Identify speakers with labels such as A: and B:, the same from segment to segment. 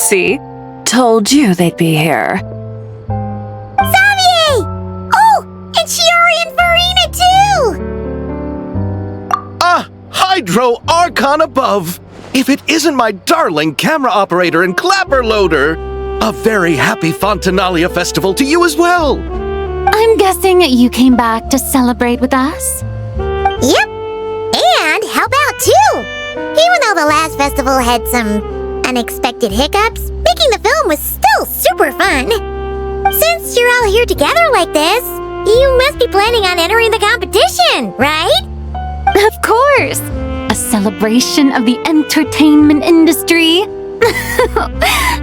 A: See? Told you they'd be here.
B: Xavier! Oh, and Shiori and Farina too!
C: Hydro Archon above! If it isn't my darling camera operator and clapper loader! A very happy Fontanalia festival to you as well!
D: I'm guessing you came back to celebrate with us?
B: Yep, and help out too! Even though the last festival had some unexpected hiccups, making the film was still super fun. Since you're all here together like this, you must be planning on entering the competition, right?
D: Of course! A celebration of the entertainment industry.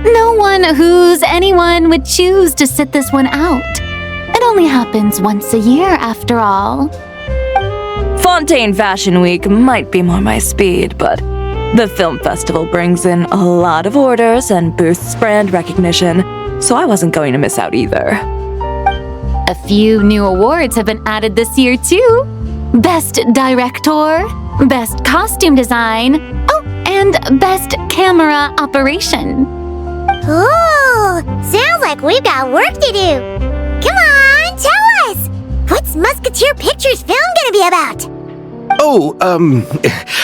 D: No one who's anyone would choose to sit this one out. It only happens once a year, after all.
A: Fontaine Fashion Week might be more my speed, but the film festival brings in a lot of orders and boosts brand recognition, so I wasn't going to miss out either.
D: A few new awards have been added this year, too. Best Director, Best Costume Design, and Best Camera Operation.
B: Ooh, sounds like we've got work to do. Come on, tell us! What's Musketeer Pictures film gonna be about?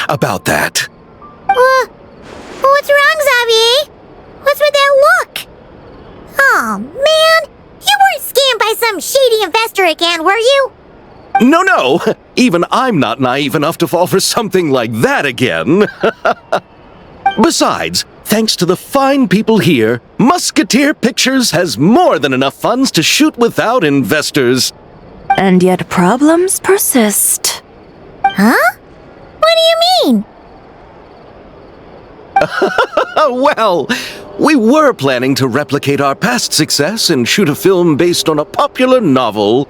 C: About that.
B: What's wrong, Xavier? What's with that look? Oh, man, you weren't scammed by some shady investor again, were you?
C: No, even I'm not naive enough to fall for something like that again. Besides, thanks to the fine people here, Musketeer Pictures has more than enough funds to shoot without investors.
A: And yet problems persist.
B: Huh? What do you mean?
C: Well, we were planning to replicate our past success and shoot a film based on a popular novel.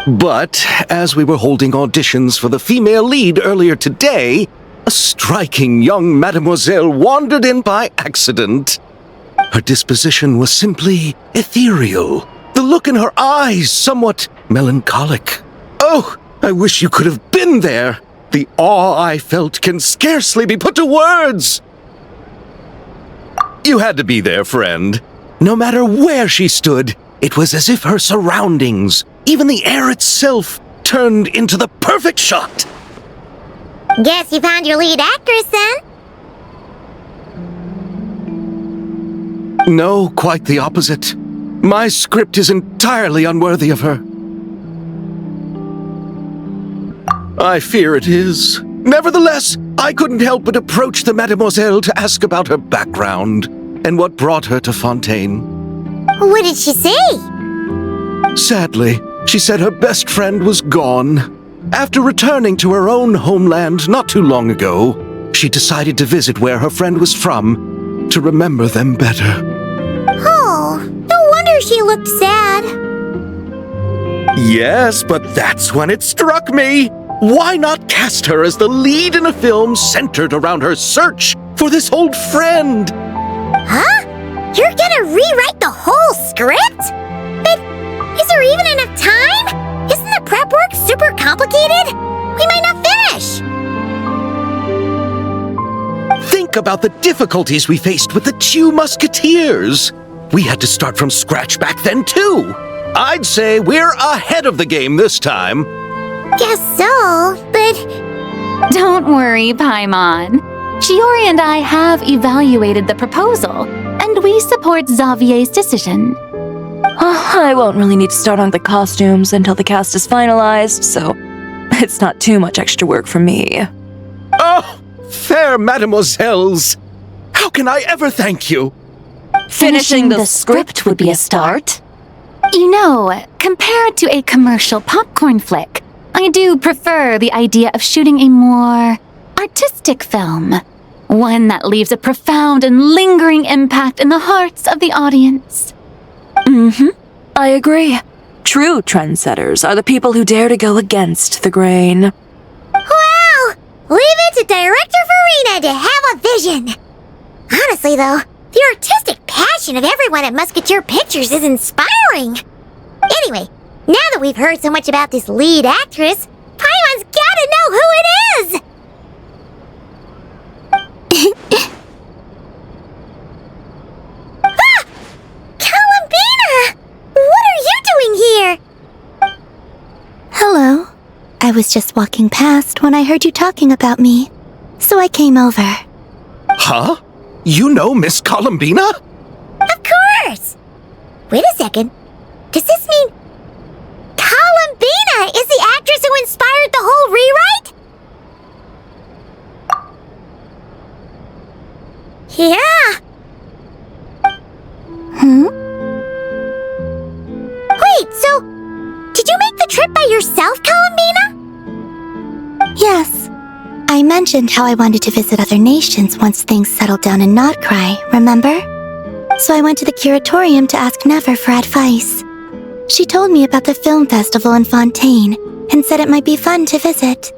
C: But as we were holding auditions for the female lead earlier today, a striking young mademoiselle wandered in by accident. Her disposition was simply ethereal, the look in her eyes somewhat melancholic. Oh, I wish you could have been there. The awe I felt can scarcely be put to words. You had to be there, friend. No matter where she stood, it was as if her surroundings, even the air itself, turned into the perfect shot.
B: Guess you found your lead actress, then?
C: No, quite the opposite. My script is entirely unworthy of her. I fear it is. Nevertheless, I couldn't help but approach the mademoiselle to ask about her background and what brought her to Fontaine.
B: What did she say?
C: Sadly, she said her best friend was gone. After returning to her own homeland not too long ago, she decided to visit where her friend was from to remember them better.
B: Oh, no wonder she looked sad.
C: Yes, but that's when it struck me. Why not cast her as the lead in a film centered around her search for this old friend?
B: Huh? You're gonna rewrite the whole script? But is there even enough time? Isn't the prep work super complicated? We might not finish.
C: Think about the difficulties we faced with the two Musketeers. We had to start from scratch back then, too. I'd say we're ahead of the game this time.
B: Guess so, but...
D: Don't worry, Paimon. Shiori and I have evaluated the proposal, and we support Xavier's decision.
A: I won't really need to start on the costumes until the cast is finalized, so it's not too much extra work for me.
C: Oh, fair mademoiselles. How can I ever thank you?
D: Finishing the script would be a start. You know, compared to a commercial popcorn flick, I do prefer the idea of shooting a more artistic film. One that leaves a profound and lingering impact in the hearts of the audience.
A: I agree. True trendsetters are the people who dare to go against the grain.
B: Wow! Leave it to Director Farina to have a vision. Honestly, though, the artistic passion of everyone at Musketeer Pictures is inspiring. Anyway, now that we've heard so much about this lead actress, Paimon's gotta know who it is! I was just walking past when I heard you talking about me, so I came over.
C: Huh? You know Miss Columbina?
B: Of course! Wait a second. Does this mean Columbina is the actress who inspired the whole rewrite? Yeah. Wait, so did you make the trip by yourself, Columbina? Yes. I mentioned how I wanted to visit other nations once things settled down in Notcry, remember? So I went to the curatorium to ask Never for advice. She told me about the film festival in Fontaine and said it might be fun to visit.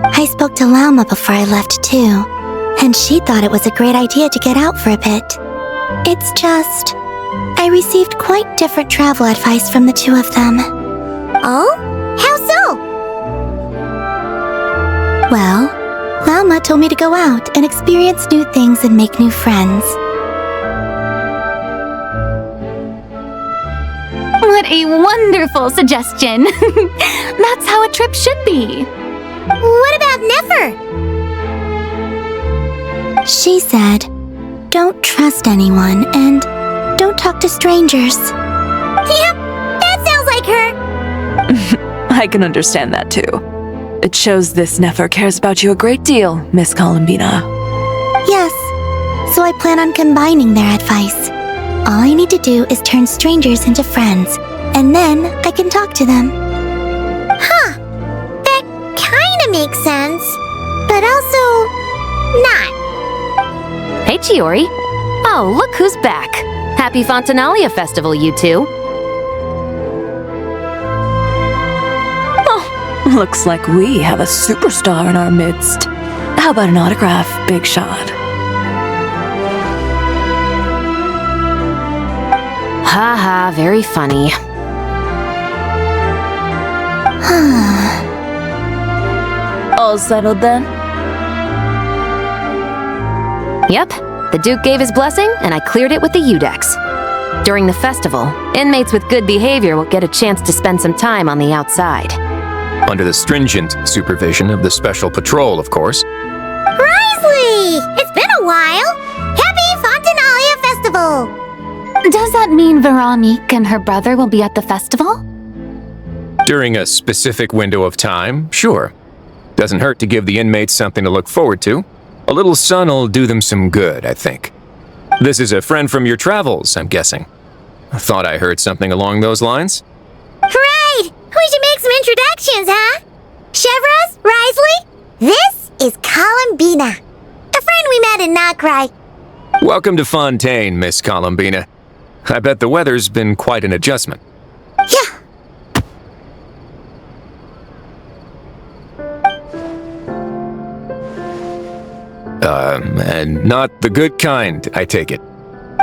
B: I spoke to Lauma before I left too, and she thought it was a great idea to get out for a bit. It's just, I received quite different travel advice from the two of them. Oh? How so? Well, Lauma told me to go out and experience new things and make new friends.
D: What a wonderful suggestion! That's how a trip should be.
B: What about Never? She said, don't trust anyone and don't talk to strangers. Yep, that sounds like her.
A: I can understand that too. It shows this Nefer cares about you a great deal, Miss Columbina.
B: Yes, so I plan on combining their advice. All I need to do is turn strangers into friends, and then I can talk to them. Huh, that kinda makes sense, but also not.
E: Hey, Chiori. Oh, look who's back. Happy Fontanalia Festival, you two.
A: Oh, looks like we have a superstar in our midst. How about an autograph, Big Shot?
E: Haha, very funny.
A: All settled then?
E: Yep, the Duke gave his blessing, and I cleared it with the Udex. During the festival, inmates with good behavior will get a chance to spend some time on the outside.
F: Under the stringent supervision of the Special Patrol, of course.
B: Risley! It's been a while! Happy Fontanalia Festival!
D: Does that mean Veronique and her brother will be at the festival?
F: During a specific window of time, sure. Doesn't hurt to give the inmates something to look forward to. A little sun'll do them some good, I think. This is a friend from your travels, I'm guessing. I thought I heard something along those lines.
B: Right! We should make some introductions, huh? Chevros, Risley, this is Columbina, a friend we met in Notcry.
F: Welcome to Fontaine, Miss Columbina. I bet the weather's been quite an adjustment.
B: Yeah.
F: And not the good kind, I take it.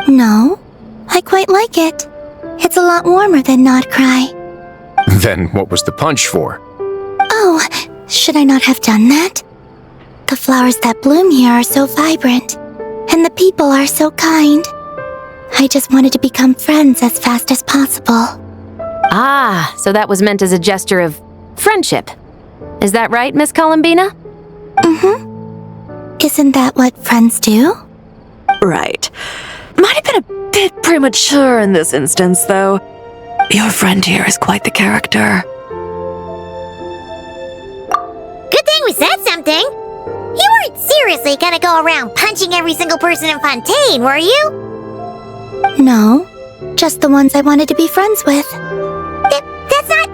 B: No, I quite like it. It's a lot warmer than Notcry.
F: Then what was the punch for?
B: Oh, should I not have done that? The flowers that bloom here are so vibrant, and the people are so kind. I just wanted to become friends as fast as possible.
E: Ah, so that was meant as a gesture of friendship. Is that right, Miss Columbina?
B: Mm-hmm. Isn't that what friends do?
A: Right. Might have been a bit premature in this instance, though. Your friend here is quite the character.
B: Good thing we said something. You weren't seriously gonna go around punching every single person in Fontaine, were you? No, just the ones I wanted to be friends with. That's not...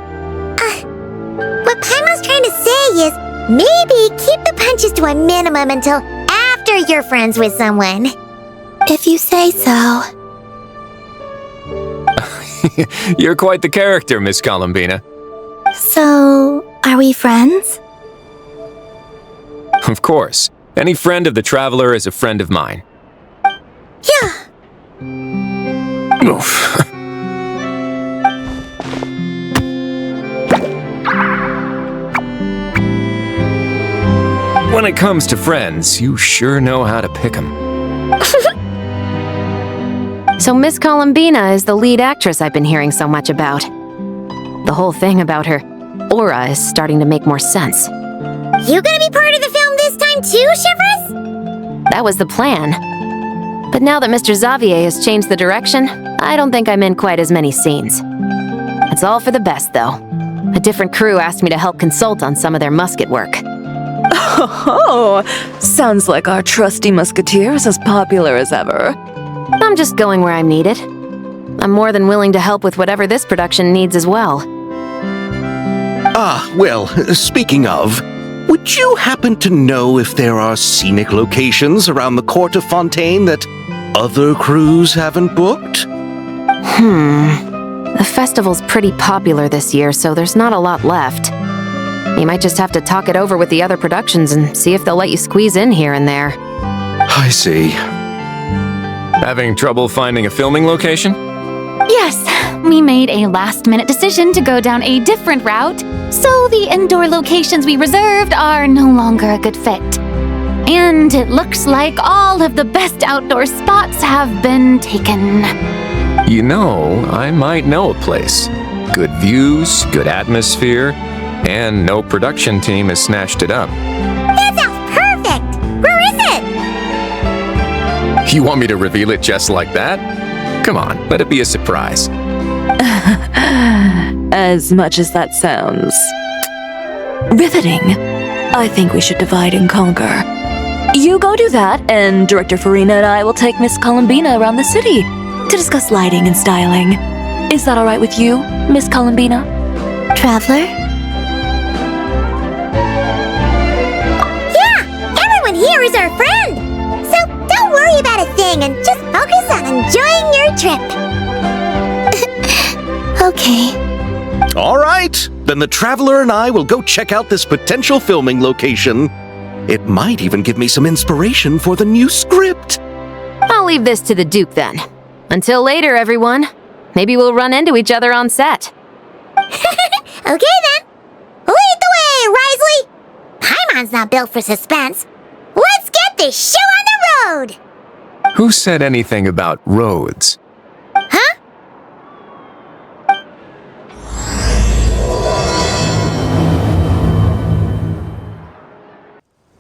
B: what Paimon's trying to say is, maybe keep the punches to a minimum until after you're friends with someone. If you say so.
F: You're quite the character, Miss Columbina.
B: So, are we friends?
F: Of course. Any friend of the Traveler is a friend of mine.
B: Yeah.
F: Oof. When it comes to friends, you sure know how to pick 'em.
E: So Miss Columbina is the lead actress I've been hearing so much about. The whole thing about her aura is starting to make more sense.
B: You gonna be part of the film this time too, Shivers?
E: That was the plan. But now that Mr. Xavier has changed the direction, I don't think I'm in quite as many scenes. It's all for the best, though. A different crew asked me to help consult on some of their musket work.
A: Oh, sounds like our trusty musketeer is as popular as ever.
E: I'm just going where I'm needed. I'm more than willing to help with whatever this production needs as well.
C: Ah, well, speaking of, would you happen to know if there are scenic locations around the court of Fontaine that other crews haven't booked?
E: The festival's pretty popular this year, so there's not a lot left. You might just have to talk it over with the other productions and see if they'll let you squeeze in here and there.
C: I see.
F: Having trouble finding a filming location?
D: Yes, we made a last-minute decision to go down a different route, so the indoor locations we reserved are no longer a good fit. And it looks like all of the best outdoor spots have been taken.
F: You know, I might know a place. Good views, good atmosphere, and no production team has snatched it up.
B: That sounds perfect! Where is it?
F: You want me to reveal it just like that? Come on, let it be a surprise.
A: As much as that sounds riveting, I think we should divide and conquer. You go do that, and Director Farina and I will take Miss Columbina around the city to discuss lighting and styling. Is that all right with you, Miss Columbina?
B: Traveler? Yeah! Everyone here is our friend! So don't worry about a thing and just focus on enjoying your trip. Okay.
C: All right, then the Traveler and I will go check out this potential filming location. It might even give me some inspiration for the new script.
E: I'll leave this to the Duke then. Until later, everyone. Maybe we'll run into each other on set.
B: Okay then. Lead the way, Risley! Paimon's not built for suspense. Let's get this show on the road!
F: Who said anything about roads?
B: Huh?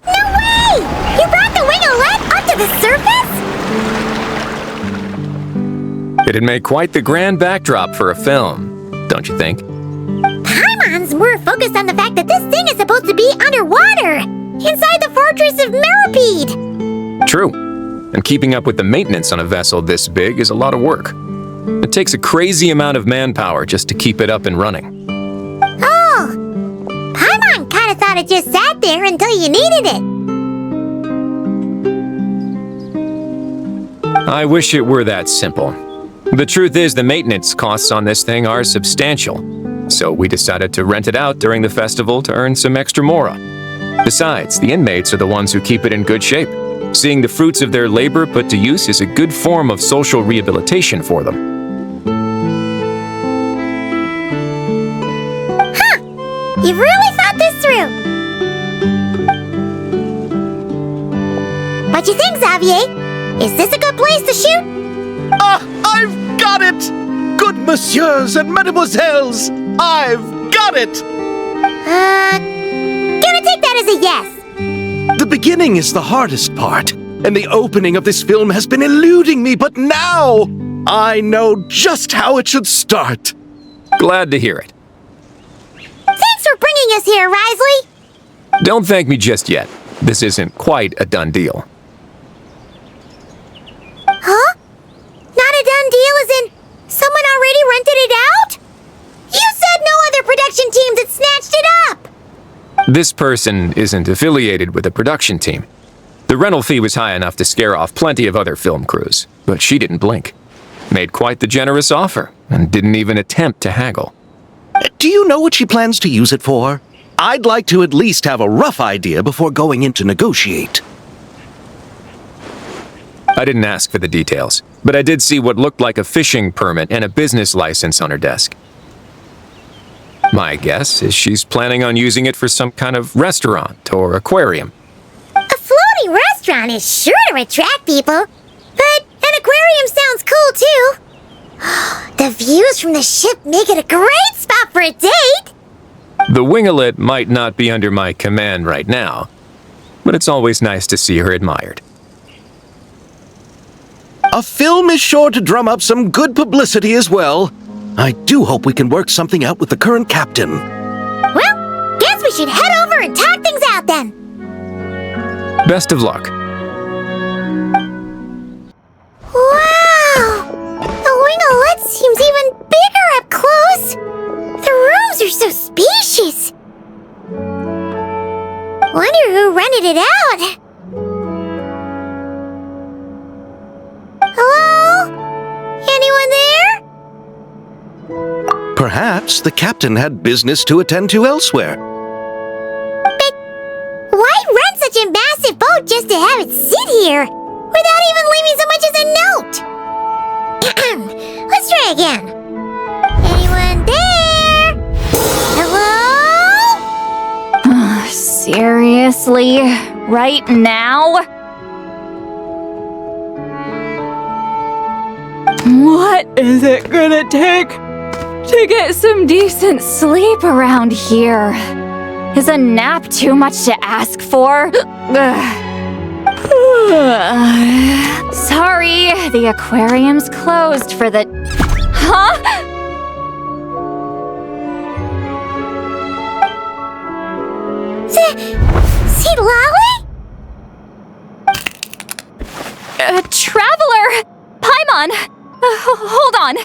B: No way! You brought the winglet up to the surface?
F: It'd make quite the grand backdrop for a film, don't you think?
B: Paimon's more focused on the fact that this thing is supposed to be underwater, inside the fortress of Meripede.
F: True. And keeping up with the maintenance on a vessel this big is a lot of work. It takes a crazy amount of manpower just to keep it up and running.
B: Oh, Paimon kind of thought it just sat there until you needed it.
F: I wish it were that simple. The truth is the maintenance costs on this thing are substantial, so we decided to rent it out during the festival to earn some extra mora. Besides, the inmates are the ones who keep it in good shape. Seeing the fruits of their labor put to use is a good form of social rehabilitation for them.
B: Huh, you've really thought this through. What you think, Xavier? Is this a good place to shoot?
C: Ah, I've got it! Good messieurs and mademoiselles, I've got it!
B: Gonna take that as a yes.
C: The beginning is the hardest part, and the opening of this film has been eluding me, but now I know just how it should start.
F: Glad to hear it.
B: Thanks for bringing us here, Risley.
F: Don't thank me just yet. This isn't quite a done deal.
B: Huh? Not a done deal as in someone already rented it out? You said no other production teams had snatched it up!
F: This person isn't affiliated with a production team. The rental fee was high enough to scare off plenty of other film crews, but she didn't blink. Made quite the generous offer, and didn't even attempt to haggle.
C: Do you know what she plans to use it for? I'd like to at least have a rough idea before going in to negotiate.
F: I didn't ask for the details, but I did see what looked like a fishing permit and a business license on her desk. My guess is she's planning on using it for some kind of restaurant or aquarium.
B: A floating restaurant is sure to attract people, but an aquarium sounds cool too. The views from the ship make it a great spot for a date.
F: The winglet might not be under my command right now, but it's always nice to see her admired.
C: A film is sure to drum up some good publicity as well. I do hope we can work something out with the current captain.
B: Well, guess we should head over and talk things out then.
F: Best of luck.
B: Wow! The winglet seems even bigger up close. The rooms are so spacious. Wonder who rented it out. Hello? Anyone there?
C: Perhaps the captain had business to attend to elsewhere.
B: But why rent such a massive boat just to have it sit here without even leaving so much as a note? Let's try again. Anyone there? Hello?
D: Seriously? Right now?
A: What is it gonna take to get some decent sleep
D: Around here. Is a nap too much to ask for? Sorry, the aquarium's closed for the... Huh?
B: See Lolly?
D: Traveler! Paimon! Hold on.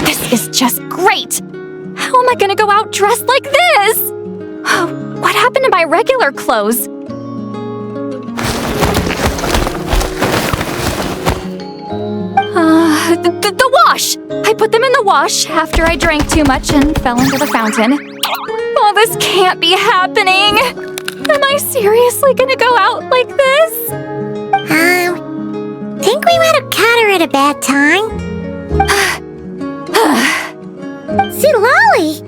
D: This is just great! How am I gonna go out dressed like this? What happened to my regular clothes? The wash! I put them in the wash after I drank too much and fell into the fountain. Oh, this can't be happening! Am I seriously gonna go out like this?
B: Think we might have caught her at a bad time. See Lolly?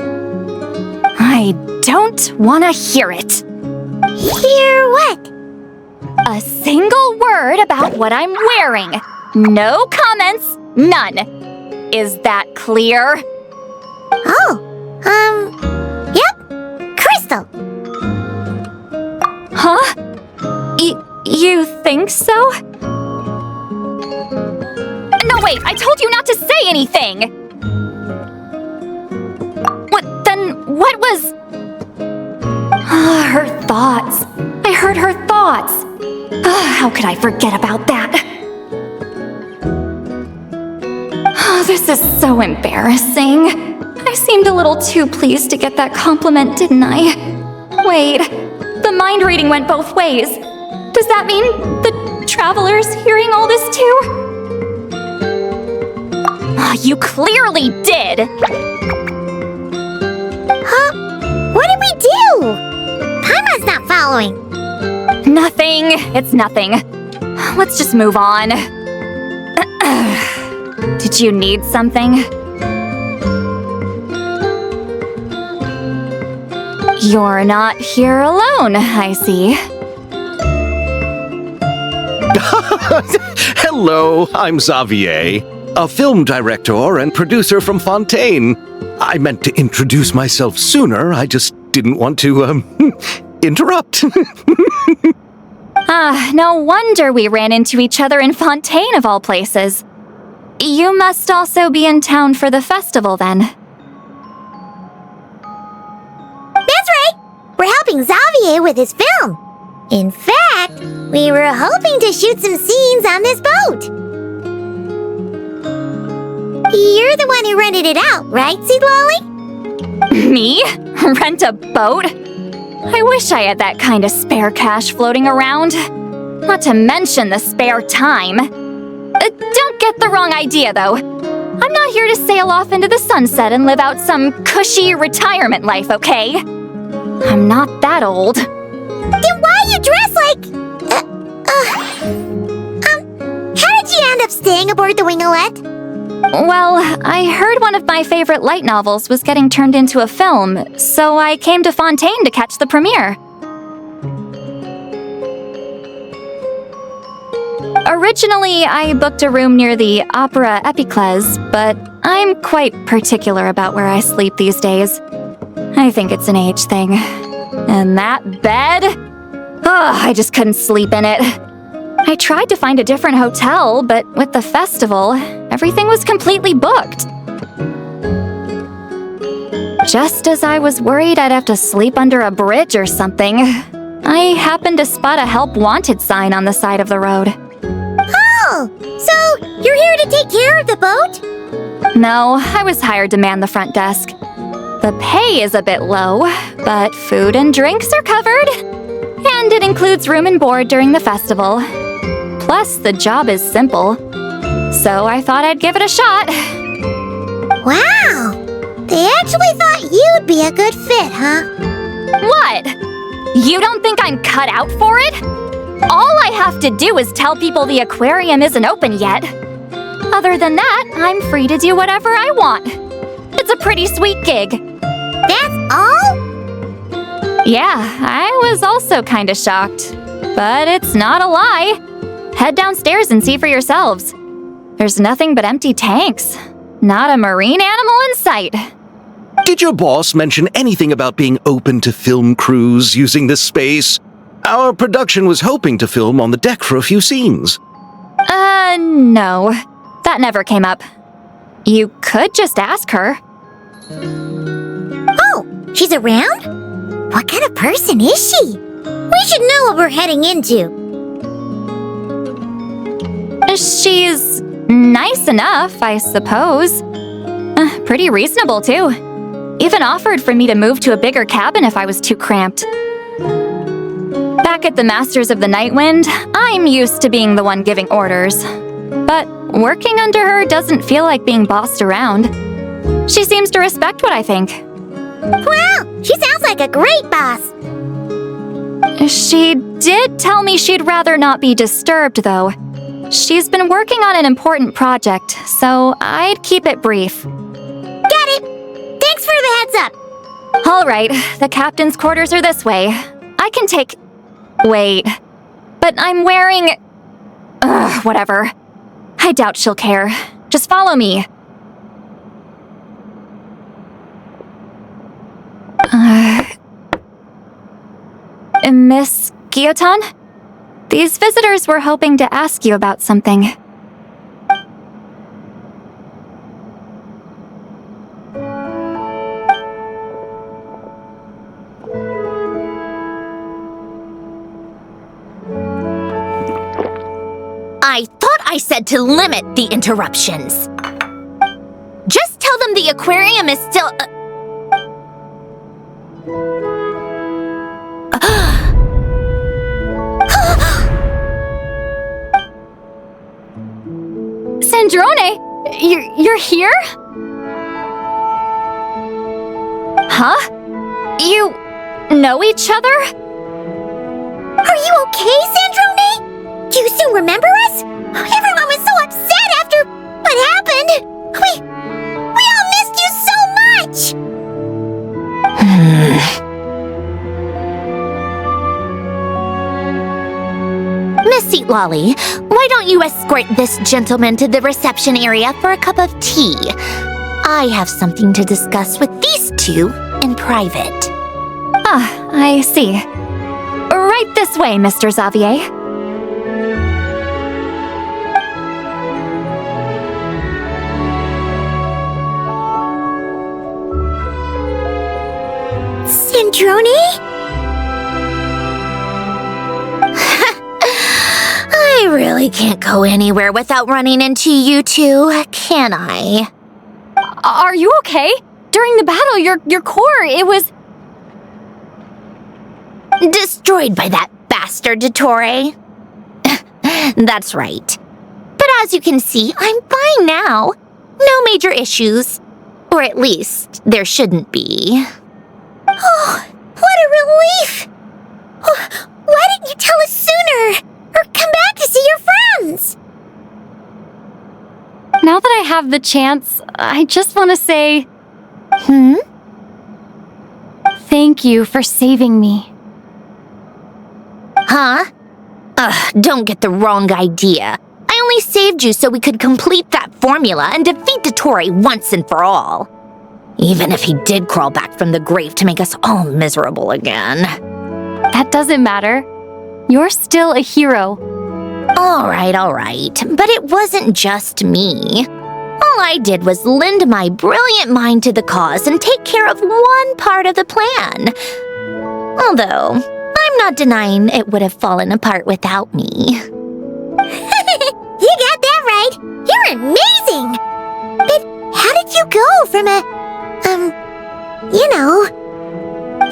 D: I don't want to hear it.
B: Hear what?
D: A single word about what I'm wearing. No comments, none. Is that clear?
B: Oh, yep. Crystal.
D: Huh? You think so? No, wait, I told you not to say anything! What was... her thoughts. I heard her thoughts. How could I forget about that? This is so embarrassing. I seemed a little too pleased to get that compliment, didn't I? Wait, the mind reading went both ways. Does that mean the traveler's hearing all this too? You clearly did!
B: Huh? What did we do? Paimon's not following.
D: Nothing. It's nothing. Let's just move on. Did you need something? You're not here alone, I see.
C: Hello, I'm Xavier, a film director and producer from Fontaine. I meant to introduce myself sooner, I just didn't want to, interrupt.
D: No wonder we ran into each other in Fontaine of all places. You must also be in town for the festival, then.
B: That's right. We're helping Xavier with his film. In fact, we were hoping to shoot some scenes on this boat. You're the one who rented it out, right, Seed Lolly?
D: Me? Rent a boat? I wish I had that kind of spare cash floating around. Not to mention the spare time. Don't get the wrong idea, though. I'm not here to sail off into the sunset and live out some cushy retirement life, okay? I'm not that old.
B: Then why are you dressed like... how did you end up staying aboard the Winglet?
D: Well, I heard one of my favorite light novels was getting turned into a film, so I came to Fontaine to catch the premiere. Originally, I booked a room near the Opera Epicles, but I'm quite particular about where I sleep these days. I think it's an age thing. And that bed? I just couldn't sleep in it. I tried to find a different hotel, but with the festival, everything was completely booked. Just as I was worried I'd have to sleep under a bridge or something, I happened to spot a help wanted sign on the side of the road.
B: Oh, so you're here to take care of the boat?
D: No, I was hired to man the front desk. The pay is a bit low, but food and drinks are covered. And it includes room and board during the festival. Plus, the job is simple. So I thought I'd give it a shot.
B: Wow! They actually thought you'd be a good fit, huh?
D: What? You don't think I'm cut out for it? All I have to do is tell people the aquarium isn't open yet. Other than that, I'm free to do whatever I want. It's a pretty sweet gig.
B: That's all?
D: Yeah, I was also kinda shocked. But it's not a lie. Head downstairs and see for yourselves. There's nothing but empty tanks. Not a marine animal in sight.
C: Did your boss mention anything about being open to film crews using this space? Our production was hoping to film on the deck for a few scenes.
D: No. That never came up. You could just ask her.
B: Oh, she's around? What kind of person is she? We should know what we're heading into.
D: She's nice enough, I suppose. Pretty reasonable, too. Even offered for me to move to a bigger cabin if I was too cramped. Back at the Masters of the Nightwind, I'm used to being the one giving orders. But working under her doesn't feel like being bossed around. She seems to respect what I think.
B: Wow, she sounds like a great boss.
D: She did tell me she'd rather not be disturbed, though. She's been working on an important project, so I'd keep it brief.
B: Got it. Thanks for the heads up.
D: All right, the captain's quarters are this way. I can take... Wait. But I'm wearing... whatever. I doubt she'll care. Just follow me. Miss Guillotin? These visitors were hoping to ask you about something.
G: I thought I said to limit the interruptions. Just tell them the aquarium is still...
D: Sandrone! You're here? Huh? You know each other?
B: Are you okay, Sandrone? Do you still remember us? Everyone was so upset after what happened. We all missed you so much.
G: Miss Seat Lolly, why don't you escort this gentleman to the reception area for a cup of tea? I have something to discuss with these two in private.
D: Ah, I see. Right this way, Mr. Xavier.
B: Sandrone?
G: I really can't go anywhere without running into you two, can I?
D: Are you okay? During the battle, your core, it was...
G: Destroyed by that bastard Dottore. That's right. But as you can see, I'm fine now. No major issues. Or at least, there shouldn't be.
B: Oh, what a relief! Oh, why didn't you tell us sooner? Or come back to see your friends?
D: Now that I have the chance, I just want to say... Thank you for saving me.
G: Huh? Don't get the wrong idea. only saved you so we could complete that formula and defeat Dottore once and for all. Even if he did crawl back from the grave to make us all miserable again.
D: That doesn't matter. You're still a hero.
G: All right, but it wasn't just me. All I did was lend my brilliant mind to the cause and take care of one part of the plan. Although, I'm not denying it would have fallen apart without me.
B: You got that right. You're amazing. But how did you go from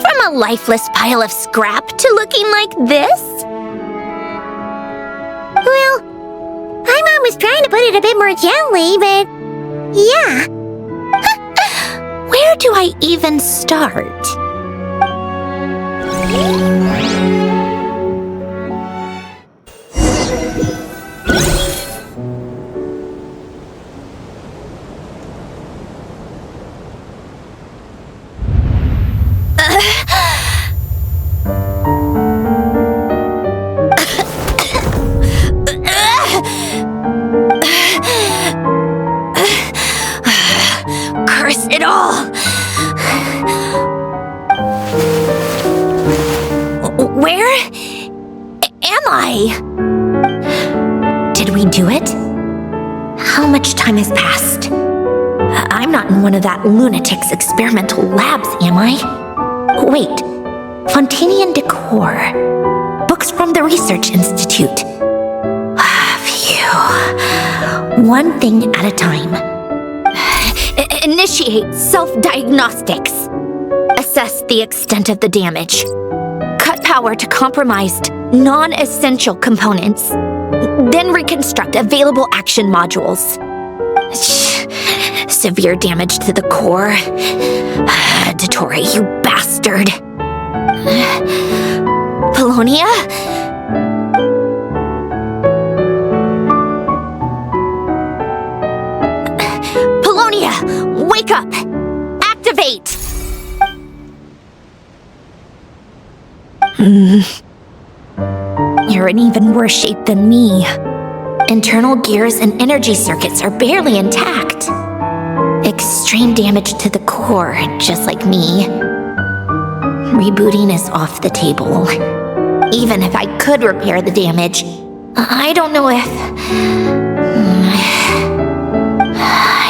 G: From a lifeless pile of scrap to looking like this?
B: Well, my mom was trying to put it a bit more gently, but yeah.
G: Where do I even start? Curse it all! Where am I? Did we do it? How much time has passed? I'm not in one of that lunatic's experimental labs, am I? Wait, Fontanian decor. Books from the Research Institute. Phew. One thing at a time. Initiate self-diagnostics. Assess the extent of the damage. Cut power to compromised, non-essential components. Then reconstruct available action modules. Severe damage to the core. Dottore, you bastard. Polonia? Polonia, wake up! Activate! You're in even worse shape than me. Internal gears and energy circuits are barely intact. Extreme damage to the core, just like me. Rebooting is off the table. Even if I could repair the damage, I don't know if...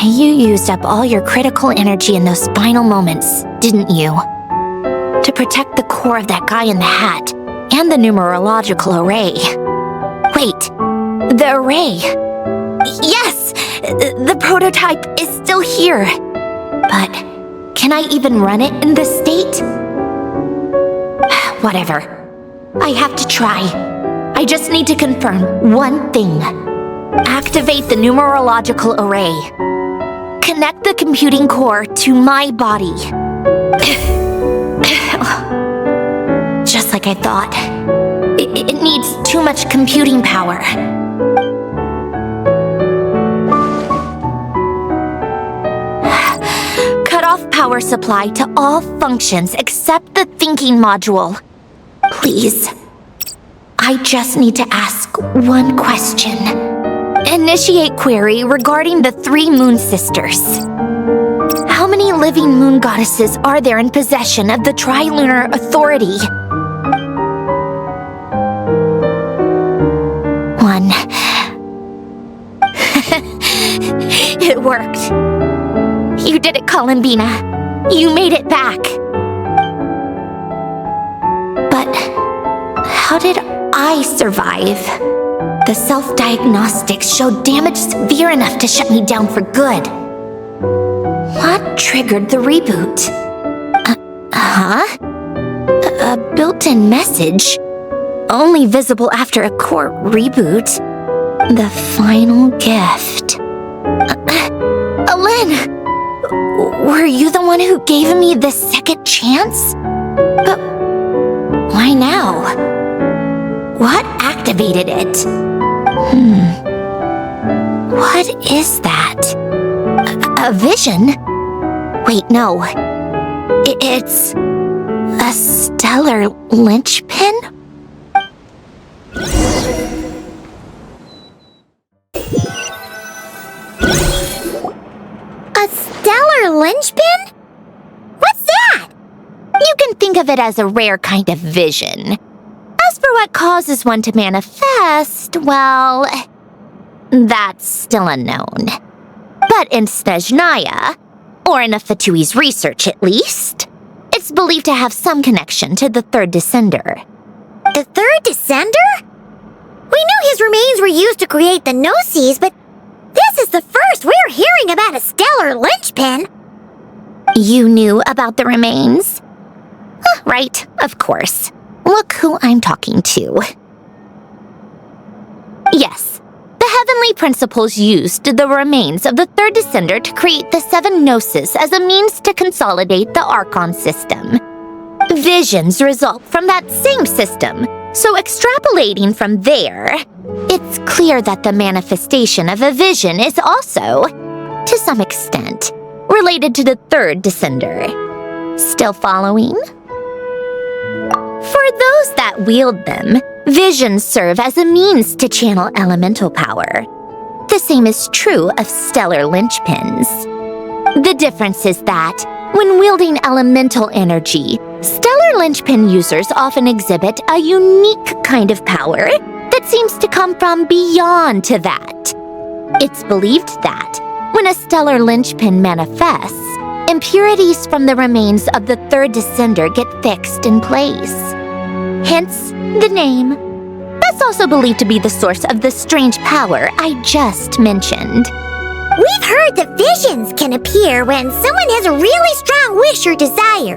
G: You used up all your critical energy in those final moments, didn't you? To protect the core of that guy in the hat and the numerological array. Wait, the array. Yes! The prototype is still here. But can I even run it in this state? Whatever. I have to try. I just need to confirm one thing. Activate the numerological array. Connect the computing core to my body. Just like I thought. It needs too much computing power. Cut off power supply to all functions except the thinking module. Please. I just need to ask one question. Initiate query regarding the 3 moon sisters. How many living moon goddesses are there in possession of the Trilunar Authority? 1. It worked. You did it, Columbina. You made it back. But how did I survive? The self-diagnostics showed damage severe enough to shut me down for good. What triggered the reboot? A built-in message? Only visible after a core reboot. The final gift. Alin! Were you the one who gave me this second chance? But why now? What activated it? What is that? A vision? Wait, no. It's a stellar linchpin?
B: linchpin? What's that?
G: You can think of it as a rare kind of vision. As for what causes one to manifest, well, that's still unknown. But in Snezhnaya, or in Afatui's research at least, it's believed to have some connection to the third descender.
B: The third descender? We knew his remains were used to create the Gnosis, but this is the first we're hearing about a stellar linchpin.
G: You knew about the remains? Right, of course. Look who I'm talking to. Yes, the heavenly principles used the remains of the third descender to create the 7 Gnosis as a means to consolidate the Archon system. Visions result from that same system, so extrapolating from there, it's clear that the manifestation of a vision is also, to some extent, related to the third descender. Still following? For those that wield them, visions serve as a means to channel elemental power. The same is true of stellar linchpins. The difference is that, when wielding elemental energy, stellar linchpin users often exhibit a unique kind of power that seems to come from beyond to that. It's believed that, when a stellar linchpin manifests, impurities from the remains of the third descender get fixed in place. Hence, the name. That's also believed to be the source of the strange power I just mentioned.
B: We've heard that visions can appear when someone has a really strong wish or desire.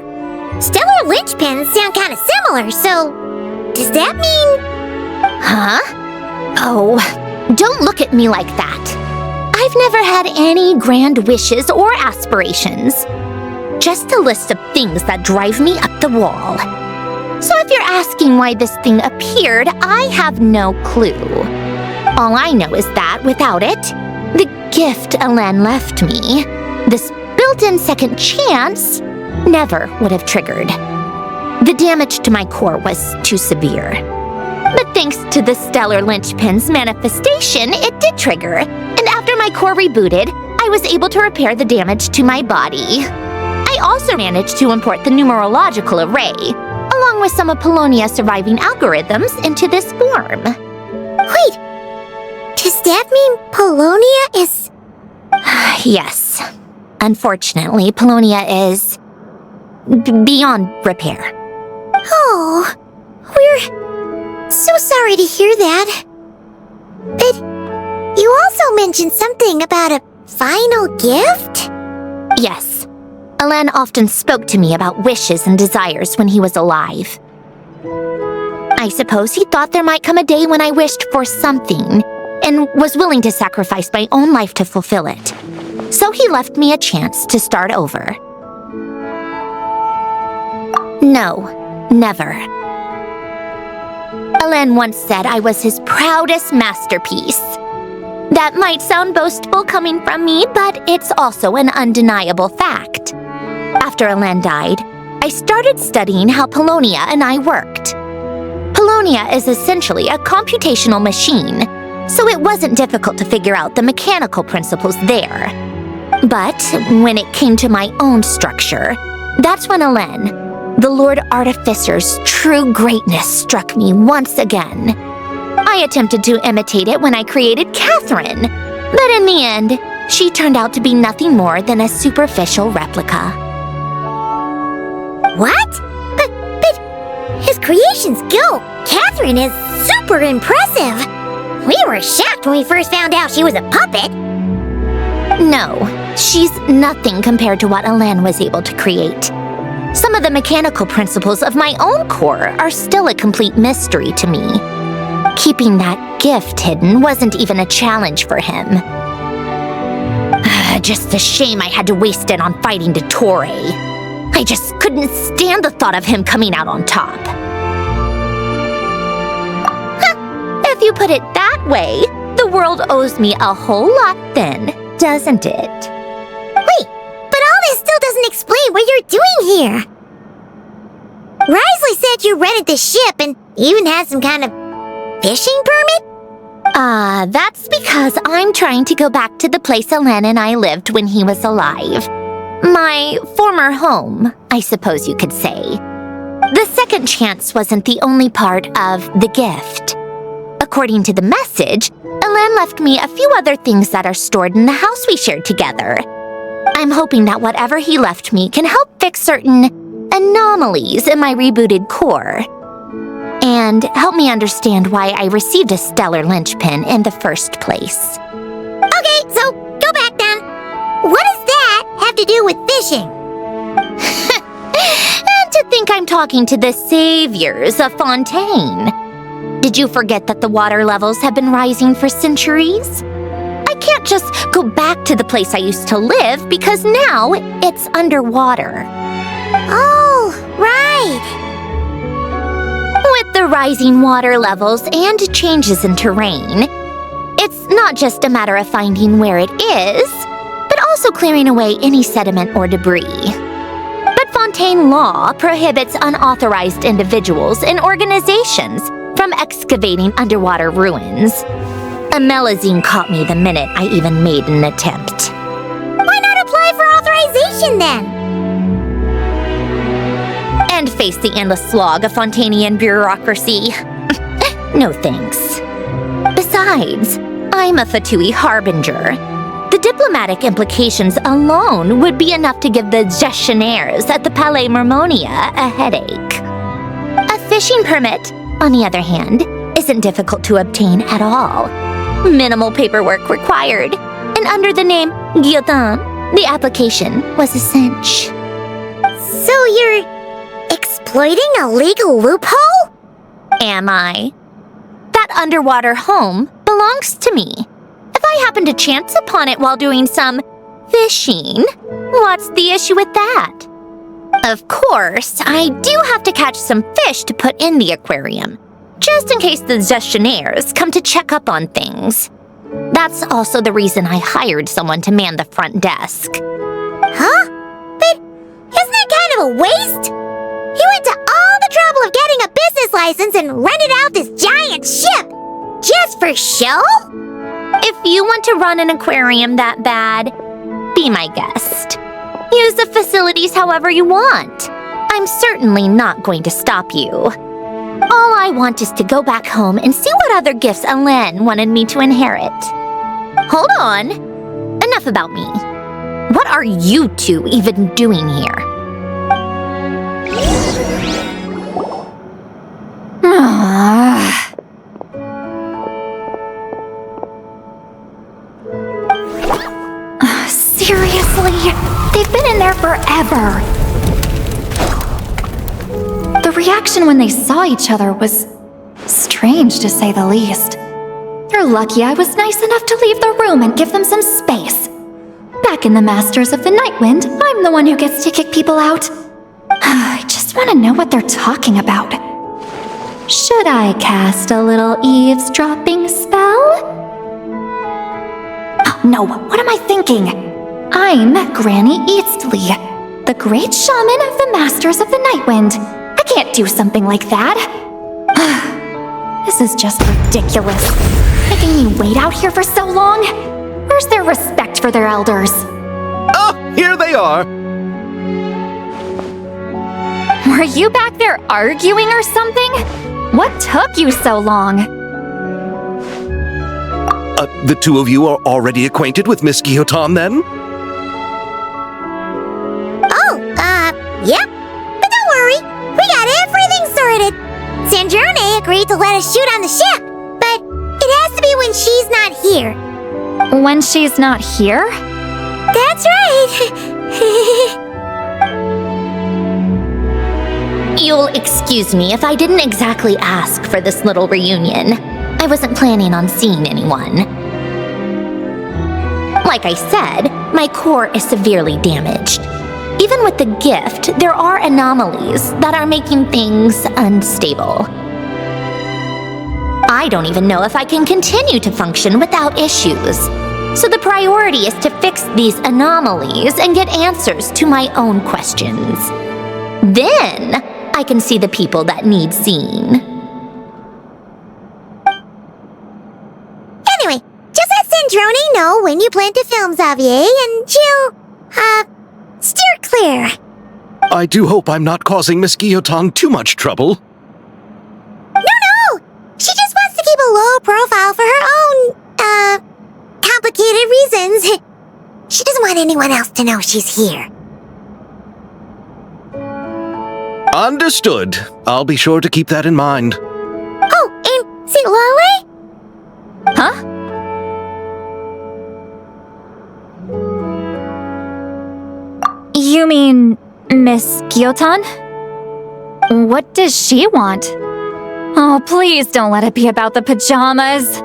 B: Stellar linchpins sound kind of similar, so does that mean...
G: Huh? Oh, don't look at me like that. I've never had any grand wishes or aspirations. Just a list of things that drive me up the wall. So if you're asking why this thing appeared, I have no clue. All I know is that without it, the gift Alen left me, this built-in second chance, never would have triggered. The damage to my core was too severe. But thanks to the stellar linchpin's manifestation, it did trigger, and after my core rebooted, I was able to repair the damage to my body. I also managed to import the numerological array, along with some of Polonia's surviving algorithms, into this form.
B: Wait, does that mean Polonia is...
G: Yes. Unfortunately, Polonia is... beyond repair.
B: Oh, we're so sorry to hear that. But you also mentioned something about a final gift?
G: Yes. Alen often spoke to me about wishes and desires when he was alive. I suppose he thought there might come a day when I wished for something and was willing to sacrifice my own life to fulfill it. So he left me a chance to start over. No, never. Alen once said I was his proudest masterpiece. That might sound boastful coming from me, but it's also an undeniable fact. After Alen died, I started studying how Polonia and I worked. Polonia is essentially a computational machine, so it wasn't difficult to figure out the mechanical principles there. But when it came to my own structure, that's when Alen, the Lord Artificer's true greatness, struck me once again. I attempted to imitate it when I created Catherine, but in the end, she turned out to be nothing more than a superficial replica.
B: What? But his creation skill, Catherine, is super impressive. We were shocked when we first found out she was a puppet.
G: No, she's nothing compared to what Alen was able to create. Some of the mechanical principles of my own core are still a complete mystery to me. Keeping that gift hidden wasn't even a challenge for him. Just a shame I had to waste it on fighting Dottore. I just couldn't stand the thought of him coming out on top. If you put it that way, the world owes me a whole lot then, doesn't it?
B: Wait, but all this still doesn't explain what you're doing here. Risley said you rented the ship and even had some kind of fishing permit?
G: That's because I'm trying to go back to the place Alen and I lived when he was alive. My former home, I suppose you could say. The second chance wasn't the only part of the gift. According to the message, Alain left me a few other things that are stored in the house we shared together. I'm hoping that whatever he left me can help fix certain anomalies in my rebooted core. And help me understand why I received a stellar linchpin in the first place.
B: Okay, so go back then. What does that have to do with fishing?
G: And to think I'm talking to the saviors of Fontaine. Did you forget that the water levels have been rising for centuries? I can't just go back to the place I used to live because now it's underwater.
B: Oh, right.
G: With the rising water levels and changes in terrain, it's not just a matter of finding where it is, but also clearing away any sediment or debris. But Fontaine law prohibits unauthorized individuals and organizations from excavating underwater ruins. A Melazine caught me the minute I even made an attempt.
B: Why not apply for authorization then?
G: And face the endless slog of Fontainian bureaucracy. No thanks. Besides, I'm a Fatui harbinger. The diplomatic implications alone would be enough to give the gestionnaires at the Palais Mermonia a headache. A fishing permit, on the other hand, isn't difficult to obtain at all. Minimal paperwork required, and under the name Guillotin, the application was a cinch.
B: So you're exploiting a legal loophole?
G: Am I? That underwater home belongs to me. If I happen to chance upon it while doing some fishing, what's the issue with that? Of course, I do have to catch some fish to put in the aquarium, just in case the gestionnaires come to check up on things. That's also the reason I hired someone to man the front desk.
B: Huh? But isn't that kind of a waste? He went to all the trouble of getting a business license and rented out this giant ship, just for show?
G: If you want to run an aquarium that bad, be my guest. Use the facilities however you want. I'm certainly not going to stop you. All I want is to go back home and see what other gifts Alain wanted me to inherit. Hold on. Enough about me. What are you two even doing here?
D: Seriously? They've been in there forever. The reaction when they saw each other was strange, to say the least. You're lucky I was nice enough to leave the room and give them some space. Back in the Masters of the Nightwind, I'm the one who gets to kick people out. I just want to know what they're talking about. Should I cast a little eavesdropping spell? Oh no, what am I thinking? I'm Granny Eastley, the great shaman of the Masters of the Nightwind. I can't do something like that. This is just ridiculous. Making me wait out here for so long? Where's their respect for their elders?
C: Oh, here they are.
D: Were you back there arguing or something? What took you so long?
C: The two of you are already acquainted with Miss Guillotin, then?
B: Yep. But don't worry, we got everything sorted. Sandrone agreed to let us shoot on the ship, but it has to be when she's not here.
D: When she's not here?
B: That's right.
G: You'll excuse me if I didn't exactly ask for this little reunion. I wasn't planning on seeing anyone. Like I said, my core is severely damaged. Even with the gift, there are anomalies that are making things unstable. I don't even know if I can continue to function without issues. So the priority is to fix these anomalies and get answers to my own questions. Then, I can see the people that need seeing.
B: Anyway, just let Sandrone know when you plan to film, Xavier, and she'll, start clear.
C: I do hope I'm not causing Miss Guillotin too much trouble.
B: No! She just wants to keep a low profile for her own, complicated reasons. She doesn't want anyone else to know she's here.
C: Understood. I'll be sure to keep that in mind.
B: Oh, and see Lale?
D: Huh? You mean Miss Guillotin? What does she want? Oh, please don't let it be about the pajamas.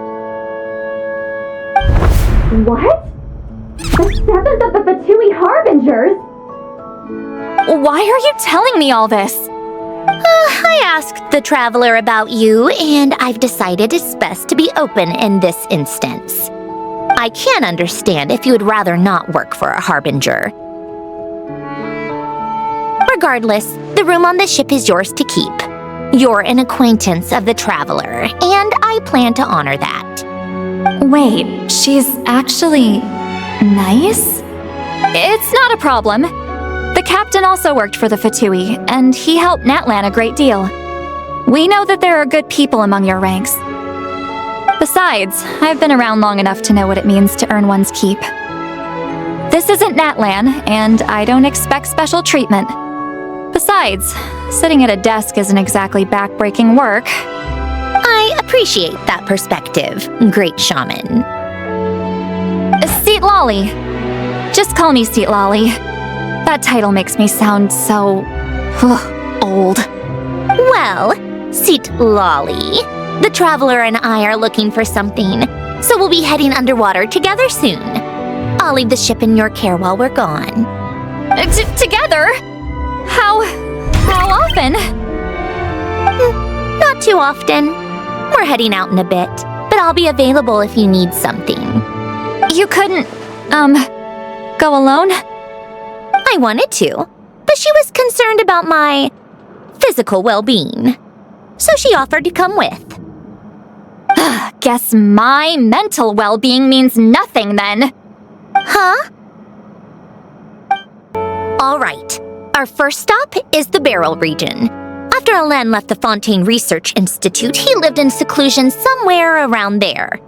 D: What? The seventh of the Fatui Harbingers? Why are you telling me all this?
G: I asked the traveler about you, and I've decided it's best to be open in this instance. I can understand if you would rather not work for a Harbinger. Regardless, the room on the ship is yours to keep. You're an acquaintance of the traveler, and I plan to honor that.
D: Wait, she's actually nice? It's not a problem. The captain also worked for the Fatui, and he helped Natlan a great deal. We know that there are good people among your ranks. Besides, I've been around long enough to know what it means to earn one's keep. This isn't Natlan, and I don't expect special treatment. Besides, sitting at a desk isn't exactly back-breaking work.
G: I appreciate that perspective, great shaman.
D: Seat Lolly. Just call me Seat Lolly. That title makes me sound so... old.
G: Well, Seat Lolly, the traveler and I are looking for something, so we'll be heading underwater together soon. I'll leave the ship in your care while we're gone.
D: Together? How often?
G: Not too often. We're heading out in a bit, but I'll be available if you need something.
D: You couldn't, go alone?
G: I wanted to, but she was concerned about my physical well-being, so she offered to come with.
D: Guess my mental well-being means nothing then.
G: Huh? All right. Our first stop is the Beryl region. After Alain left the Fontaine Research Institute, he lived in seclusion somewhere around there.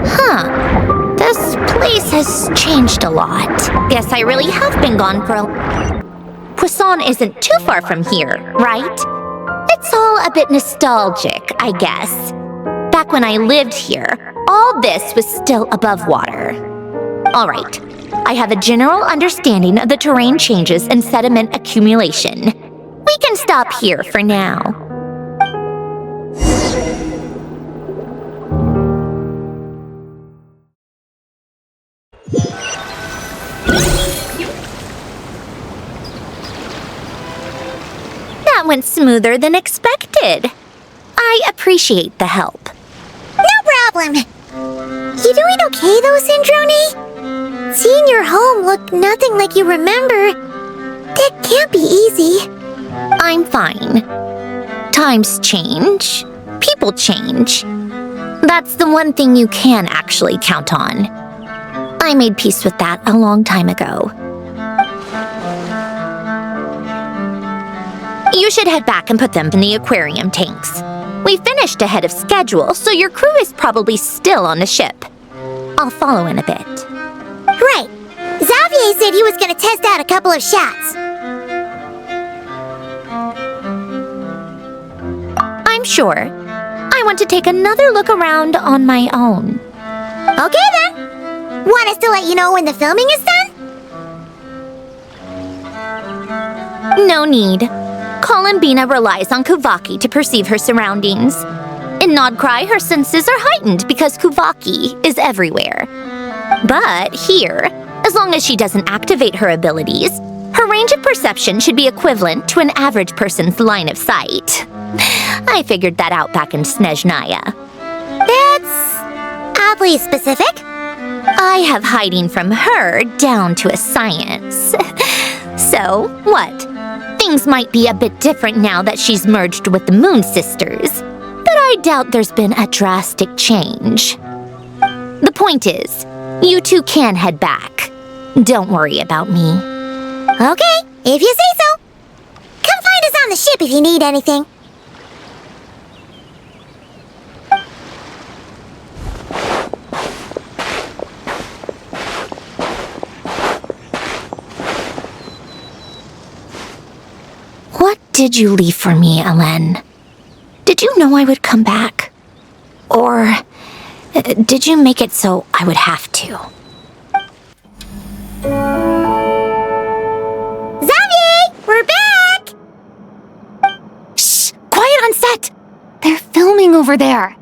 G: Huh. This place has changed a lot. Guess I really have been gone for a... Poisson isn't too far from here, right? It's all a bit nostalgic, I guess. Back when I lived here, all this was still above water. All right, I have a general understanding of the terrain changes and sediment accumulation. We can stop here for now. That went smoother than expected. I appreciate the help.
B: No problem. You doing okay though, Syndrone? Seeing your home look nothing like you remember, that can't be easy.
G: I'm fine. Times change. People change. That's the one thing you can actually count on. I made peace with that a long time ago. You should head back and put them in the aquarium tanks. We finished ahead of schedule, so your crew is probably still on the ship. I'll follow in a bit.
B: Right. Xavier said he was gonna test out a couple of shots.
G: I'm sure. I want to take another look around on my own.
B: Okay then. Want us to let you know when the filming is done?
G: No need. Columbina relies on Kuvaki to perceive her surroundings. In Nodcry, her senses are heightened because Kuvaki is everywhere. But here, as long as she doesn't activate her abilities, her range of perception should be equivalent to an average person's line of sight. I figured that out back in Snezhnaya.
B: That's oddly specific.
G: I have hiding from her down to a science. So, what? Things might be a bit different now that she's merged with the Moon Sisters, but I doubt there's been a drastic change. The point is, you two can head back. Don't worry about me.
B: Okay, if you say so. Come find us on the ship if you need anything.
G: What did you leave for me, Ellen? Did you know I would come back? Or did you make it so I would have to?
B: Xavier, we're back!
D: Shh! Quiet on set! They're filming over there.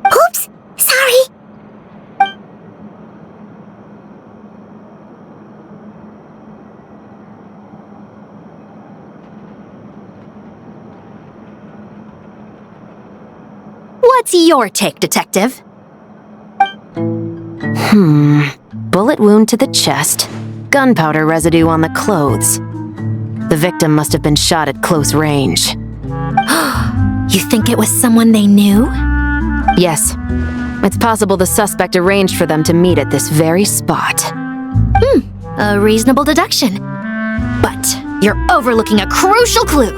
B: Oops, sorry.
G: What's your take, Detective?
E: Bullet wound to the chest. Gunpowder residue on the clothes. The victim must have been shot at close range.
G: You think it was someone they knew?
E: Yes. It's possible the suspect arranged for them to meet at this very spot.
G: A reasonable deduction. But you're overlooking a crucial clue.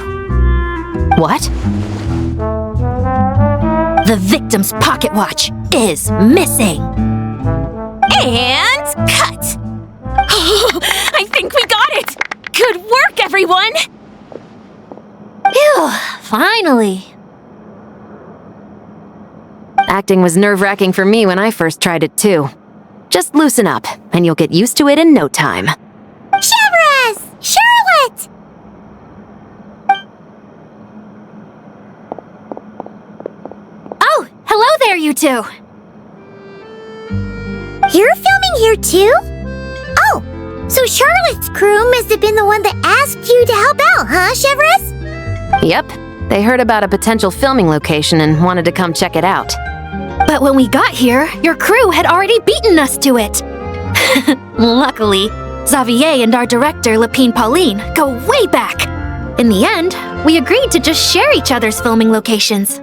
E: What?
G: The victim's pocket watch is missing. And cut!
D: I think we got it! Good work, everyone!
G: Phew, finally.
E: Acting was nerve-wracking for me when I first tried it too. Just loosen up, and you'll get used to it in no time.
B: Chevres! Charlotte!
D: Oh, hello there, you two!
B: You're filming here too? Oh, so Charlotte's crew must have been the one that asked you to help out, huh, Chevres?
E: Yep, they heard about a potential filming location and wanted to come check it out.
D: But when we got here, your crew had already beaten us to it. Luckily, Xavier and our director, Lapine Pauline, go way back. In the end, we agreed to just share each other's filming locations.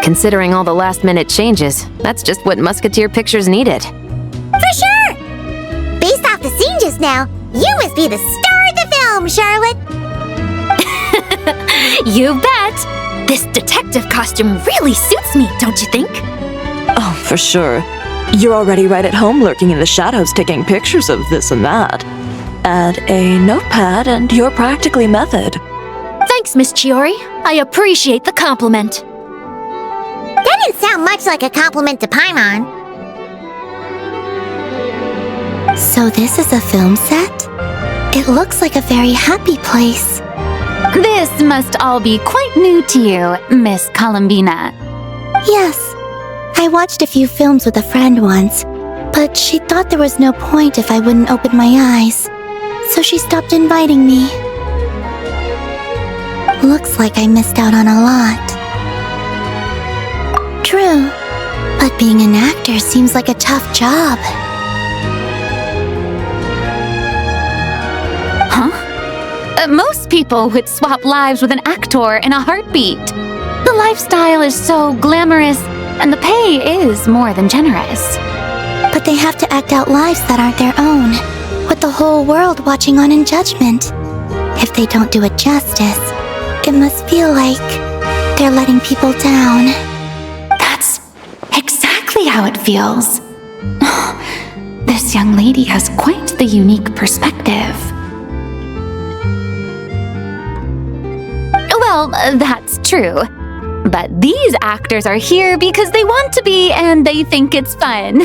E: Considering all the last-minute changes, that's just what Musketeer Pictures needed.
B: For sure! Based off the scene just now, you must be the star of the film, Charlotte!
D: You bet! This detective costume really suits me, don't you think?
A: Oh, for sure. You're already right at home lurking in the shadows taking pictures of this and that. Add a notepad and you're practically method.
D: Thanks, Miss Chiori. I appreciate the compliment.
B: That didn't sound much like a compliment to Paimon. So this is a film set? It looks like a very happy place.
D: This must all be quite new to you, Miss Columbina.
B: Yes. I watched a few films with a friend once, but she thought there was no point if I wouldn't open my eyes. So she stopped inviting me. Looks like I missed out on a lot. True, but being an actor seems like a tough job.
D: Most people would swap lives with an actor in a heartbeat. The lifestyle is so glamorous, and the pay is more than generous.
B: But they have to act out lives that aren't their own, with the whole world watching on in judgment. If they don't do it justice, it must feel like they're letting people down.
D: That's exactly how it feels. This young lady has quite the unique perspective. Well, that's true. But these actors are here because they want to be and they think it's fun.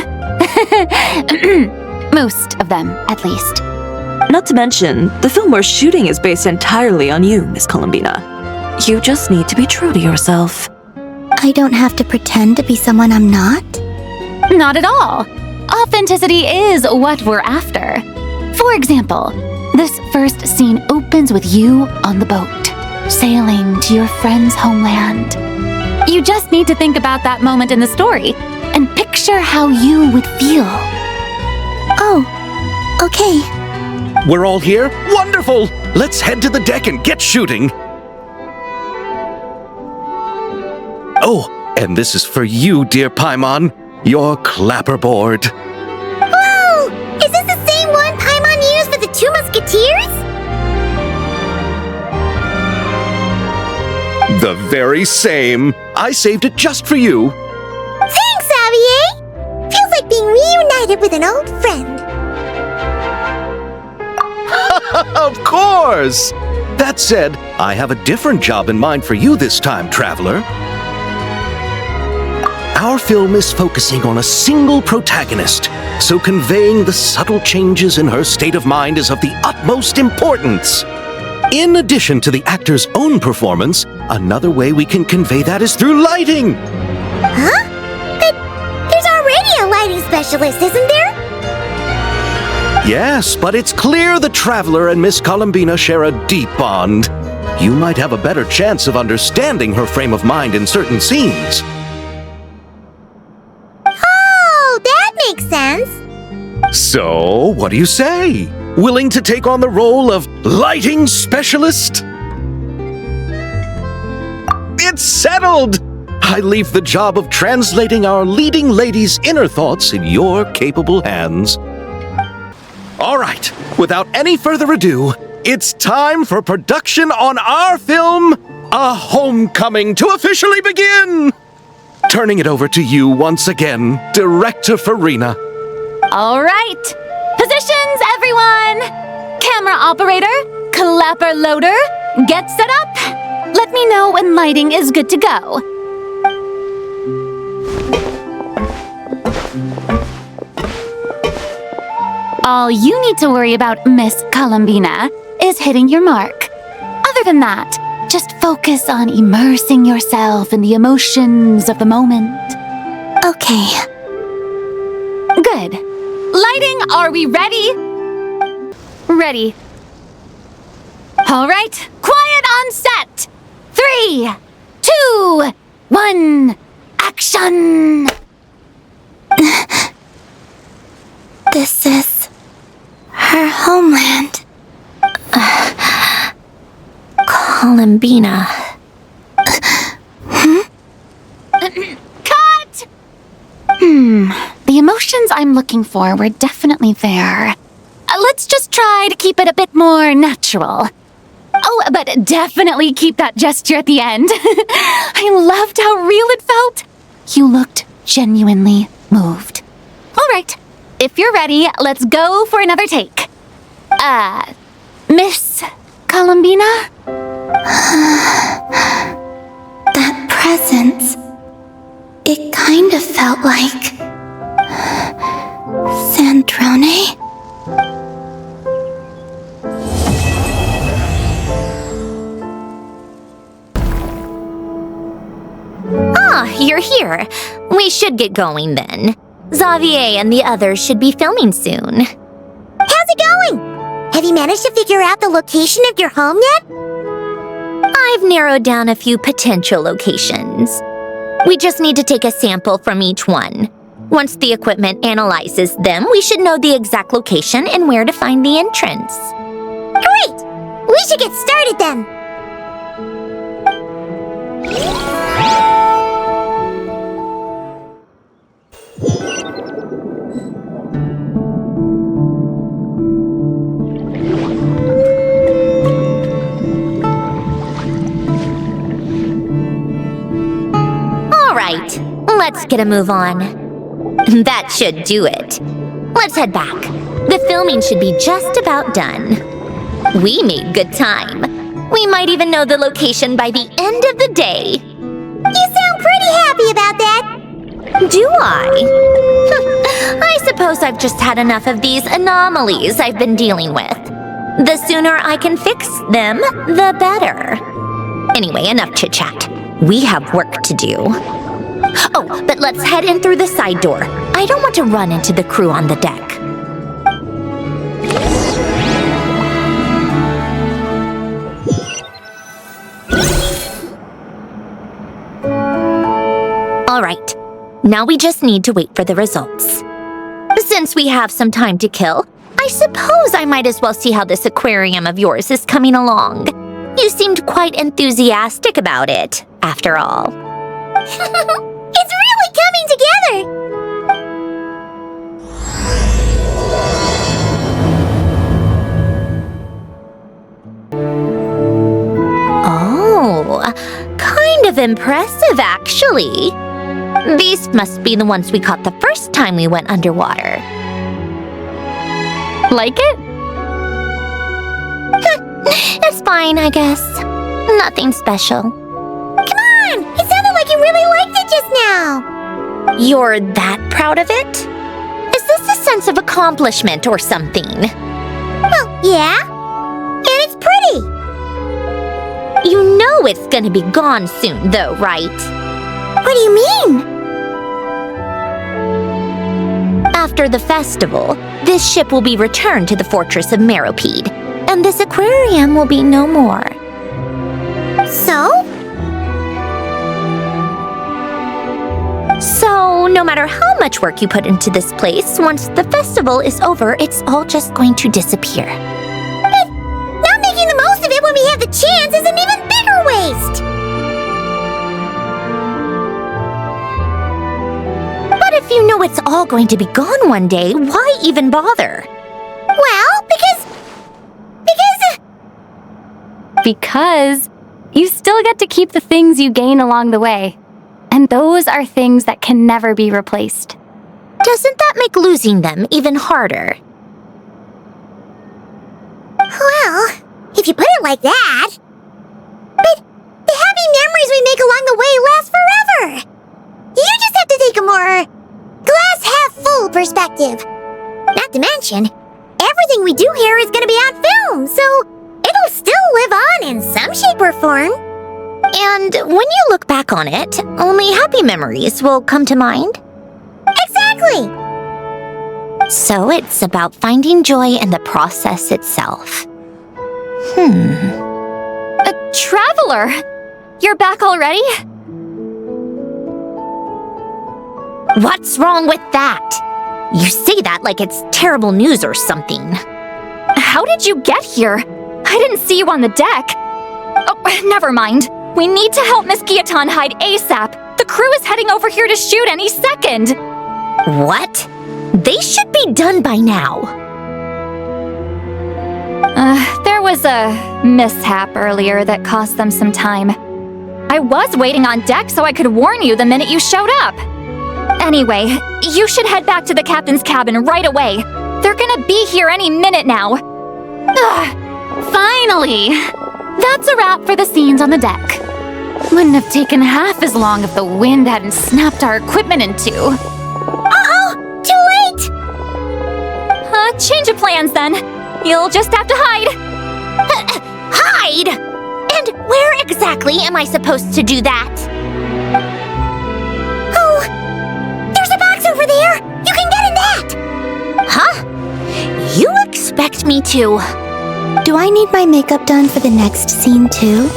D: Most of them, at least.
A: Not to mention, the film we're shooting is based entirely on you, Miss Columbina. You just need to be true to yourself.
B: I don't have to pretend to be someone I'm not?
D: Not at all. Authenticity is what we're after. For example, this first scene opens with you on the boat, sailing to your friend's homeland. You just need to think about that moment in the story and picture how you would feel.
B: Oh, okay.
C: We're all here? Wonderful! Let's head to the deck and get shooting. Oh, and this is for you, dear Paimon, your clapperboard.
B: Whoa! Is this the same one Paimon used for the Two Musketeers?
C: The very same. I saved it just for you.
B: Thanks, Xavier! Feels like being reunited with an old friend.
C: Of course! That said, I have a different job in mind for you this time, traveler. Our film is focusing on a single protagonist, so conveying the subtle changes in her state of mind is of the utmost importance. In addition to the actor's own performance, another way we can convey that is through lighting.
B: Huh? But there's already a lighting specialist, isn't there?
C: Yes, but it's clear the Traveler and Miss Columbina share a deep bond. You might have a better chance of understanding her frame of mind in certain scenes.
B: Oh, that makes sense.
C: So, what do you say? Willing to take on the role of lighting specialist? It's settled! I leave the job of translating our leading lady's inner thoughts in your capable hands. All right, without any further ado, it's time for production on our film, A Homecoming, to officially begin! Turning it over to you once again, Director Farina.
D: All right. Positions, everyone! Camera operator, clapper loader, get set up. Let me know when lighting is good to go. All you need to worry about, Miss Columbina, is hitting your mark. Other than that, just focus on immersing yourself in the emotions of the moment.
B: Okay.
D: Good. Lighting, are we ready? Ready. All right, quiet on set. 3, 2, 1, action!
B: This is her homeland.
G: Columbina.
D: Cut! The emotions I'm looking for were definitely there. Let's just try to keep it a bit more natural. Oh, but definitely keep that gesture at the end. I loved how real it felt. You looked genuinely moved. All right, if you're ready, let's go for another take. Miss Columbina?
B: That presence. It kind of felt like Sandrone?
G: Ah, you're here. We should get going then. Xavier and the others should be filming soon.
B: How's it going? Have you managed to figure out the location of your home yet?
G: I've narrowed down a few potential locations. We just need to take a sample from each one. Once the equipment analyzes them, we should know the exact location and where to find the entrance.
B: Great! We should get started then.
G: Right, let's get a move on. That should do it. Let's head back. The filming should be just about done. We made good time. We might even know the location by the end of the day.
B: You sound pretty happy about that.
G: Do I? I suppose I've just had enough of these anomalies I've been dealing with. The sooner I can fix them, the better. Anyway, enough chit-chat. We have work to do. Oh, but let's head in through the side door. I don't want to run into the crew on the deck. All right, now we just need to wait for the results. Since we have some time to kill, I I suppose I might as well see how this aquarium of yours is coming along. You seemed quite enthusiastic about it, after all.
B: It's really coming together!
G: Oh, kind of impressive, actually. These must be the ones we caught the first time we went underwater.
D: Like it?
G: It's fine, I guess. Nothing special.
B: Come on! It sounded like you really liked it just now!
G: You're that proud of it? Is this a sense of accomplishment or something?
B: Well, yeah. And it's pretty!
G: You know it's gonna be gone soon, though, right?
B: What do you mean?
G: After the festival, this ship will be returned to the fortress of Meropide, and this aquarium will be no more.
B: So?
G: So, no matter how much work you put into this place, once the festival is over, it's all just going to disappear.
B: But not making the most of it when we have the chance is an even bigger waste!
G: But if you know it's all going to be gone one day, why even bother?
B: Well,
D: Because you still get to keep the things you gain along the way. And those are things that can never be replaced.
G: Doesn't that make losing them even harder?
B: Well, if you put it like that. But the happy memories we make along the way last forever. You just have to take a more glass-half-full perspective. Not to mention, everything we do here is going to be on film, so it'll still live on in some shape or form.
G: And when you look back on it, only happy memories will come to mind?
B: Exactly!
G: So it's about finding joy in the process itself.
D: Traveler! You're back already?
G: What's wrong with that? You say that like it's terrible news or something.
D: How did you get here? I didn't see you on the deck. Oh, never mind. We need to help Miss Guillotin hide ASAP. The crew is heading over here to shoot any second.
G: What? They should be done by now.
D: There was a mishap earlier that cost them some time. I was waiting on deck so I could warn you the minute you showed up. Anyway, you should head back to the captain's cabin right away. They're gonna be here any minute now. Finally! That's a wrap for the scenes on the deck. Wouldn't have taken half as long if the wind hadn't snapped our equipment in two.
B: Uh-oh! Too late!
D: Change of plans then. You'll just have to hide.
G: Hide? And where exactly am I supposed to do that?
B: Oh! There's a box over there! You can get in that!
G: Huh? You expect me to...
B: Do I need my makeup done for the next scene too?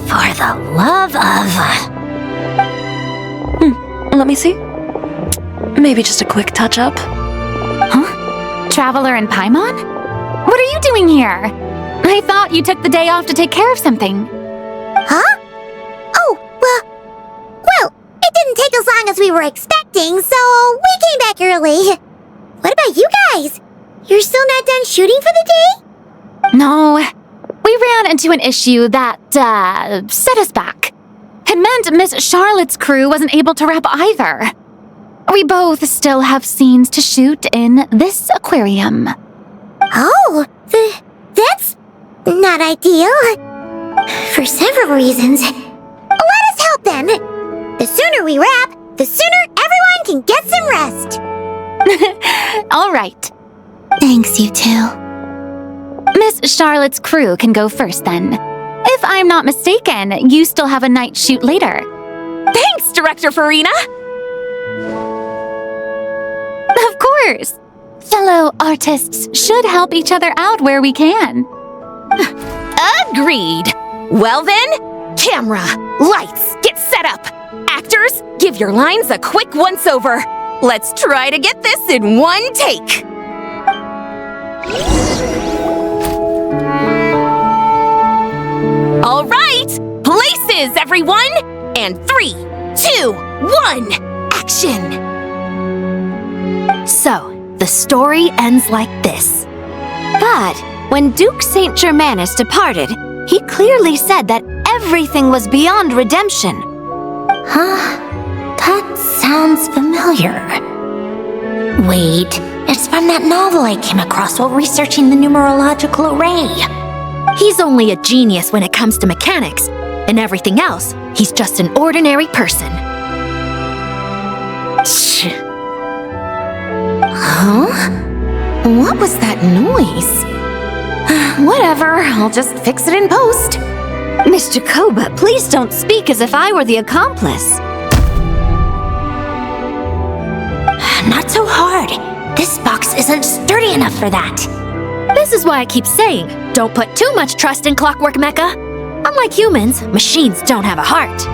G: For the love of...
A: Let me see. Maybe just a quick touch-up.
D: Huh? Traveler and Paimon? What are you doing here? I thought you took the day off to take care of something.
B: Huh? Oh, well, it didn't take as long as we were expecting, so we came back early. What about you guys? You're still not done shooting for the day?
D: No, we ran into an issue that, set us back. It meant Miss Charlotte's crew wasn't able to wrap either. We both still have scenes to shoot in this aquarium.
B: Oh, that's not ideal. For several reasons. Let us help then. The sooner we wrap, the sooner everyone can get some rest.
D: All right.
B: Thanks, you two.
D: Miss Charlotte's crew can go first then. If I'm not mistaken, you still have a night shoot later. Thanks, Director Farina! Of course! Fellow artists should help each other out where we can.
E: Agreed. Well then, camera, lights, get set up. Actors, give your lines a quick once-over.
G: Let's try to get this in one take. All right, places, everyone! And 3, 2, 1, action!
D: So, the story ends like this. But when Duke Saint Germanus departed, he clearly said that everything was beyond redemption.
G: Huh? That sounds familiar. Wait, it's from that novel I came across while researching the numerological array.
D: He's only a genius when it comes to mechanics. And everything else, he's just an ordinary person.
G: Huh? What was that noise? Whatever, I'll just fix it in post.
D: Miss Jacoba, please don't speak as if I were the accomplice.
G: Not so hard. This box isn't sturdy enough for that.
D: This is why I keep saying, don't put too much trust in Clockwork Mecha. Unlike humans, machines don't have a heart.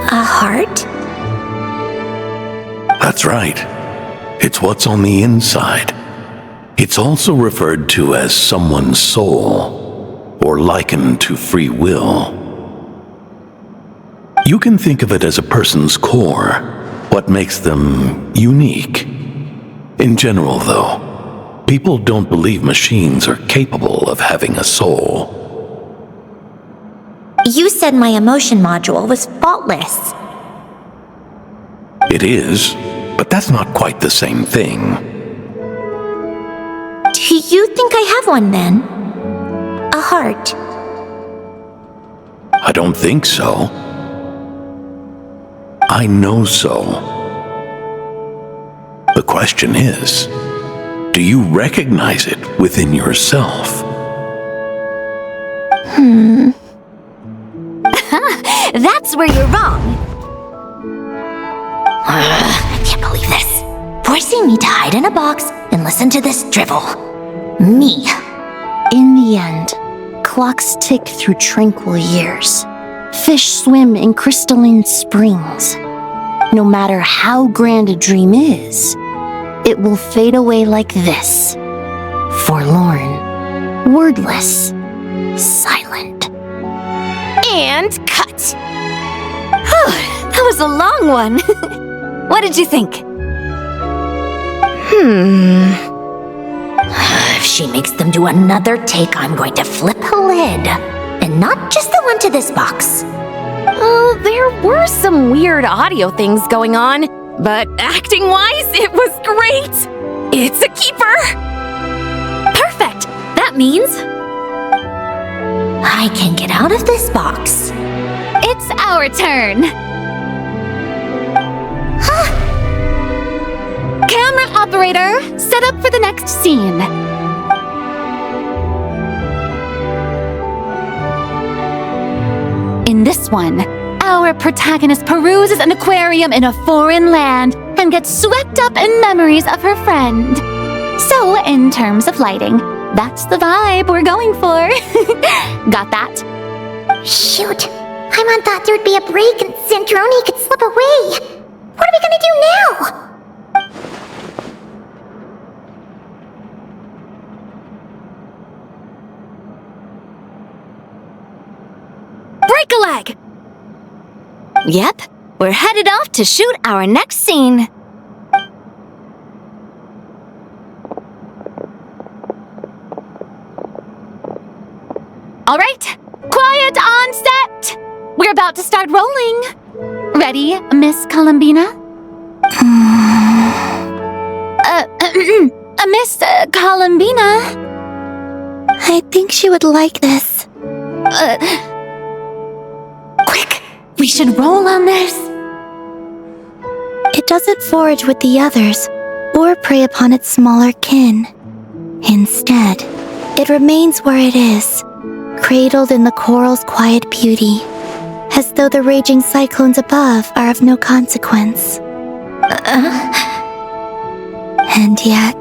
G: A heart?
H: That's right. It's what's on the inside. It's also referred to as someone's soul, or likened to free will. You can think of it as a person's core, what makes them unique. In general, though, people don't believe machines are capable of having a soul.
G: You said my emotion module was faultless.
H: It is, but that's not quite the same thing.
G: Do you think I have one then? A heart?
H: I don't think so. I know so. The question is, do you recognize it within yourself?
D: That's where you're wrong.
G: I can't believe this. Forcing me to hide in a box and listen to this drivel. Me.
I: In the end, clocks tick through tranquil years. Fish swim in crystalline springs. No matter how grand a dream is, it will fade away like this. Forlorn, wordless, silent.
D: And cut. That was a long one. What did you think?
G: If she makes them do another take, I'm going to flip a lid. And not just the one to this box.
E: Oh, there were some weird audio things going on, but acting-wise, it was great. It's a keeper.
D: Perfect. That means
G: I can get out of this box.
D: it's our turn. Camera operator, set up for the next scene. In this one, our protagonist peruses an aquarium in a foreign land and gets swept up in memories of her friend. So, in terms of lighting, that's the vibe we're going for. Got that?
B: Shoot, Paimon thought there'd be a break and Zandroni could slip away. What are we gonna do now?
D: Break a leg! Yep, we're headed off to shoot our next scene. All right, quiet on set. We're about to start rolling. Ready, Miss Columbina? Miss Columbina?
I: I think she would like this.
D: Quick, we should roll on this.
I: It doesn't forage with the others or prey upon its smaller kin. Instead, it remains where it is, cradled in the coral's quiet beauty, as though the raging cyclones above are of no consequence. And yet,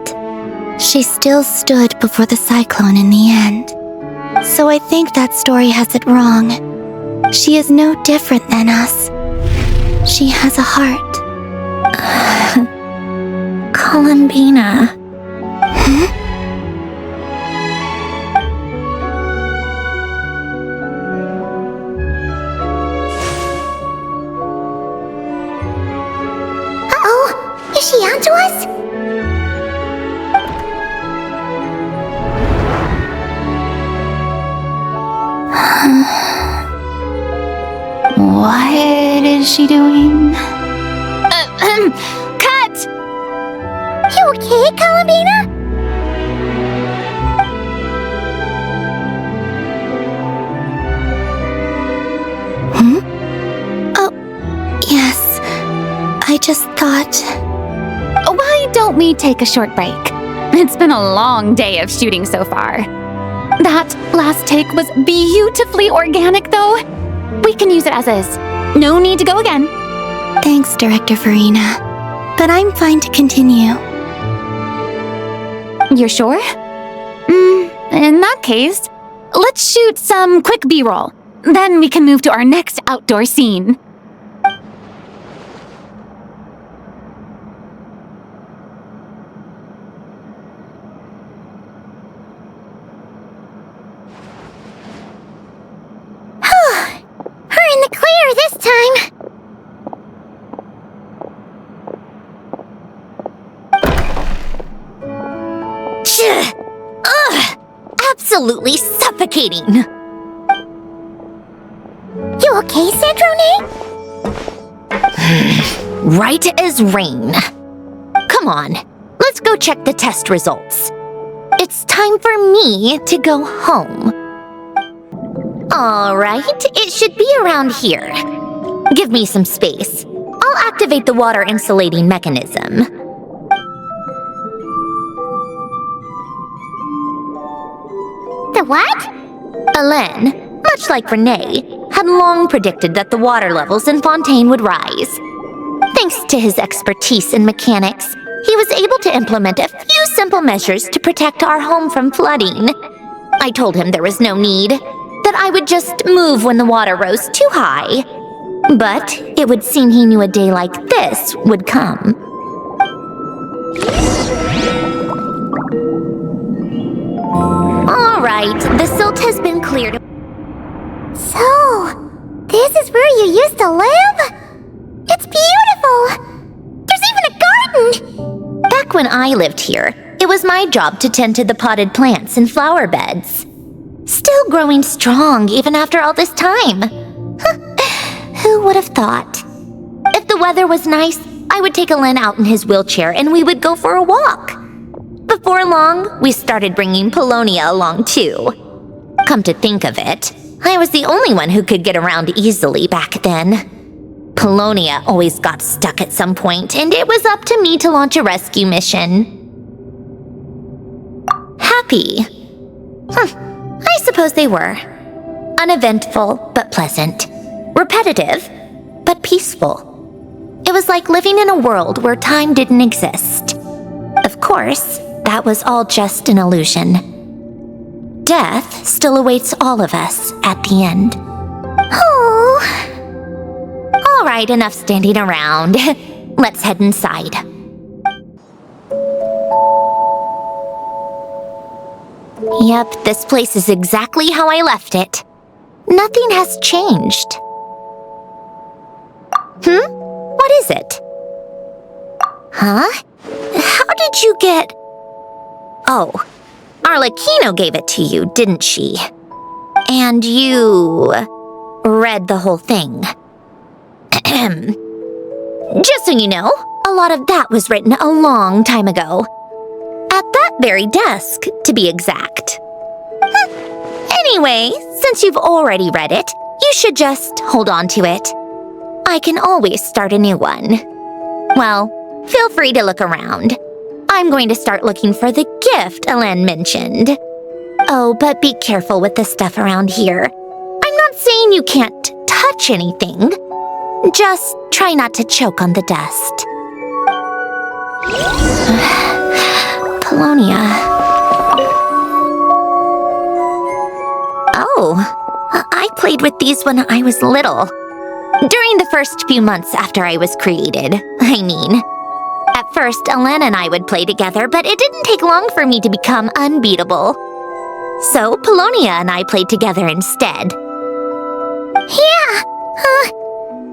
I: she still stood before the cyclone in the end. So I think that story has it wrong. She is no different than us.
G: She has a heart. Columbina.
B: Uh-oh, is she onto us?
D: What is she doing?
G: Cut!
B: You okay, Columbina?
D: Oh, yes. I just thought... Why don't we take a short break? It's been a long day of shooting so far. That last take was beautifully organic, though. We can use it as is. No need to go again.
I: Thanks, Director Farina. But I'm fine to continue.
D: You're sure? In that case, let's shoot some quick B-roll. Then we can move to our next outdoor scene.
B: We're in the clear this time.
G: Ugh! Absolutely suffocating.
B: You okay, Sandrone?
G: Right as rain. Come on, let's go check the test results. It's time for me to go home. All right, it should be around here. Give me some space. I'll activate the water insulating mechanism.
B: The what?
G: Alain, much like Renee, had long predicted that the water levels in Fontaine would rise. Thanks to his expertise in mechanics, he was able to implement a few simple measures to protect our home from flooding. I told him there was no need, that I would just move when the water rose too high. But it would seem he knew a day like this would come. All right, the silt has been cleared.
B: So, this is where you used to live? It's beautiful! There's even a garden!
G: Back when I lived here, it was my job to tend to the potted plants and flower beds. Still growing strong even after all this time. Who would have thought? If the weather was nice, I would take Alain out in his wheelchair and we would go for a walk. Before long, we started bringing Polonia along too. Come to think of it, I was the only one who could get around easily back then. Polonia always got stuck at some point, and it was up to me to launch a rescue mission. Happy. I suppose they were. Uneventful, but pleasant. Repetitive, but peaceful. It was like living in a world where time didn't exist. Of course, that was all just an illusion. Death still awaits all of us at the end.
B: Oh.
G: All right, enough standing around. Let's head inside. Yep, this place is exactly how I left it. Nothing has changed. What is it? Huh? How did you get... Oh, Arlecchino gave it to you, didn't she? And you... read the whole thing. Just so you know, a lot of that was written a long time ago. At that very desk, to be exact. Anyway, since you've already read it, you should just hold on to it. I can always start a new one. Well, feel free to look around. I'm going to start looking for the gift Alain mentioned. Oh, but be careful with the stuff around here. I'm not saying you can't touch anything. Just try not to choke on the dust. Polonia. Oh, I played with these when I was little. During the first few months after I was created, I mean. At first, Alen and I would play together, but it didn't take long for me to become unbeatable. So, Polonia and I played together instead.
B: Yeah,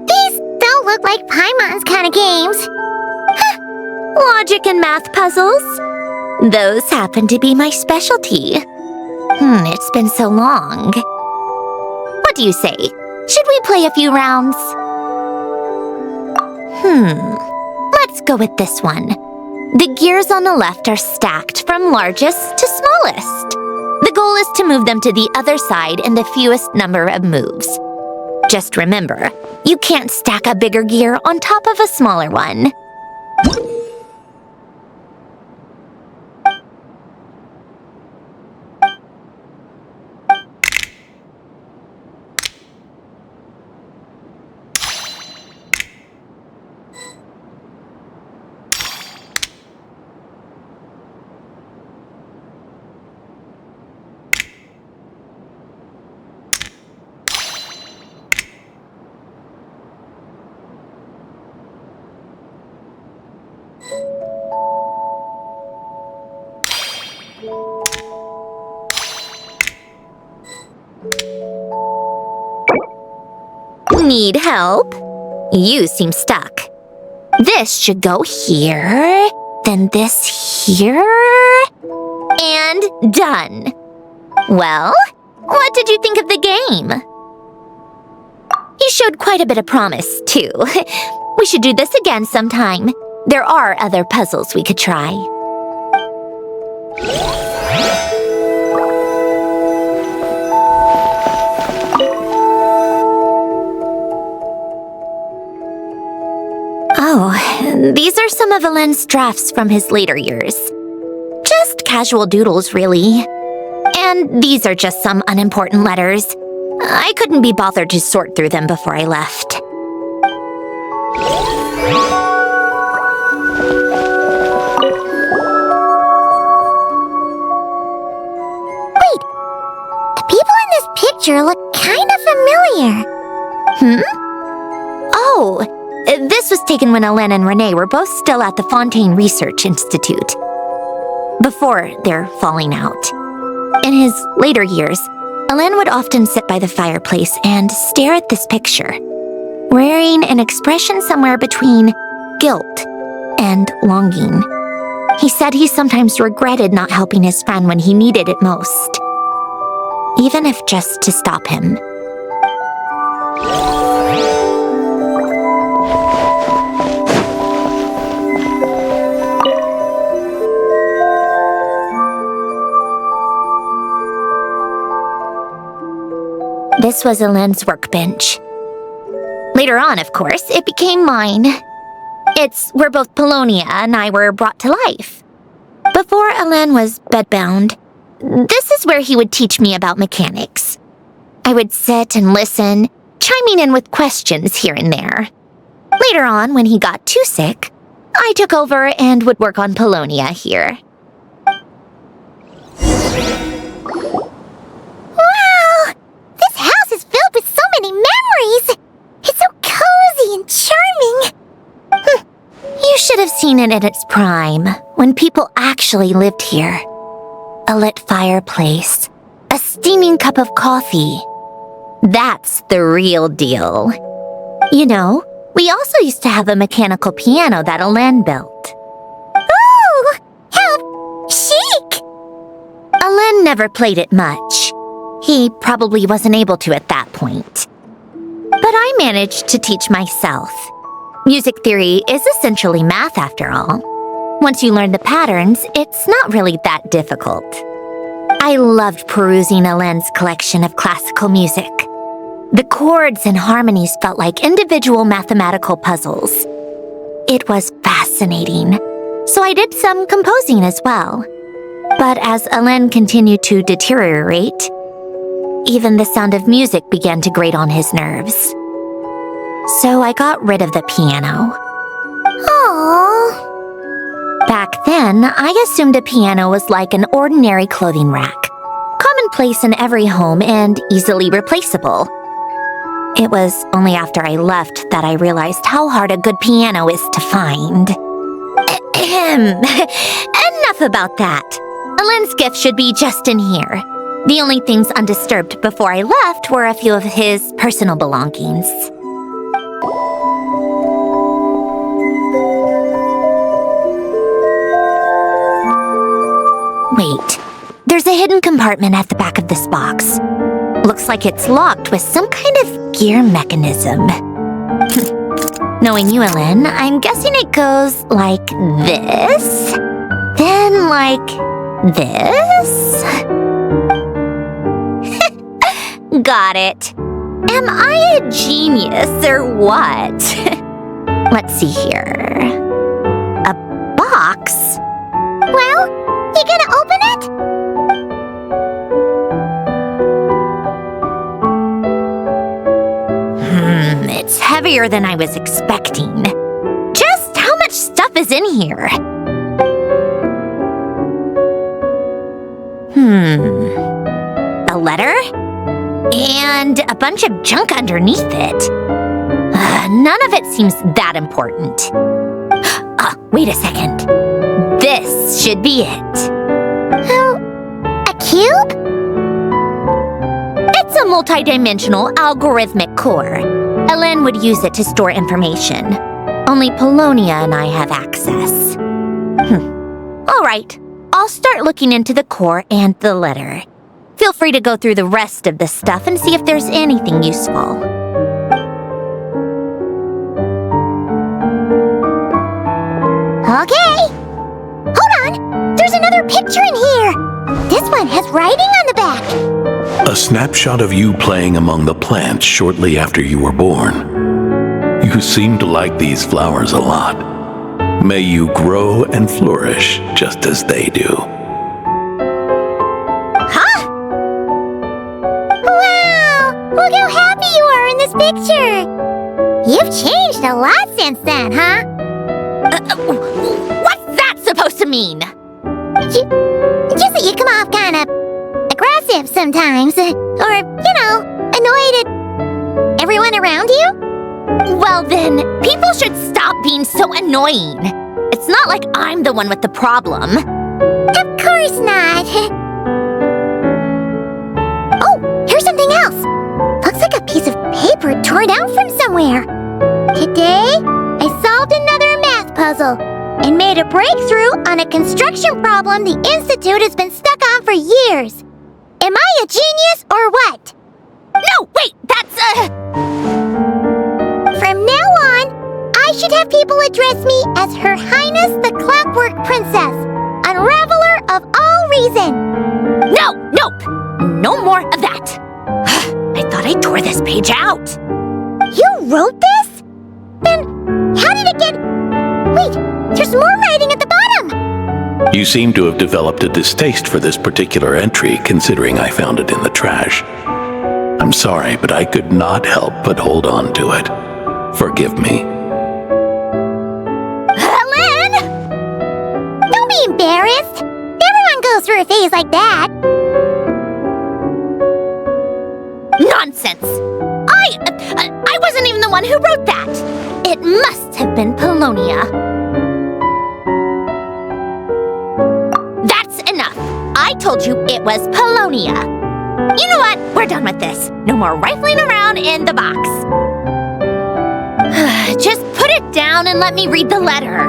B: these don't look like Paimon's kind of games.
G: Logic and math puzzles? Those happen to be my specialty. It's been so long. What do you say? Should we play a few rounds? Let's go with this one. The gears on the left are stacked from largest to smallest. The goal is to move them to the other side in the fewest number of moves. Just remember, you can't stack a bigger gear on top of a smaller one. Need help? You seem stuck. This should go here, then this here, and done. Well, what did you think of the game? You showed quite a bit of promise, too. We should do this again sometime. There are other puzzles we could try. Oh, these are some of Alen's drafts from his later years. Just casual doodles, really. And these are just some unimportant letters. I couldn't be bothered to sort through them before I left.
B: Wait, the people in this picture look kind of familiar.
G: Oh, this was taken when Alen and Renee were both still at the Fontaine Research Institute. Before their falling out. In his later years, Alen would often sit by the fireplace and stare at this picture, wearing an expression somewhere between guilt and longing. He said he sometimes regretted not helping his friend when he needed it most, even if just to stop him. This was Alen's workbench. Later on, of course, it became mine. It's where both Polonia and I were brought to life. Before Alen was bedbound, this is where he would teach me about mechanics. I would sit and listen, chiming in with questions here and there. Later on, when he got too sick, I took over and would work on Polonia here.
B: With so many memories! It's so cozy and charming!
G: You should have seen it in its prime, when people actually lived here. A lit fireplace, a steaming cup of coffee. That's the real deal. You know, we also used to have a mechanical piano that Alen built.
B: Ooh! How chic!
G: Alen never played it much. He probably wasn't able to at that point. But I managed to teach myself. Music theory is essentially math after all. Once you learn the patterns, it's not really that difficult. I loved perusing Alen's collection of classical music. The chords and harmonies felt like individual mathematical puzzles. It was fascinating, so I did some composing as well. But as Alen continued to deteriorate, even the sound of music began to grate on his nerves. So I got rid of the piano.
B: Aww.
G: Back then, I assumed a piano was like an ordinary clothing rack, commonplace in every home and easily replaceable. It was only after I left that I realized how hard a good piano is to find. Enough about that. Alen's gift should be just in here. The only things undisturbed before I left were a few of his personal belongings. Wait, there's a hidden compartment at the back of this box. Looks like it's locked with some kind of gear mechanism. Knowing you, Alen, I'm guessing it goes like this, then like this. Got it. Am I a genius or what? Let's see here. A box?
B: Well, you gonna open it?
G: It's heavier than I was expecting. Just how much stuff is in here? A letter? And a bunch of junk underneath it. None of it seems that important. Wait a second. This should be it.
B: A cube?
G: It's a multi-dimensional algorithmic core. Alen would use it to store information. Only Polonia and I have access. All right, I'll start looking into the core and the letter. Feel free to go through the rest of the stuff and see if there's anything useful.
B: Okay. Hold on. There's another picture in here. This one has writing on the back.
H: A snapshot of you playing among the plants shortly after you were born. You seem to like these flowers a lot. May you grow and flourish just as they do.
B: Huh? Wow! Look how happy you are in this picture. You've changed a lot since then, huh?
G: What's that supposed to mean?
B: Just that you come off kind of aggressive sometimes, or, annoyed at everyone around you?
G: Well then, people should stop being so annoying. It's not like I'm the one with the problem.
B: Of course not. Oh, here's something else. Looks like a piece of paper torn out from somewhere. Today, I solved another math puzzle and made a breakthrough on a construction problem the Institute has been stuck on for years. Am I a genius or what?
G: No, wait, that's
B: From now on, I should have people address me as Her Highness the Clockwork Princess, Unraveler of all reason.
G: Nope, no more of that. I thought I tore this page out.
B: You wrote this? Then how did it get... Wait, there's more writing at the bottom.
H: You seem to have developed a distaste for this particular entry, considering I found it in the trash. I'm sorry, but I could not help but hold on to it. Forgive me.
B: Alen! Don't be embarrassed. Everyone goes through a phase like that.
G: Nonsense! I wasn't even the one who wrote that. It must have been Polonia. That's enough. I told you it was Polonia. You know what? We're done with this. No more rifling around in the box. Just put it down and let me read the letter.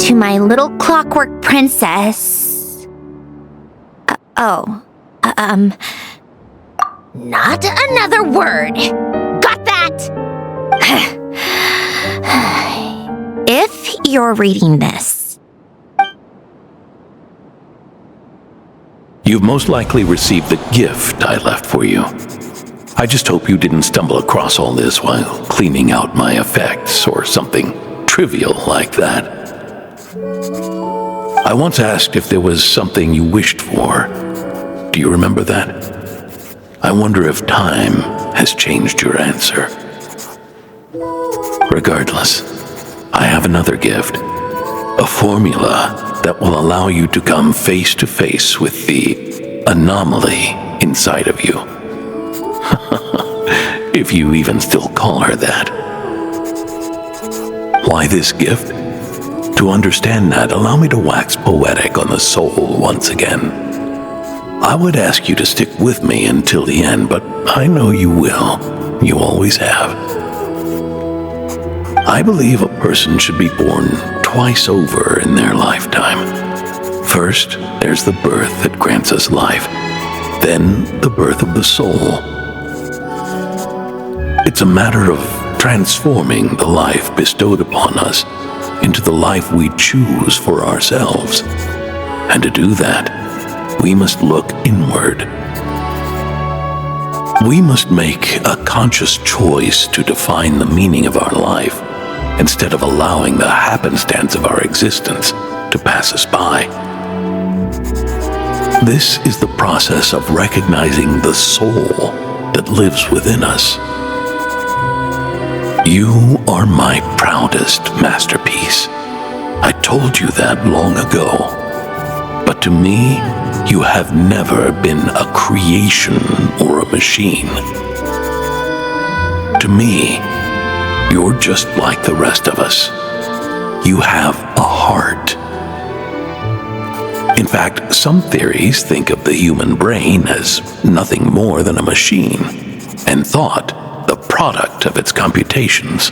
G: To my little clockwork princess. Not another word. Got that? If you're reading this.
H: You've most likely received the gift I left for you. I just hope you didn't stumble across all this while cleaning out my effects or something trivial like that. I once asked if there was something you wished for. Do you remember that? I wonder if time has changed your answer. Regardless, I have another gift. A formula that will allow you to come face to face with the anomaly in inside of you. If you even still call her that. Why this gift? To understand that, allow me to wax poetic on the soul once again. I would ask you to stick with me until the end, but I know you will. You always have. I believe a person should be born twice over in their lifetime. First, there's the birth that grants us life, then the birth of the soul. It's a matter of transforming the life bestowed upon us into the life we choose for ourselves. And to do that, we must look inward. We must make a conscious choice to define the meaning of our life instead of allowing the happenstance of our existence to pass us by. This is the process of recognizing the soul that lives within us. You are my proudest masterpiece. I told you that long ago. But to me, you have never been a creation or a machine. To me, you're just like the rest of us. You have a heart. In fact, some theories think of the human brain as nothing more than a machine, and thought the product of its computations.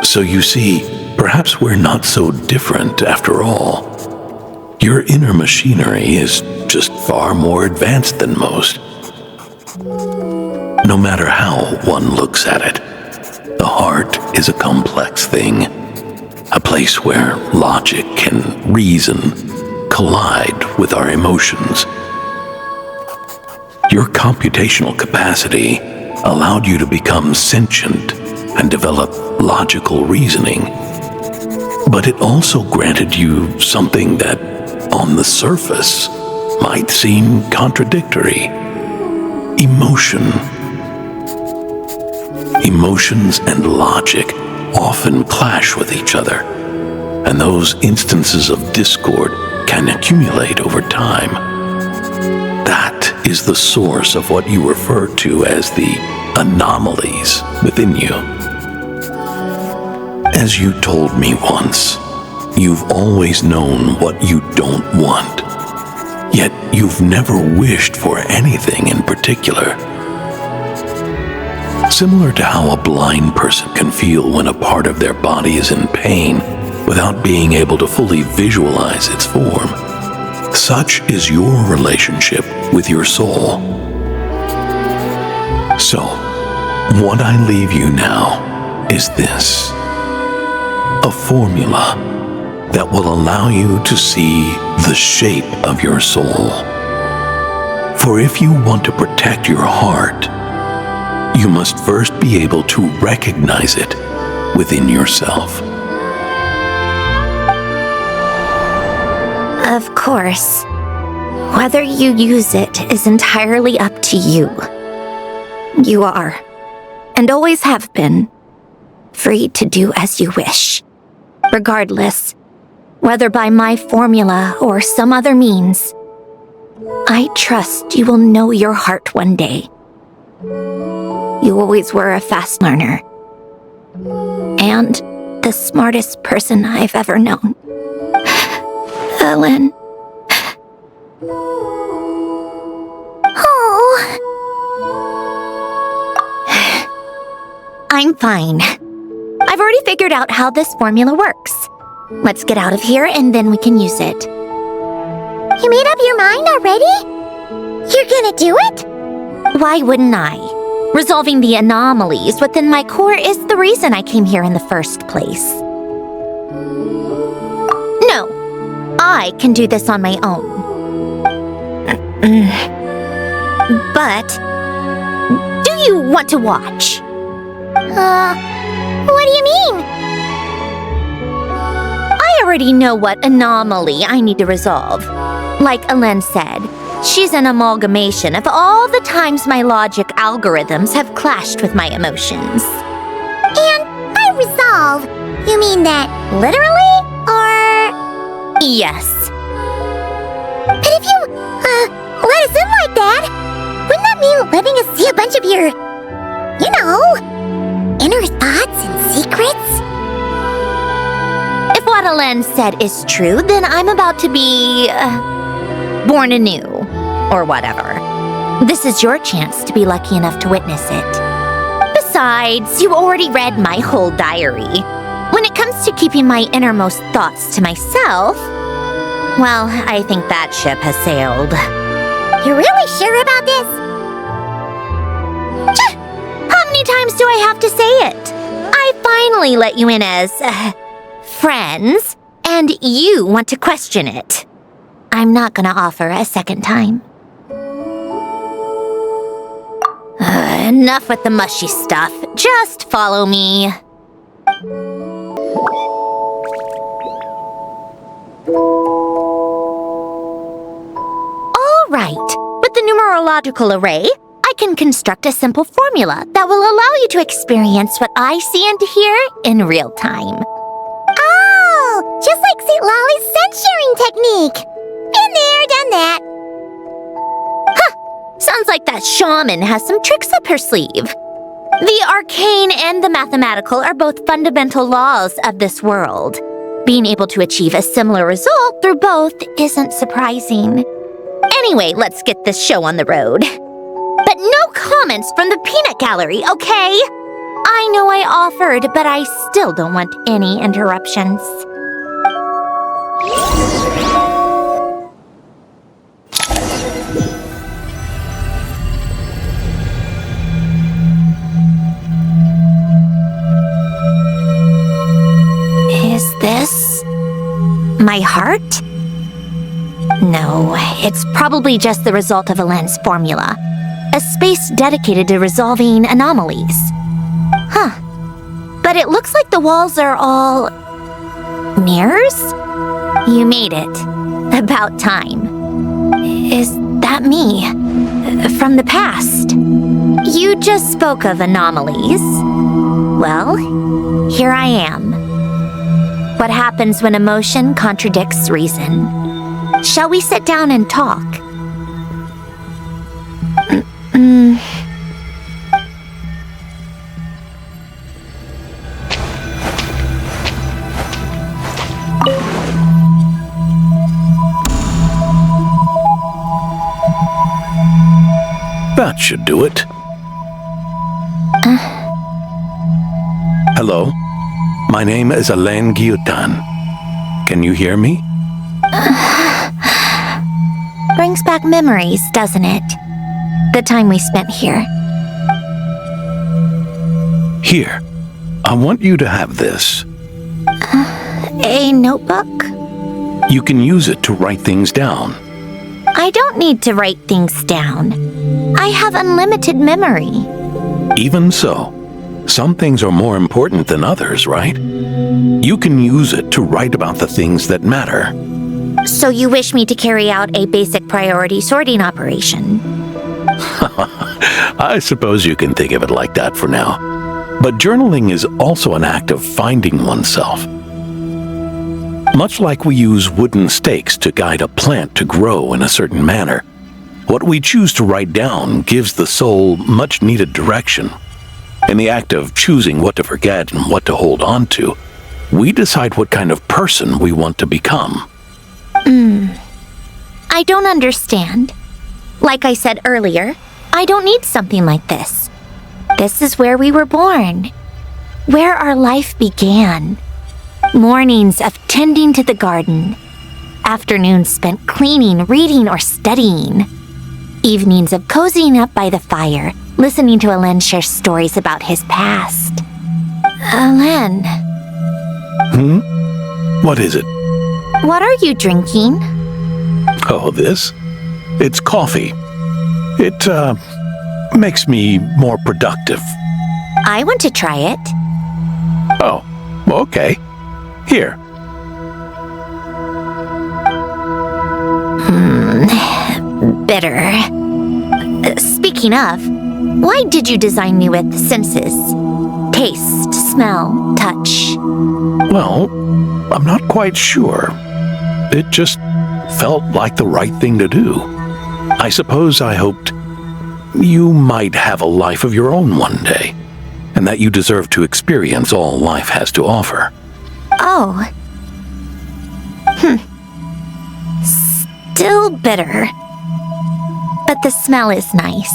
H: So you see, perhaps we're not so different after all. Your inner machinery is just far more advanced than most. No matter how one looks at it, the heart is a complex thing, a place where logic and reason collide with our emotions. Your computational capacity allowed you to become sentient and develop logical reasoning. But it also granted you something that, on the surface, might seem contradictory. Emotion. Emotions and logic often clash with each other, and those instances of discord can accumulate over time. That is the source of what you refer to as the anomalies within you. As you told me once, you've always known what you don't want, yet you've never wished for anything in particular. Similar to how a blind person can feel when a part of their body is in pain without being able to fully visualize its form, such is your relationship with your soul. So, what I leave you now is this: a formula that will allow you to see the shape of your soul. For if you want to protect your heart, you must first be able to recognize it within yourself.
G: Of course. Whether you use it is entirely up to you. You are, and always have been, free to do as you wish. Regardless, whether by my formula or some other means, I trust you will know your heart one day. You always were a fast learner, and the smartest person I've ever known. Ellen. Oh. I'm fine. I've already figured out how this formula works. Let's get out of here and then we can use it.
B: You made up your mind already? You're gonna do it?
G: Why wouldn't I? Resolving the anomalies within my core is the reason I came here in the first place. No, I can do this on my own. But, do you want to watch?
B: What do you mean?
G: I already know what anomaly I need to resolve. Like Ellen said, she's an amalgamation of all the times my logic algorithms have clashed with my emotions.
B: And by resolve, you mean that literally, or...?
G: Yes.
B: But if you, let us in like that? Wouldn't that mean letting us see a bunch of your, inner thoughts and secrets?
G: If what Alen said is true, then I'm about to be born anew, or whatever. This is your chance to be lucky enough to witness it. Besides, you already read my whole diary. When it comes to keeping my innermost thoughts to myself, well, I think that ship has sailed.
B: You're really sure about this?
G: How many times do I have to say it? I finally let you in as friends, and you want to question it. I'm not gonna offer a second time. Enough with the mushy stuff. Just follow me. All right. With the numerological array, I can construct a simple formula that will allow you to experience what I see and hear in real time.
B: Oh, just like St. Lolly's scent-sharing technique. Been there, done that.
G: Sounds like that shaman has some tricks up her sleeve. The arcane and the mathematical are both fundamental laws of this world. Being able to achieve a similar result through both isn't surprising. Anyway, let's get this show on the road. But no comments from the peanut gallery, okay? I know I offered, but I still don't want any interruptions. Is this my heart? No, it's probably just the result of Alen's formula. A space dedicated to resolving anomalies. But it looks like the walls are all mirrors? You made it. About time. Is that me? From the past? You just spoke of anomalies. Well, here I am. What happens when emotion contradicts reason? Shall we sit down and talk?
H: That should do it. Hello? My name is Alen Guillotin. Can you hear me?
G: Brings back memories, doesn't it? The time we spent here.
H: Here. I want you to have this.
G: A notebook?
H: You can use it to write things down.
G: I don't need to write things down. I have unlimited memory.
H: Even so, some things are more important than others, right? You can use it to write about the things that matter.
G: So you wish me to carry out a basic priority sorting operation?
H: I suppose you can think of it like that for now. But journaling is also an act of finding oneself. Much like we use wooden stakes to guide a plant to grow in a certain manner, what we choose to write down gives the soul much-needed direction. In the act of choosing what to forget and what to hold on to, we decide what kind of person we want to become.
G: I don't understand. Like I said earlier, I don't need something like this. This is where we were born. Where our life began. Mornings of tending to the garden. Afternoons spent cleaning, reading, or studying. Evenings of cozying up by the fire, listening to Alen share stories about his past. Alen.
H: What is it?
G: What are you drinking?
H: Oh, this? It's coffee. It, makes me more productive.
G: I want to try it.
H: Oh, okay. Here.
G: Bitter. Speaking of, why did you design me with senses? Taste, smell, touch.
H: Well, I'm not quite sure. It just felt like the right thing to do. I suppose I hoped you might have a life of your own one day, and that you deserve to experience all life has to offer.
G: Oh. Still bitter. But the smell is nice.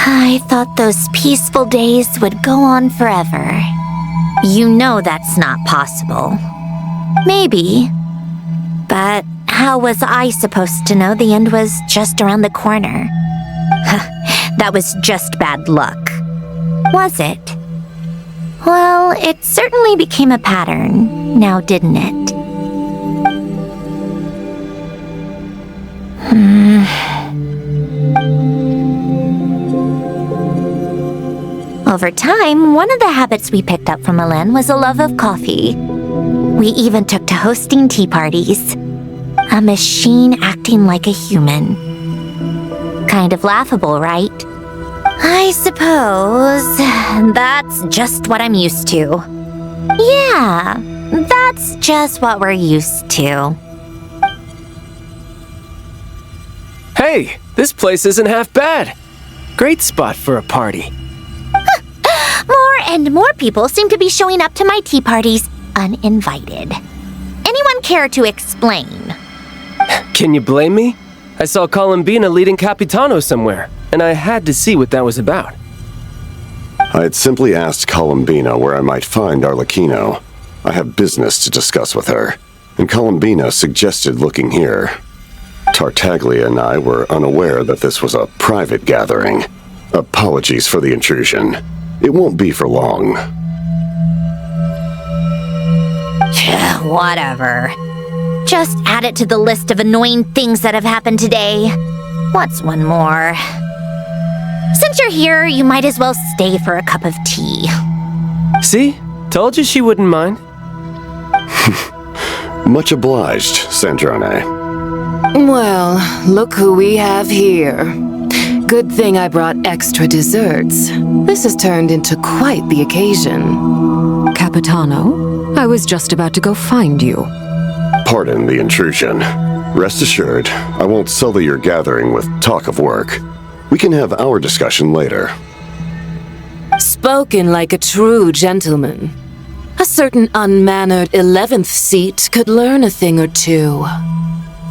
G: I thought those peaceful days would go on forever. You know that's not possible. Maybe. But how was I supposed to know the end was just around the corner? That was just bad luck. Was it? Well, it certainly became a pattern, now didn't it? Over time, one of the habits we picked up from Hélène was a love of coffee. We even took to hosting tea parties. A machine acting like a human. Kind of laughable, right? I suppose that's just what I'm used to. Yeah, that's just what we're used to.
J: Hey, this place isn't half bad. Great spot for a party.
G: More and more people seem to be showing up to my tea parties uninvited. Anyone care to explain?
J: Can you blame me? I saw Columbina leading Capitano somewhere, and I had to see what that was about.
K: I had simply asked Columbina where I might find Arlecchino. I have business to discuss with her, and Columbina suggested looking here. Tartaglia and I were unaware that this was a private gathering. Apologies for the intrusion. It won't be for long.
G: Whatever. Just add it to the list of annoying things that have happened today. What's one more? Since you're here, you might as well stay for a cup of tea.
J: See? Told you she wouldn't mind.
K: Much obliged, Sandrone.
L: Well, look who we have here. Good thing I brought extra desserts. This has turned into quite the occasion. Capitano, I was just about to go find you.
K: Pardon the intrusion. Rest assured, I won't sully your gathering with talk of work. We can have our discussion later.
L: Spoken like a true gentleman. A certain unmannered 11th seat could learn a thing or two.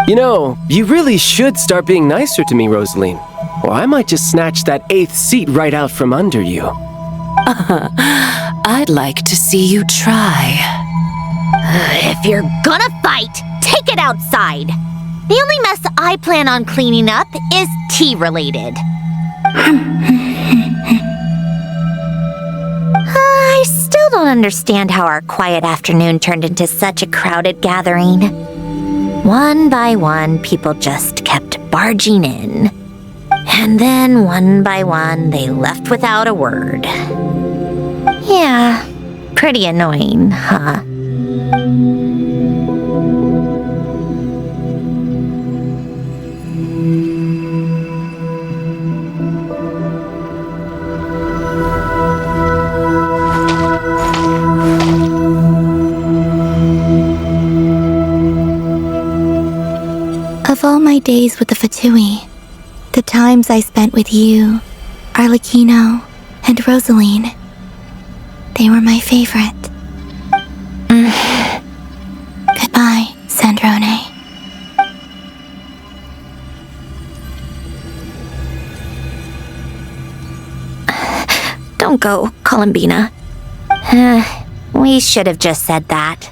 J: You know, you really should start being nicer to me, Rosaline. Or I might just snatch that 8th seat right out from under you.
L: I'd like to see you try.
G: If you're gonna fight, take it outside. The only mess I plan on cleaning up is tea-related. I still don't understand how our quiet afternoon turned into such a crowded gathering. One by one, people just kept barging in. And then, one by one, they left without a word. Yeah, pretty annoying, huh?
B: Of all my days with the Fatui, the times I spent with you, Arlecchino, and Rosaline, they were my favorite. Goodbye, Sandrone.
G: Don't go, Columbina. We should have just said that.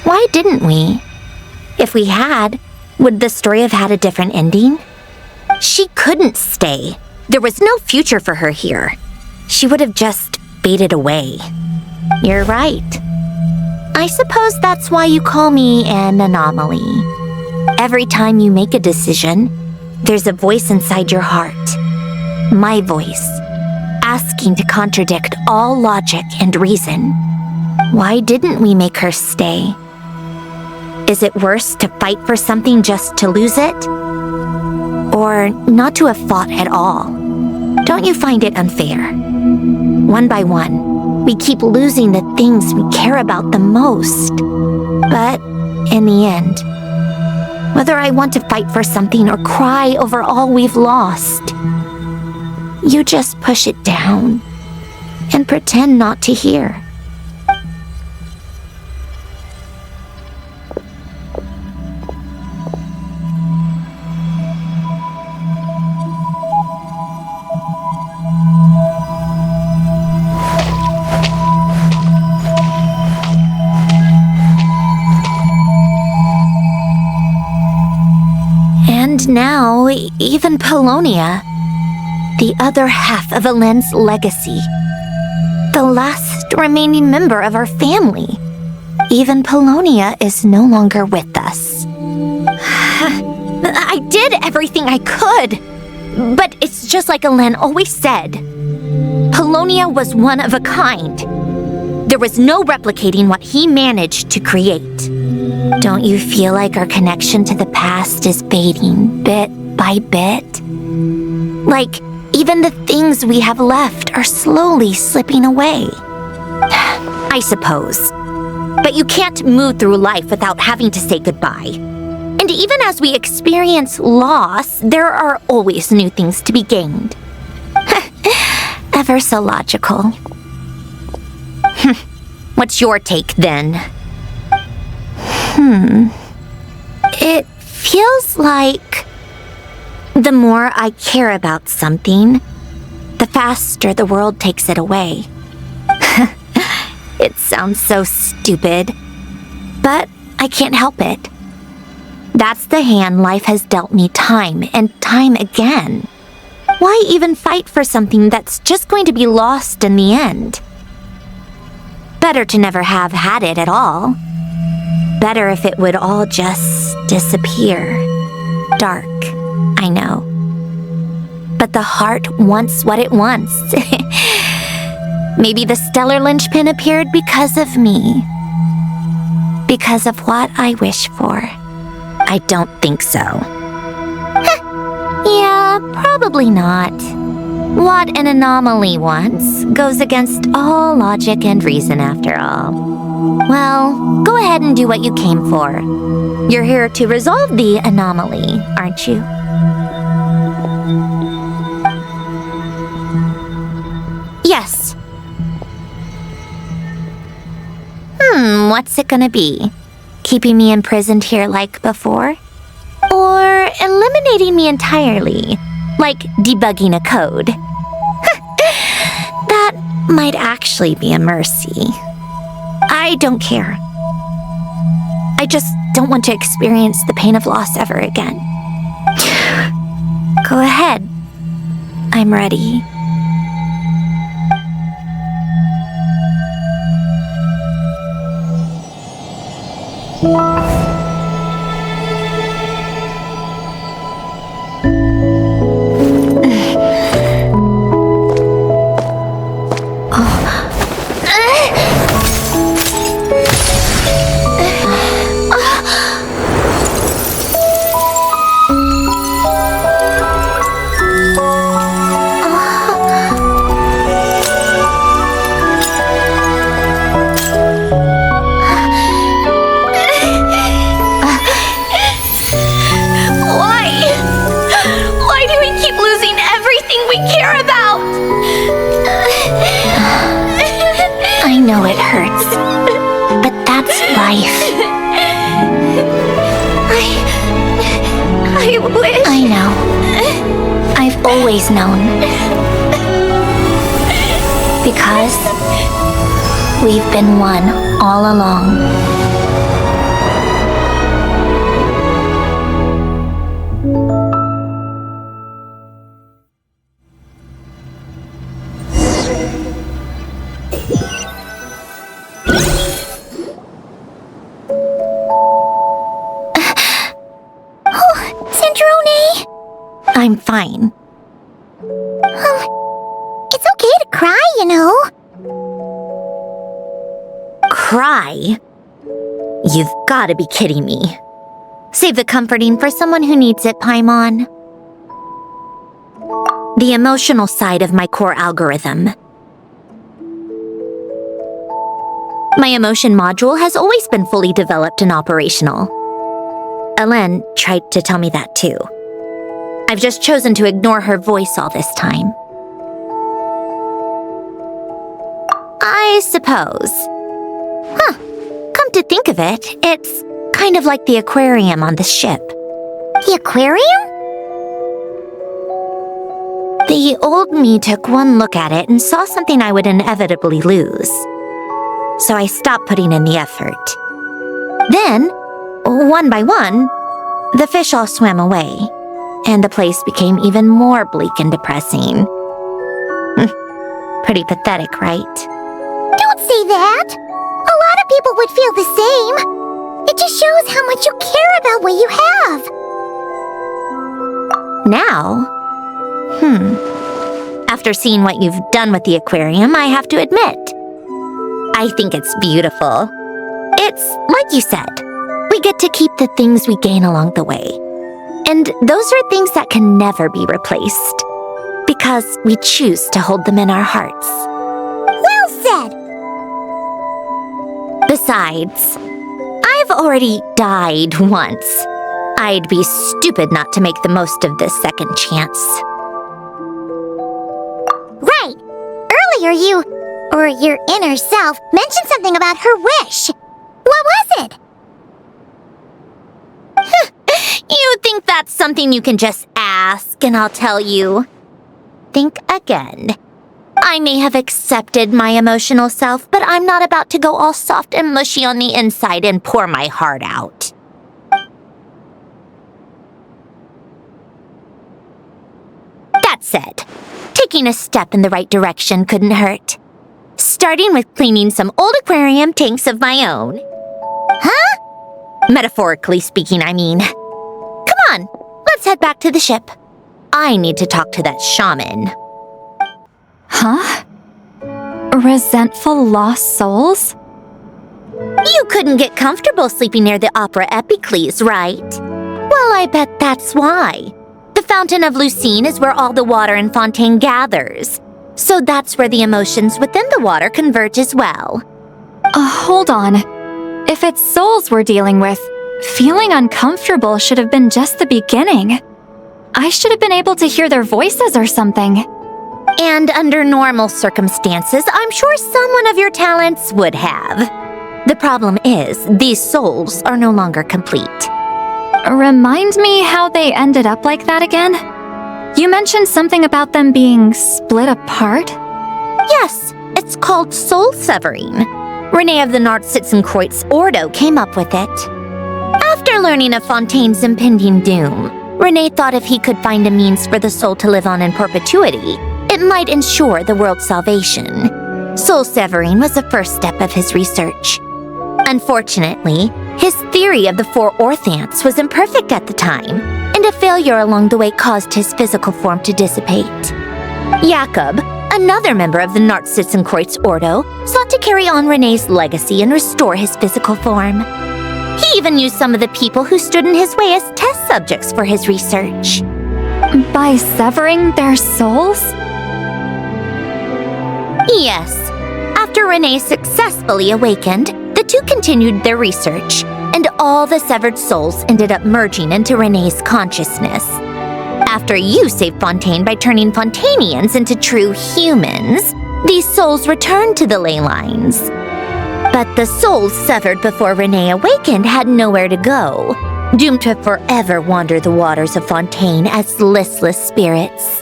G: Why didn't we? If we had, would the story have had a different ending? She couldn't stay. There was no future for her here. She would have just faded away. You're right. I suppose that's why you call me an anomaly. Every time you make a decision, there's a voice inside your heart. My voice, asking to contradict all logic and reason. Why didn't we make her stay? Is it worse to fight for something just to lose it? Or not to have fought at all? Don't you find it unfair? One by one, we keep losing the things we care about the most. But in the end, Whether I want to fight for something or cry over all we've lost. You just push it down and pretend not to hear. And now, even Polonia, the other half of Elend's legacy, the last remaining member of our family, even Polonia is no longer with us. I did everything I could, but it's just like Elend always said. Polonia was one of a kind. There was no replicating what he managed to create. Don't you feel like our connection to the past is fading bit by bit? Like, even the things we have left are slowly slipping away. I suppose. But you can't move through life without having to say goodbye. And even as we experience loss, there are always new things to be gained. Ever so logical. What's your take, then? It feels like the more I care about something, the faster the world takes it away. It sounds so stupid, but I can't help it. That's the hand life has dealt me time and time again. Why even fight for something that's just going to be lost in the end? Better to never have had it at all. Better if it would all just disappear. Dark, I know. But the heart wants what it wants. Maybe the stellar linchpin appeared because of me. Because of what I wish for. I don't think so. Yeah, probably not. What an anomaly wants goes against all logic and reason after all. Well, go ahead and do what you came for. You're here to resolve the anomaly, aren't you? Yes. What's it gonna be? Keeping me imprisoned here like before? Or eliminating me entirely, like debugging a code? That might actually be a mercy. I don't care. I just don't want to experience the pain of loss ever again. Go ahead. I'm ready. Always known. Because we've been one all along. I'm fine.
B: It's okay to cry, you know.
G: Cry? You've got to be kidding me. Save the comforting for someone who needs it, Paimon. The emotional side of my core algorithm. My emotion module has always been fully developed and operational. Ellen tried to tell me that too. I've just chosen to ignore her voice all this time. I suppose. Come to think of it, it's kind of like the aquarium on the ship.
B: The aquarium?
G: The old me took one look at it and saw something I would inevitably lose. So I stopped putting in the effort. Then, one by one, the fish all swam away, and the place became even more bleak and depressing. Pretty pathetic, right?
B: Don't say that! A lot of people would feel the same. It just shows how much you care about what you have.
G: Now? After seeing what you've done with the aquarium, I have to admit, I think it's beautiful. It's like you said, we get to keep the things we gain along the way. And those are things that can never be replaced, because we choose to hold them in our hearts.
B: Well said!
G: Besides, I've already died once. I'd be stupid not to make the most of this second chance.
B: Right! Earlier you, or your inner self, mentioned something about her wish. What was it?
G: You think that's something you can just ask and I'll tell you? Think again. I may have accepted my emotional self, but I'm not about to go all soft and mushy on the inside and pour my heart out. That said, taking a step in the right direction couldn't hurt. Starting with cleaning some old aquarium tanks of my own. Huh? Metaphorically speaking, I mean. Come on, let's head back to the ship. I need to talk to that shaman.
D: Huh? Resentful lost souls?
G: You couldn't get comfortable sleeping near the Opera Epicles, right? Well, I bet that's why. The Fountain of Lucine is where all the water in Fontaine gathers. So that's where the emotions within the water converge as well.
D: Hold on. If it's souls we're dealing with, feeling uncomfortable should have been just the beginning. I should have been able to hear their voices or something.
G: And under normal circumstances, I'm sure someone of your talents would have. The problem is, these souls are no longer complete.
D: Remind me how they ended up like that again? You mentioned something about them being split apart?
G: Yes, it's called soul severing. Renee of the Nartsitzenkreuz Ordo came up with it. After learning of Fontaine's impending doom, Renee thought if he could find a means for the soul to live on in perpetuity, it might ensure the world's salvation. Soul severing was the first step of his research. Unfortunately, his theory of the four orthants was imperfect at the time, and a failure along the way caused his physical form to dissipate. Jakob, another member of the Nartsitzenkreuz Ordo, sought to carry on Renee's legacy and restore his physical form. He even used some of the people who stood in his way as test subjects for his research.
D: By severing their souls?
G: Yes. After Renee successfully awakened, the two continued their research, and all the severed souls ended up merging into Renee's consciousness. After you saved Fontaine by turning Fontainians into true humans, these souls returned to the ley lines. But the souls severed before Renee awakened had nowhere to go, doomed to forever wander the waters of Fontaine as listless spirits.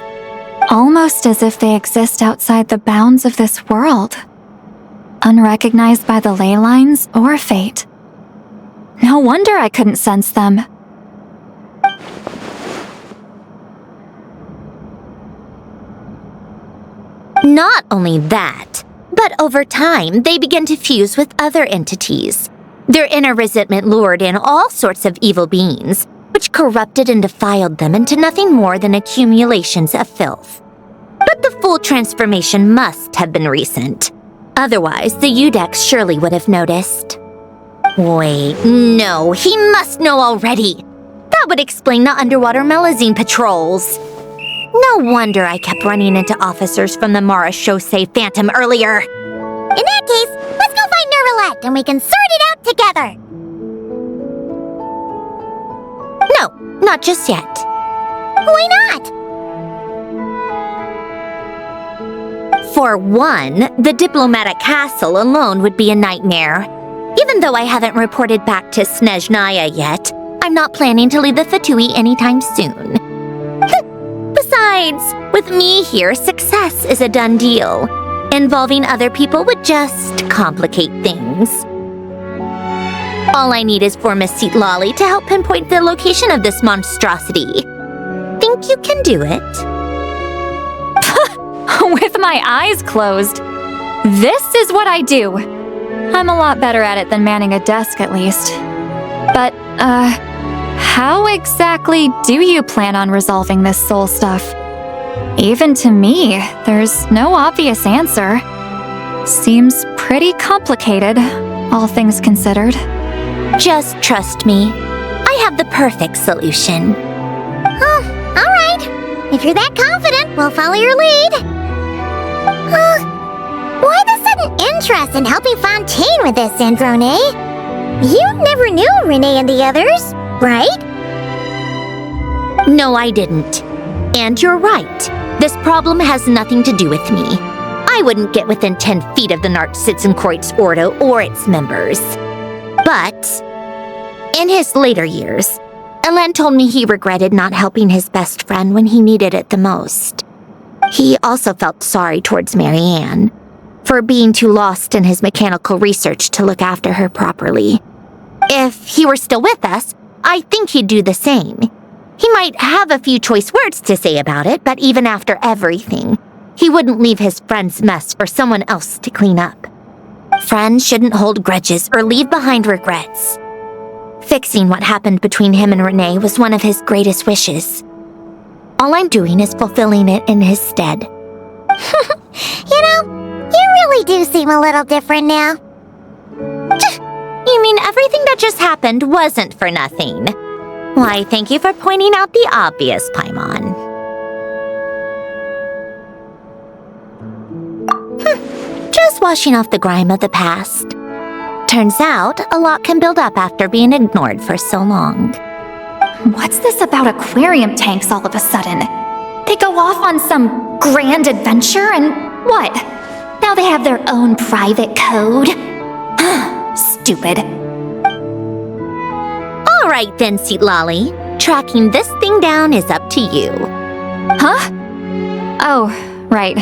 D: Almost as if they exist outside the bounds of this world. Unrecognized by the ley lines or fate. No wonder I couldn't sense them.
G: Not only that, but over time, they began to fuse with other entities. Their inner resentment lured in all sorts of evil beings, which corrupted and defiled them into nothing more than accumulations of filth. But the full transformation must have been recent. Otherwise, the Udex surely would have noticed. Wait, no, he must know already. That would explain the underwater Melazine patrols. No wonder I kept running into officers from the Mara Chaussee Phantom earlier.
B: In that case, let's go find Nervalette and we can sort it out together.
G: No, not just yet.
B: Why not?
G: For one, the diplomatic castle alone would be a nightmare. Even though I haven't reported back to Snezhnaya yet, I'm not planning to leave the Fatui anytime soon. Besides, with me here, success is a done deal. Involving other people would just complicate things. All I need is for Miss Lolly to help pinpoint the location of this monstrosity. Think you can do it?
D: With my eyes closed. This is what I do. I'm a lot better at it than manning a desk, at least. But, how exactly do you plan on resolving this soul stuff? Even to me, there's no obvious answer. Seems pretty complicated, all things considered.
G: Just trust me. I have the perfect solution.
B: Oh, all right. If you're that confident, we'll follow your lead. Why the sudden interest in helping Fontaine with this, Androne? You never knew Renee and the others, right?
G: No, I didn't. And you're right. This problem has nothing to do with me. I wouldn't get within 10 feet of the Nartsitzenkreuz Ordo or its members. But in his later years, Elen told me he regretted not helping his best friend when he needed it the most. He also felt sorry towards Marianne for being too lost in his mechanical research to look after her properly. If he were still with us, I think he'd do the same. He might have a few choice words to say about it, but even after everything, he wouldn't leave his friend's mess for someone else to clean up. Friends shouldn't hold grudges or leave behind regrets. Fixing what happened between him and Renee was one of his greatest wishes. All I'm doing is fulfilling it in his stead.
B: You know, you really do seem a little different now.
G: You mean everything that just happened wasn't for nothing? Why, thank you for pointing out the obvious, Paimon. Just washing off the grime of the past. Turns out, a lot can build up after being ignored for so long.
D: What's this about aquarium tanks all of a sudden? They go off on some grand adventure and what? Now they have their own private code? Stupid.
G: All right then, Lolly. Tracking this thing down is up to you.
D: Huh? Oh, right.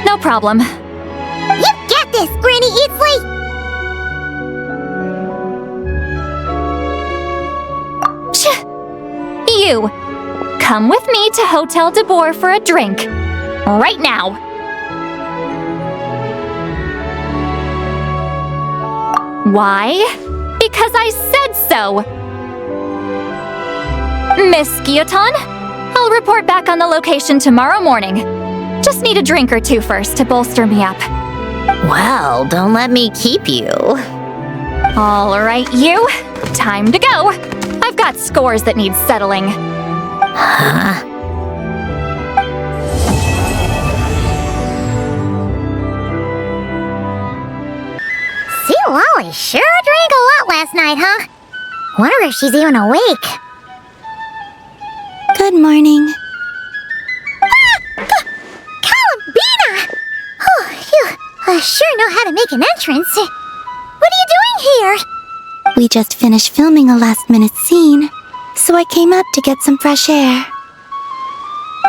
D: No problem.
B: You get this, Granny Eatsley!
D: You! Come with me to Hotel de Boer for a drink. Right now! Why? Because I said so! Miss Guillotin, I'll report back on the location tomorrow morning. Just need a drink or two first to bolster me up.
G: Well, don't let me keep you.
D: All right, you. Time to go. I've got scores that need settling.
G: Huh?
B: Lolly sure drank a lot last night, huh? Wonder if she's even awake.
I: Good morning.
B: Columbina! Oh, you sure know how to make an entrance. What are you doing here?
I: We just finished filming a last-minute scene, so I came up to get some fresh air.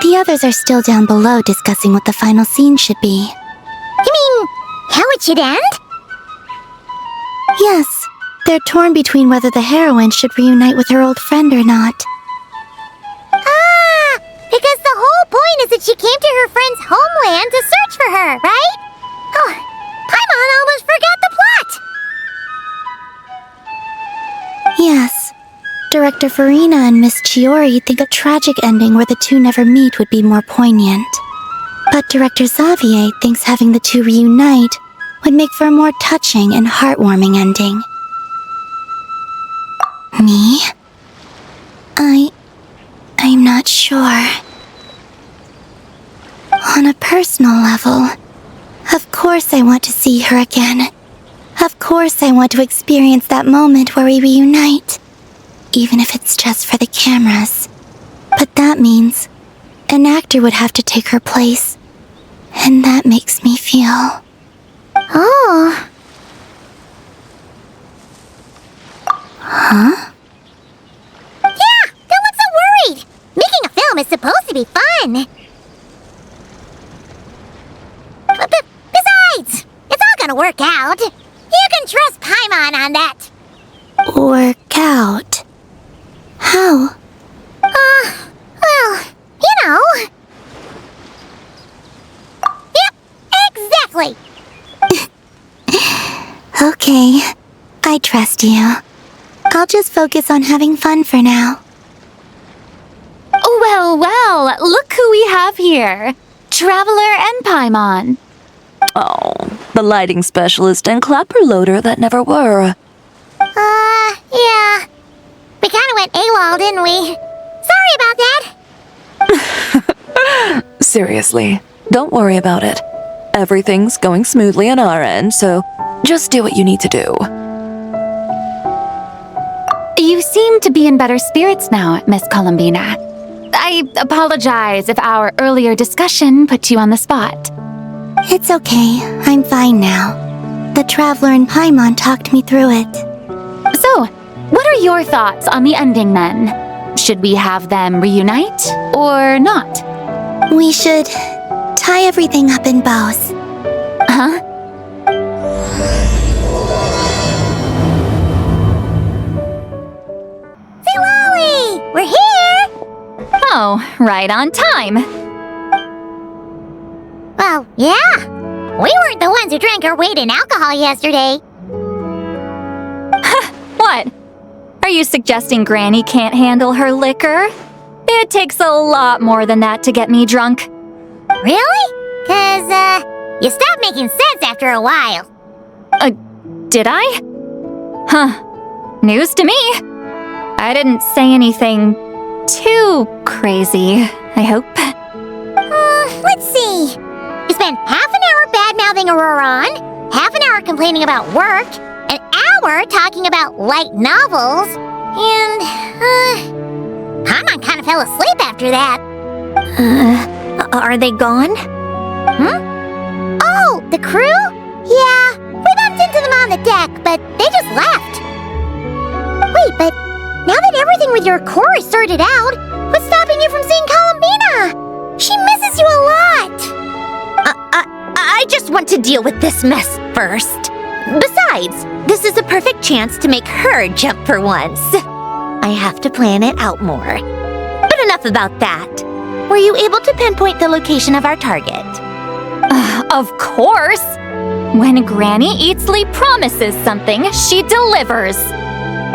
I: The others are still down below discussing what the final scene should be.
B: You mean, how it should end?
I: Yes, they're torn between whether the heroine should reunite with her old friend or not.
B: Ah, because the whole point is that she came to her friend's homeland to search for her, right? Oh, Paimon almost forgot the plot!
I: Yes. Director Farina and Miss Chiori think a tragic ending where the two never meet would be more poignant. But Director Xavier thinks having the two reunite would make for a more touching and heartwarming ending. Me? I'm not sure. On a personal level, of course I want to see her again. Of course I want to experience that moment where we reunite. even if it's just for the cameras. But that means an actor would have to take her place, and that makes me feel...
B: Oh.
I: Huh?
B: Yeah, don't look so worried. Making a film is supposed to be fun. Besides, it's all gonna work out. You can trust Paimon on that.
I: Work out? How?
B: Well, you know. Yep, exactly.
I: Okay, I trust you. I'll just focus on having fun for now.
D: Well, well, look who we have here. Traveler and Paimon.
A: Oh, the lighting specialist and clapper loader that never were.
B: Yeah. We kinda went AWOL, didn't we? Sorry about that.
A: Seriously, don't worry about it. Everything's going smoothly on our end, so just do what you need to do.
D: You seem to be in better spirits now, Miss Columbina. I apologize if our earlier discussion put you on the spot.
I: It's okay, I'm fine now. The Traveler and Paimon talked me through it.
D: So, what are your thoughts on the ending then? Should we have them reunite or not?
I: We should tie everything up in bows.
D: Huh?
B: We're here!
D: Oh, right on time.
B: Well, yeah. We weren't the ones who drank our weight in alcohol yesterday.
D: What? Are you suggesting Granny can't handle her liquor? It takes a lot more than that to get me drunk.
B: Really? 'Cause, you stopped making sense after a while.
D: Did I? Huh. News to me. I didn't say anything too crazy, I hope.
B: Let's see. You spent half an hour bad-mouthing Auroron, half an hour complaining about work, an hour talking about light novels, and, Paimon kind of fell asleep after that.
G: Are they gone?
B: Oh, the crew? Yeah, we bumped into them on the deck, but they just left. Wait, but now that everything with your core is sorted out, what's stopping you from seeing Columbina? She misses you a lot.
G: I just want to deal with this mess first. Besides, this is a perfect chance to make her jump for once. I have to plan it out more. But enough about that. Were you able to pinpoint the location of our target?
D: Of course! When Granny Eatsley promises something, she delivers.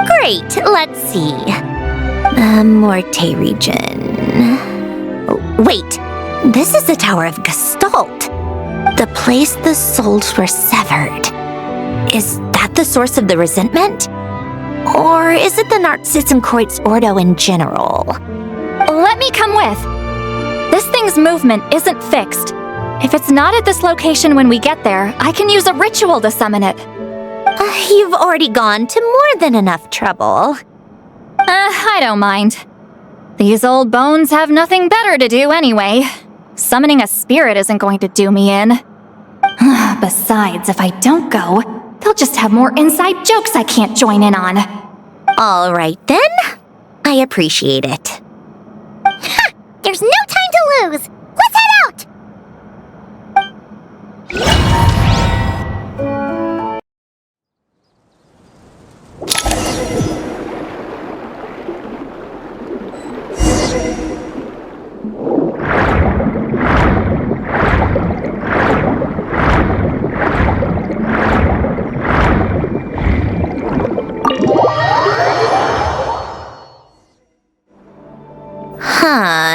G: Great, let's see. Morte region. Oh, wait, this is the Tower of Gestalt. The place the souls were severed. Is that the source of the resentment? Or is it the Narcissenkreuz Ordo in general?
D: Let me come with. This thing's movement isn't fixed. If it's not at this location when we get there, I can use a ritual to summon it.
G: You've already gone to more than enough trouble.
D: I don't mind. These old bones have nothing better to do anyway. Summoning a spirit isn't going to do me in. Besides, if I don't go, they'll just have more inside jokes I can't join in on.
G: All right then. I appreciate it.
B: Ha! There's no time to lose. Let's head out!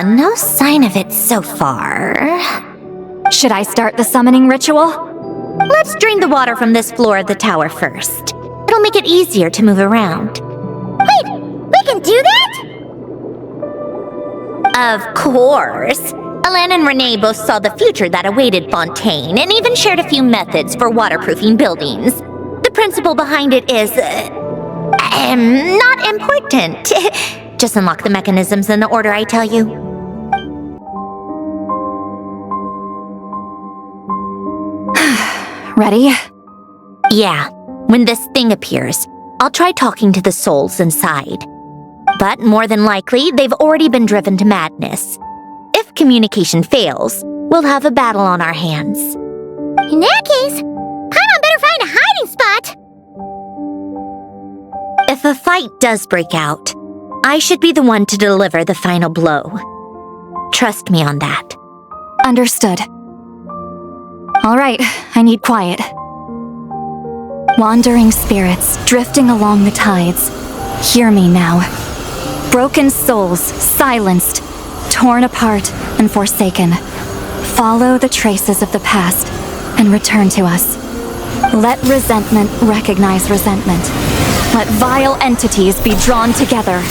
G: No sign of it so far.
D: Should I start the summoning ritual?
G: Let's drain the water from this floor of the tower first. It'll make it easier to move around.
B: Wait, we can do that?
G: Of course. Alan and Renee both saw the future that awaited Fontaine and even shared a few methods for waterproofing buildings. The principle behind it is... Not important. Just unlock the mechanisms in the order I tell you.
D: Ready?
G: Yeah. When this thing appears, I'll try talking to the souls inside. But more than likely, they've already been driven to madness. If communication fails, we'll have a battle on our hands.
B: In that case, Paimon better find a hiding spot.
G: If a fight does break out, I should be the one to deliver the final blow. Trust me on that.
D: Understood. All right, I need quiet. Wandering spirits drifting along the tides, hear me now. Broken souls, silenced, torn apart and forsaken. Follow the traces of the past and return to us. Let resentment recognize resentment. Let vile entities be drawn together.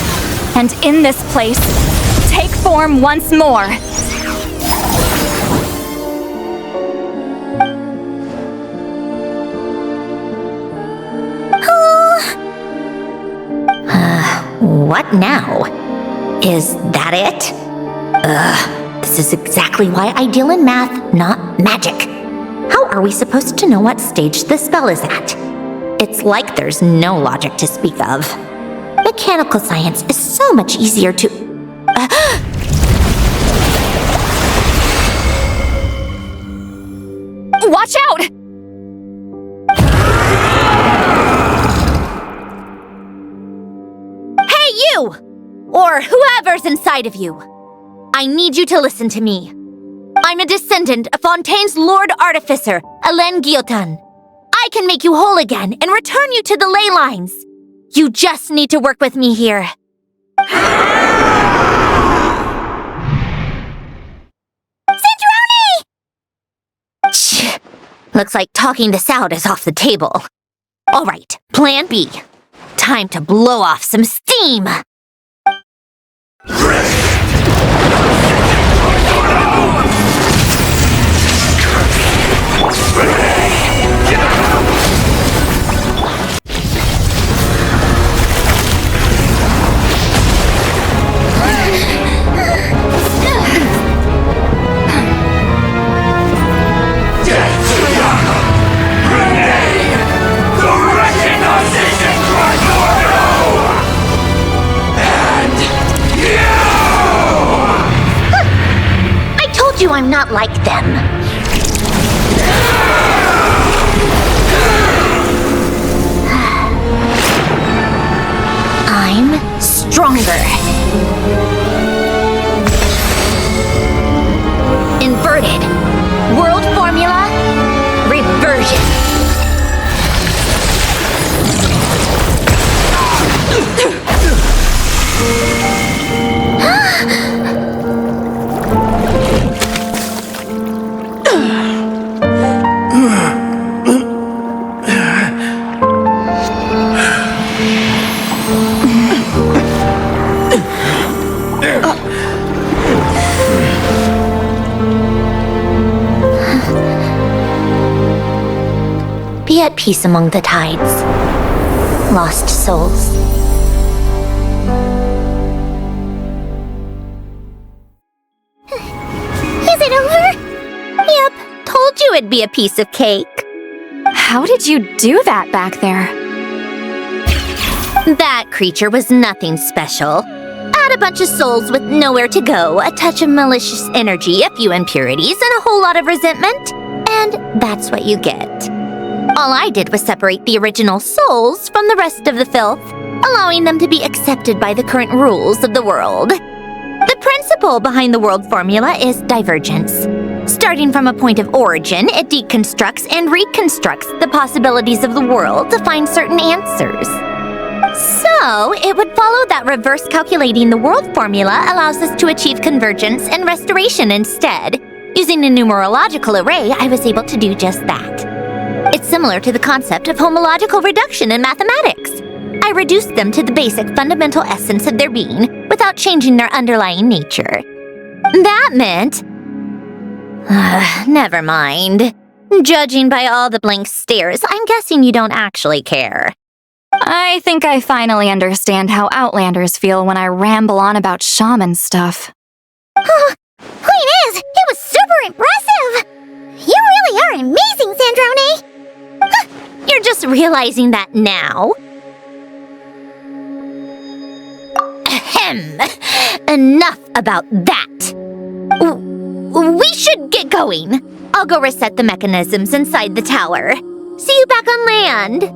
D: And in this place, take form once more.
G: What now? Is that it? This is exactly why I deal in math, not magic. How are we supposed to know what stage the spell is at? It's like there's no logic to speak of. Mechanical science is so much easier to...
D: Watch out!
G: Hey, you! Or whoever's inside of you. I need you to listen to me. I'm a descendant of Fontaine's Lord Artificer, Alain Guillotin. I can make you whole again and return you to the ley lines. You just need to work with me here.
B: Centrone!
G: Looks like talking this out is off the table. All right, plan B. Time to blow off some steam. I'm not like them. I'm stronger. Inverted. World formula. Reversion. Be at peace among the tides. Lost souls.
B: Is it over?
G: Yep, told you it'd be a piece of cake.
D: How did you do that back there?
G: That creature was nothing special. Add a bunch of souls with nowhere to go, a touch of malicious energy, a few impurities, and a whole lot of resentment, and that's what you get. All I did was separate the original souls from the rest of the filth, allowing them to be accepted by the current rules of the world. The principle behind the world formula is divergence. Starting from a point of origin, it deconstructs and reconstructs the possibilities of the world to find certain answers. So, it would follow that reverse calculating the world formula allows us to achieve convergence and restoration instead. Using a numerological array, I was able to do just that. It's similar to the concept of homological reduction in mathematics. I reduced them to the basic fundamental essence of their being without changing their underlying nature. That meant... never mind. Judging by all the blank stares, I'm guessing you don't actually care.
D: I think I finally understand how Outlanders feel when I ramble on about shaman stuff.
B: Point is, it was super impressive! You really are amazing, Sandrone!
G: You're just realizing that now? Ahem. Enough about that. We should get going. I'll go reset the mechanisms inside the tower. See you back on land.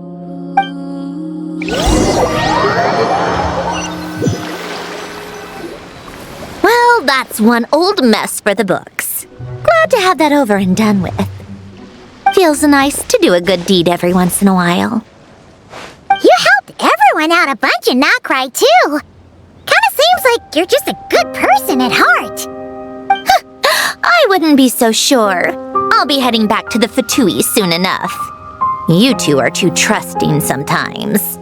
G: Well, that's one old mess for the books. Glad to have that over and done with. Feels nice to do a good deed every once in a while.
B: You helped everyone out a bunch and not cry, too. Kinda seems like you're just a good person at heart.
G: I wouldn't be so sure. I'll be heading back to the Fatui soon enough. You two are too trusting sometimes.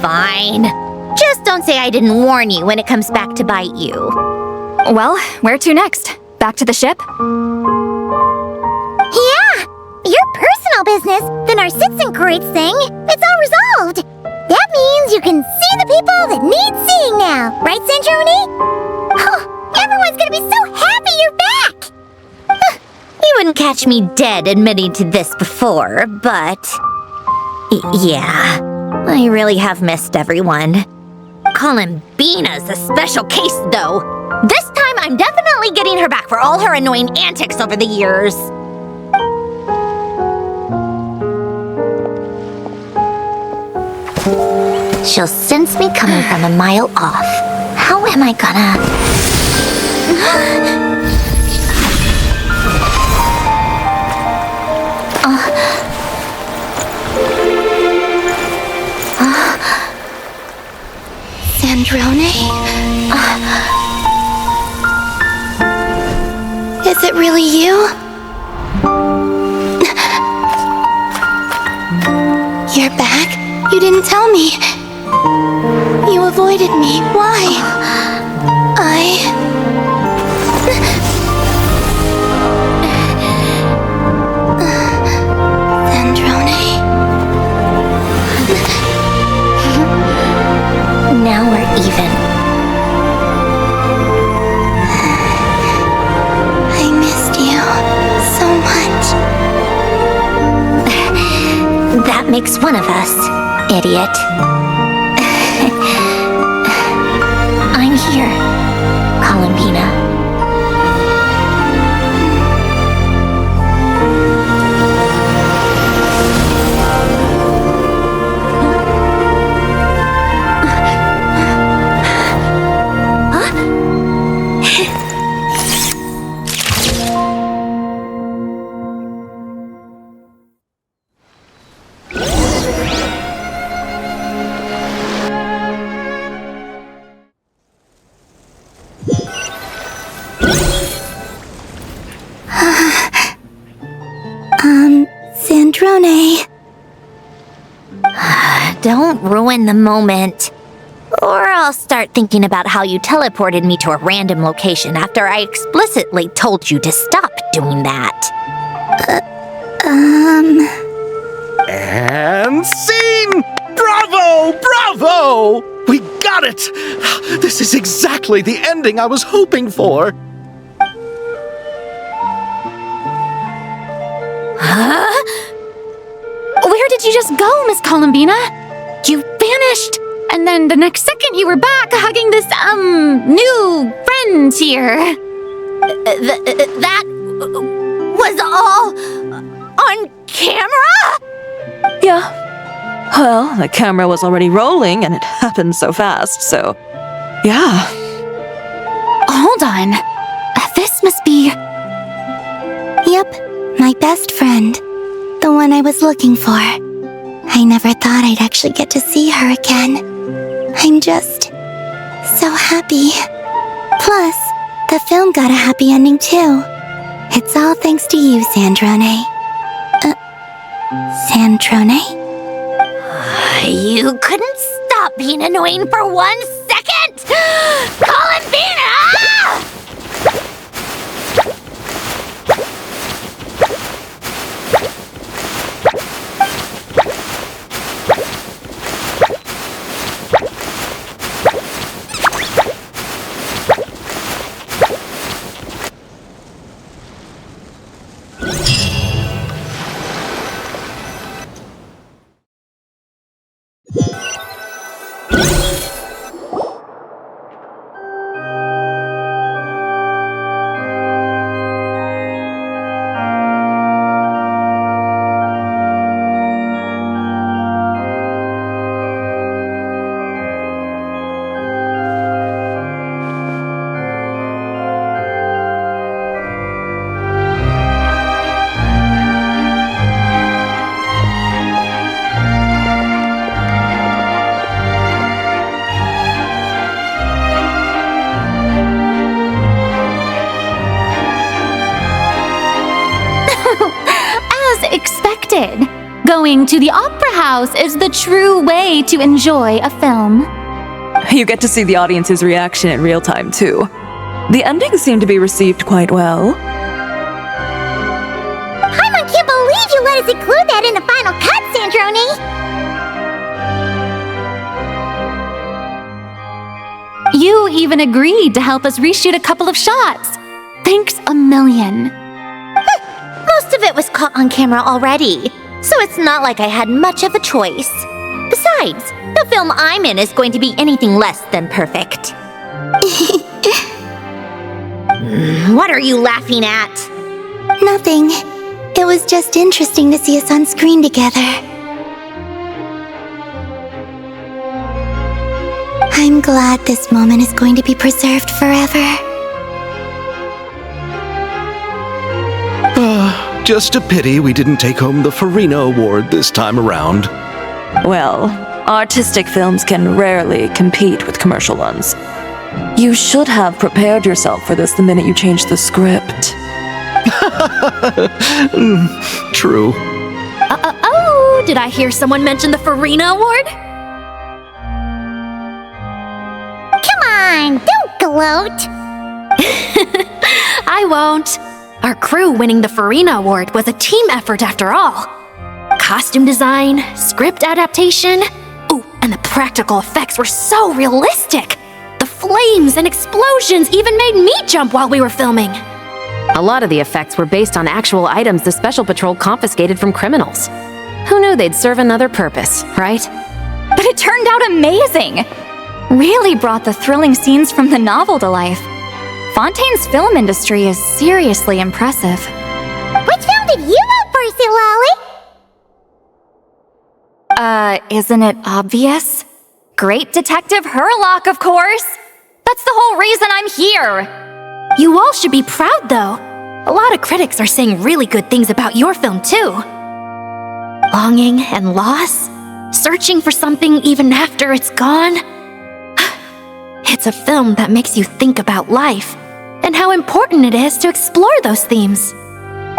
G: Fine. Just don't say I didn't warn you when it comes back to bite you.
D: Well, where to next? Back to the ship?
B: Yeah! Your personal business, the Narcitsan thing, it's all resolved. That means you can see the people that need seeing now, right, Sandrone? Oh, everyone's gonna be so happy you're back!
G: You wouldn't catch me dead admitting to this before, but... yeah, I really have missed everyone. Columbina's a special case, though. This time, I'm definitely getting her back for all her annoying antics over the years. She'll sense me coming from a mile off. How am I gonna...
I: Sandrone? Is it really you? You're back? You didn't tell me. You avoided me. Why? Sandrone?
G: Now we're even.
I: I missed you so much.
G: That makes one of us, idiot. I'm here, Columbina.
I: Sandrone.
G: Don't ruin the moment. Or I'll start thinking about how you teleported me to a random location after I explicitly told you to stop doing that.
C: And scene! Bravo! Bravo! We got it! This is exactly the ending I was hoping for.
D: Where did you just go, Miss Columbina? You vanished! And then the next second you were back hugging this, new friend here.
G: That was all on camera?
A: Yeah. Well, the camera was already rolling and it happened so fast, so... yeah.
D: Hold on. This must be...
I: Yep, my best friend. The one I was looking for. I never thought I'd actually get to see her again. I'm just so happy. Plus, the film got a happy ending too. It's all thanks to you, Sandrone. Sandrone?
G: You couldn't stop being annoying for 1 second! Columbina!
D: insisted. Going to the opera house is the true way to enjoy a film.
A: You get to see the audience's reaction in real time, too. The ending seemed to be received quite well.
B: Paimon can't believe you let us include that in the final cut, Sandrone!
D: You even agreed to help us reshoot a couple of shots. Thanks a million.
G: Most of it was caught on camera already, so it's not like I had much of a choice. Besides, the film I'm in is going to be anything less than perfect. What are you laughing at?
B: Nothing. It was just interesting to see us on screen together. I'm glad this moment is going to be preserved forever.
C: Just a pity we didn't take home the Farina Award this time around.
A: Well, artistic films can rarely compete with commercial ones. You should have prepared yourself for this the minute you changed the script.
C: True.
E: Oh, did I hear someone mention the Farina Award?
B: Come on, don't gloat!
E: I won't. Our crew winning the Farina Award was a team effort after all. Costume design, script adaptation, ooh, and the practical effects were so realistic. The flames and explosions even made me jump while we were filming. A lot of the effects were based on actual items the Special Patrol confiscated from criminals. Who knew they'd serve another purpose, right?
D: But it turned out amazing! Really brought the thrilling scenes from the novel to life. Fontaine's film industry is seriously impressive.
B: Which film did you vote for, Silali?
D: Isn't it obvious? Great Detective Herlock, of course! That's the whole reason I'm here!
E: You all should be proud, though. A lot of critics are saying really good things about your film, too. Longing and loss, searching for something even after it's gone. It's a film that makes you think about life and how important it is to explore those themes.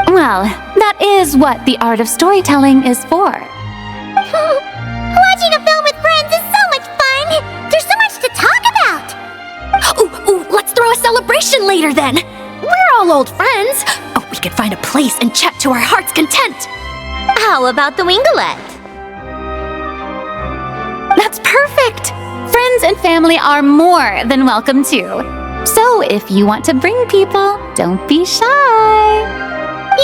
D: Well, that is what the art of storytelling is for.
B: Watching a film with friends is so much fun! There's so much to talk about!
E: Ooh, let's throw a celebration later then! We're all old friends! Oh, we could find a place and chat to our heart's content!
G: How about the Wingalette?
D: That's perfect! Friends and family are more than welcome too. So if you want to bring people, don't be shy.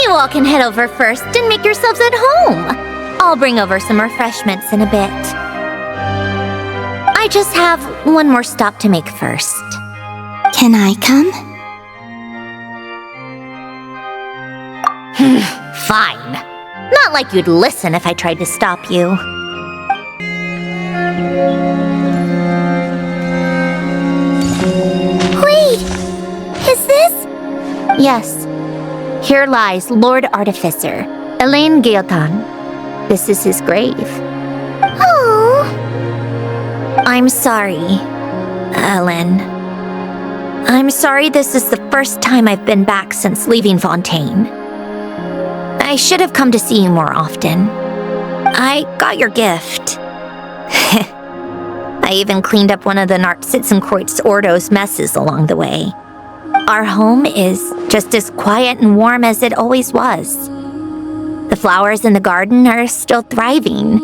G: You all can head over first and make yourselves at home. I'll bring over some refreshments in a bit. I just have one more stop to make first.
B: Can I come?
G: Fine. Not like you'd listen if I tried to stop you.
B: Wait! Is this?
G: Yes. Here lies Lord Artificer, Elaine Gaeltan. This is his grave.
B: Oh.
G: I'm sorry, Ellen. I'm sorry this is the first time I've been back since leaving Fontaine. I should have come to see you more often. I got your gift. I even cleaned up one of the Narcitz and Quêtes Ordo's messes along the way. Our home is just as quiet and warm as it always was. The flowers in the garden are still thriving.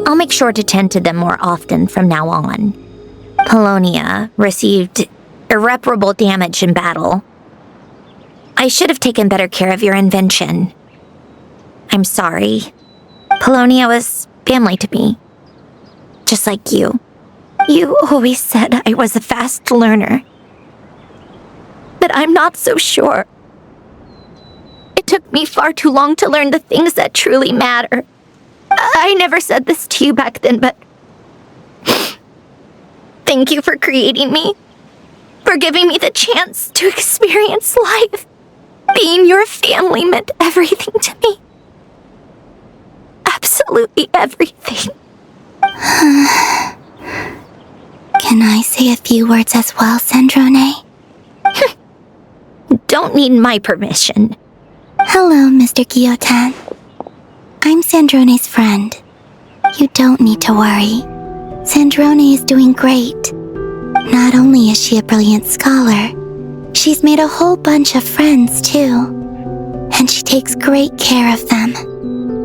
G: I'll make sure to tend to them more often from now on. Polonia received irreparable damage in battle. I should have taken better care of your invention. I'm sorry. Polonia was family to me. Just like you. You always said I was a fast learner. But I'm not so sure. It took me far too long to learn the things that truly matter. I never said this to you back then, but thank you for creating me. For giving me the chance to experience life. Being your family meant everything to me. Absolutely everything.
B: Can I say a few words as well, Sandrone?
G: Don't need my permission.
B: Hello, Mr. Guillotin.
I: I'm Sandrone's friend. You don't need to worry. Sandrone is doing great. Not only is she a brilliant scholar, she's made a whole bunch of friends too. And she takes great care of them.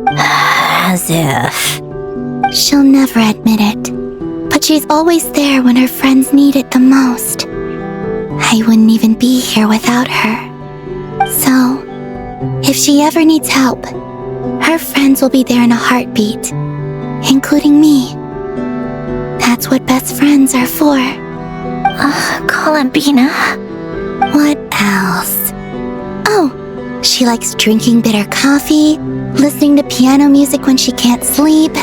G: As if...
I: She'll never admit it, but she's always there when her friends need it the most. I wouldn't even be here without her. So, if she ever needs help, her friends will be there in a heartbeat, including me. That's what best friends are for.
B: Columbina.
I: What else? Oh, she likes drinking bitter coffee, listening to piano music when she can't sleep.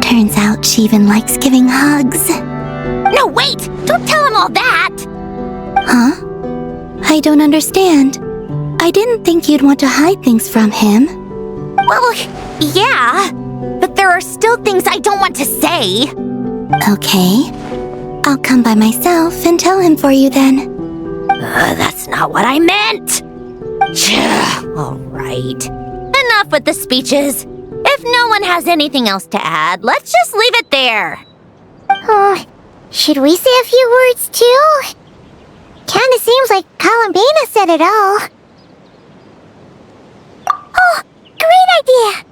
I: Turns out she even likes giving hugs.
B: No, wait! Don't tell him all that!
I: Huh? I don't understand. I didn't think you'd want to hide things from him.
B: Well, yeah, but there are still things I don't want to say.
I: Okay. I'll come by myself and tell him for you then.
B: That's not what I meant! All right. Enough with the speeches. If no one has anything else to add, let's just leave it there.
M: Should we say a few words too? Kinda seems like Columbina said it all. Oh, great idea!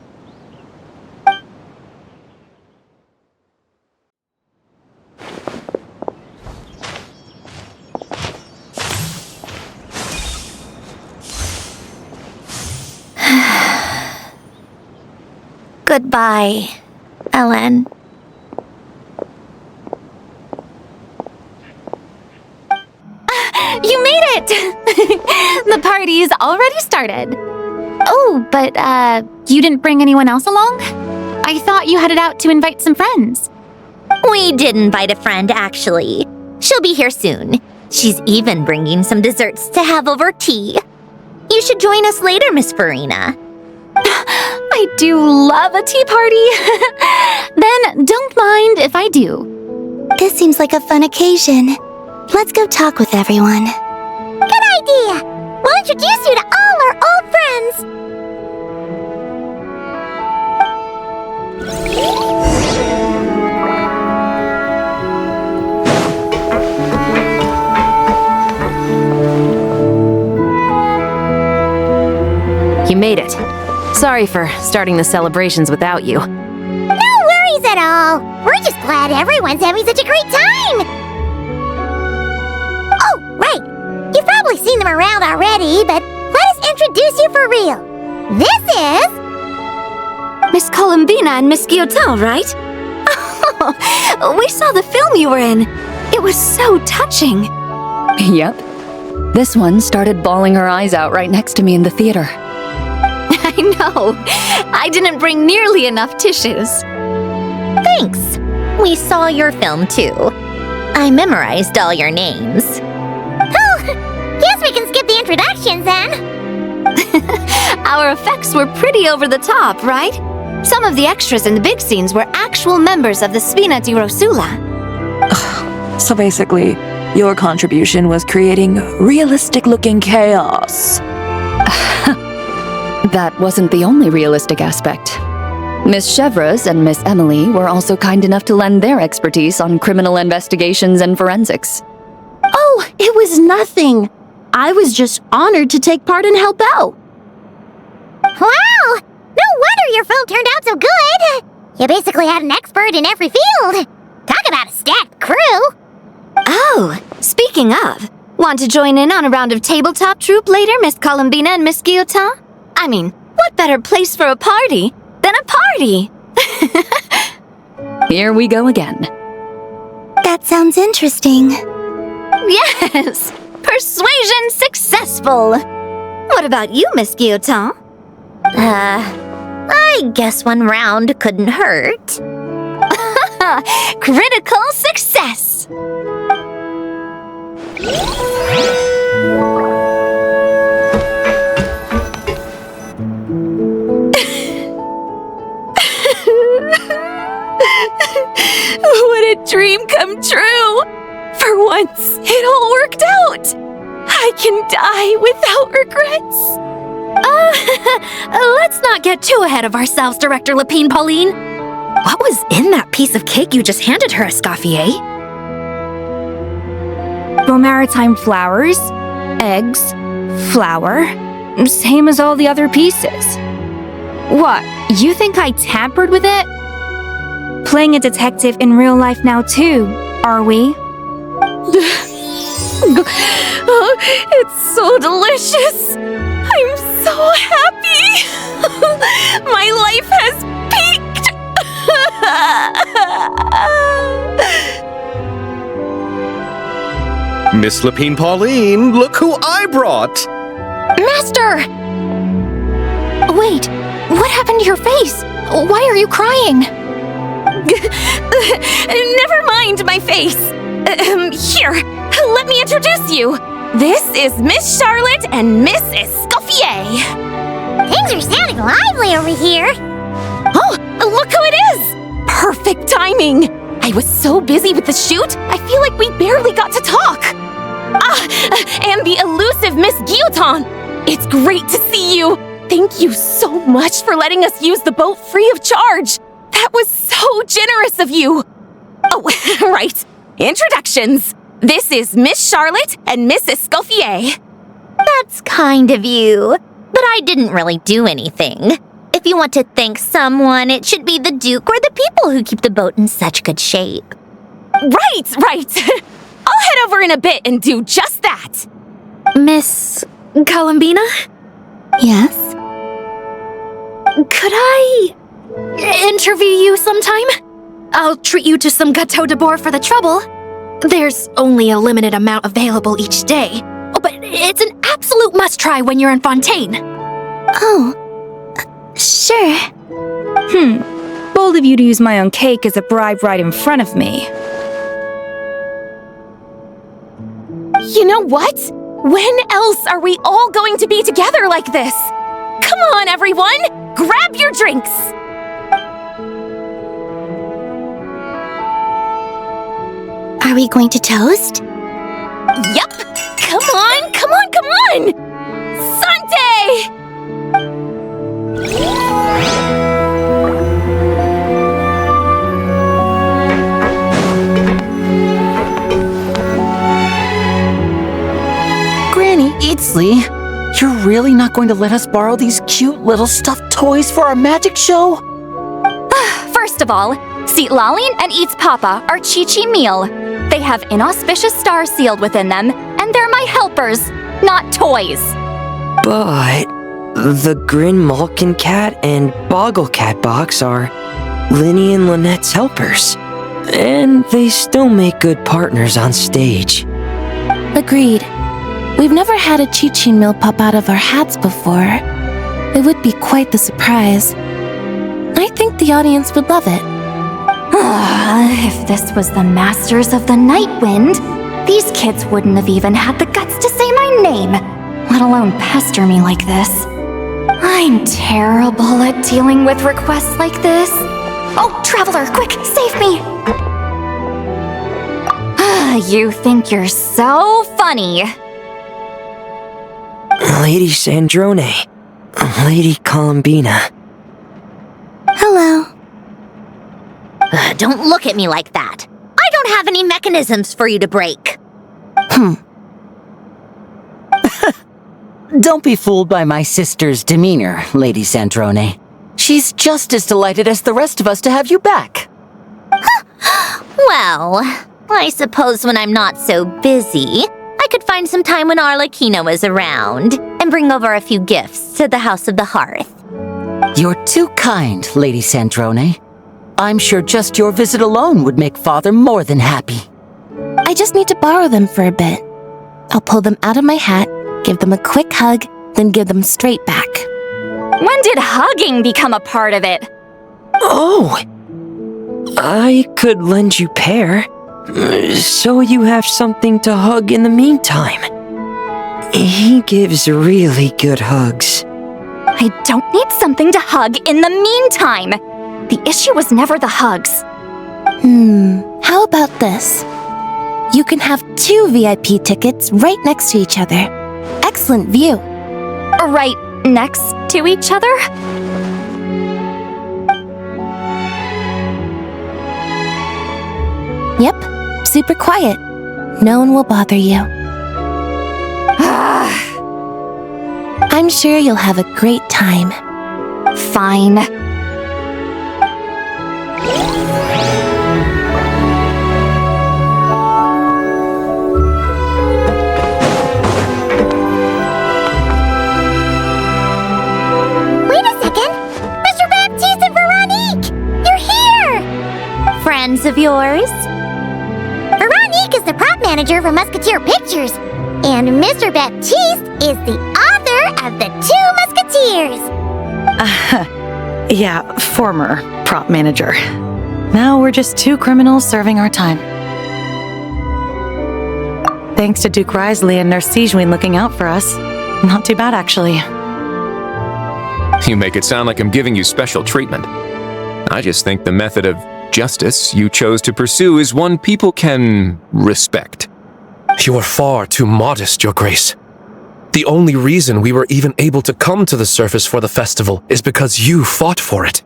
B: Goodbye, Ellen.
D: You made it! The party's already started. Oh, but, you didn't bring anyone else along? I thought you headed out to invite some friends.
B: We did invite a friend, actually. She'll be here soon. She's even bringing some desserts to have over tea. You should join us later, Miss Farina.
D: I do love a tea party. Then don't mind if I do.
I: This seems like a fun occasion. Let's go talk with everyone.
M: Good idea! We'll introduce you to all our old friends!
E: You made it. Sorry for starting the celebrations without you.
M: No worries at all! We're just glad everyone's having such a great time! Oh, right! You've probably seen them around already, but let us introduce you for real. This is...
A: Miss Columbina and Miss Guillotin, right? Oh, we saw the film you were in. It was so touching.
N: Yep. This one started bawling her eyes out right next to me in the theater.
A: I know. I didn't bring nearly enough tissues.
B: Thanks. We saw your film, too. I memorized all your names.
M: Oh, guess we can skip the introductions then.
A: Our effects were pretty over the top, right? Some of the extras in the big scenes were actual members of the Spina di Rosula.
O: So basically, your contribution was creating realistic-looking chaos.
N: That wasn't the only realistic aspect. Miss Chevres and Miss Emily were also kind enough to lend their expertise on criminal investigations and forensics.
I: Oh, it was nothing. I was just honored to take part and help out.
M: Wow! No wonder your film turned out so good! You basically had an expert in every field. Talk about a stacked crew!
A: Oh, speaking of, want to join in on a round of tabletop troupe later, Miss Columbina and Miss Guillotin? I mean, what better place for a party than a party?
N: Here we go again.
I: That sounds interesting.
A: Yes! Persuasion successful! What about you, Miss Guillotin?
B: I guess one round couldn't hurt.
A: Critical success! What a dream come true! For once, it all worked out! I can die without regrets!
G: Let's not get too ahead of ourselves, Director Lapine Pauline. What was in that piece of cake you just handed her, Escoffier?
P: Maritime flowers, eggs, flour, same as all the other pieces. What, you think I tampered with it? Playing a detective in real life now too, are we?
A: It's so delicious. I'm so happy. My life has peaked.
C: Miss Lapine Pauline, look who I brought!
G: Master! Wait, what happened to your face? Why are you crying?
A: Never mind my face. Here, let me introduce you. This is Miss Charlotte and Miss Escoffier.
B: Things are sounding lively over here.
A: Oh, look who it is! Perfect timing. I was so busy with the shoot, I feel like we barely got to talk. And the elusive Miss Guillotin. It's great to see you. Thank you so much for letting us use the boat free of charge. That was so generous of you. Oh, right. Introductions. This is Miss Charlotte and Miss Escoffier.
G: That's kind of you, but I didn't really do anything. If you want to thank someone, it should be the Duke or the people who keep the boat in such good shape.
A: Right. I'll head over in a bit and do just that.
G: Miss Columbina?
I: Yes?
G: Could I interview you sometime? I'll treat you to some gâteau de bord for the trouble. There's only a limited amount available each day, but it's an absolute must-try when you're in Fontaine.
I: Oh, sure.
P: Bold of you to use my own cake as a bribe right in front of me.
A: You know what? When else are we all going to be together like this? Come on, everyone! Grab your drinks!
I: Are we going to toast?
A: Yep! Come on! Sante!
Q: Granny Eatsley, you're really not going to let us borrow these cute little stuffed toys for our magic show?
D: First of all, Seat Laline and Eats Papa are Chi-Chi meal. They have inauspicious stars sealed within them, and they're my helpers, not toys.
R: But the Grin Malkin Cat and Boggle Cat box are Linny and Lynette's helpers. And they still make good partners on stage.
I: Agreed. We've never had a Chi-Chi meal pop out of our hats before. It would be quite the surprise. I think the audience would love it.
D: If this was the Masters of the Night Wind, these kids wouldn't have even had the guts to say my name, let alone pester me like this. I'm terrible at dealing with requests like this. Oh, Traveler, quick, save me! You think you're so funny.
R: Lady Sandrone, Lady Columbina.
I: Hello.
G: Don't look at me like that. I don't have any mechanisms for you to break.
Q: Don't be fooled by my sister's demeanor, Lady Sandrone. She's just as delighted as the rest of us to have you back.
G: Well, I suppose when I'm not so busy, I could find some time when Arlecchino is around and bring over a few gifts to the House of the Hearth.
Q: You're too kind, Lady Sandrone. I'm sure just your visit alone would make Father more than happy.
I: I just need to borrow them for a bit. I'll pull them out of my hat, give them a quick hug, then give them straight back.
D: When did hugging become a part of it?
R: Oh! I could lend you pair, so you have something to hug in the meantime. He gives really good hugs.
D: I don't need something to hug in the meantime. The issue was never the hugs.
I: How about this? You can have 2 VIP tickets right next to each other. Excellent view.
D: Right
P: next to each other?
I: Yep, super quiet. No one will bother you. I'm sure you'll have a great time.
P: Fine.
B: Wait a second! Mr. Baptiste and Veronique! You're here!
G: Friends of yours?
B: Veronique is the prop manager for Musketeer Pictures, and Mr. Baptiste is the author of The Two Musketeers.
S: Yeah, former prop manager. Now we're just two criminals serving our time. Thanks to Duke Risley and Nurse Sigewin looking out for us. Not too bad, actually.
F: You make it sound like I'm giving you special treatment. I just think the method of justice you chose to pursue is one people can respect.
T: You are far too modest, Your Grace. The only reason we were even able to come to the surface for the festival is because you fought for it.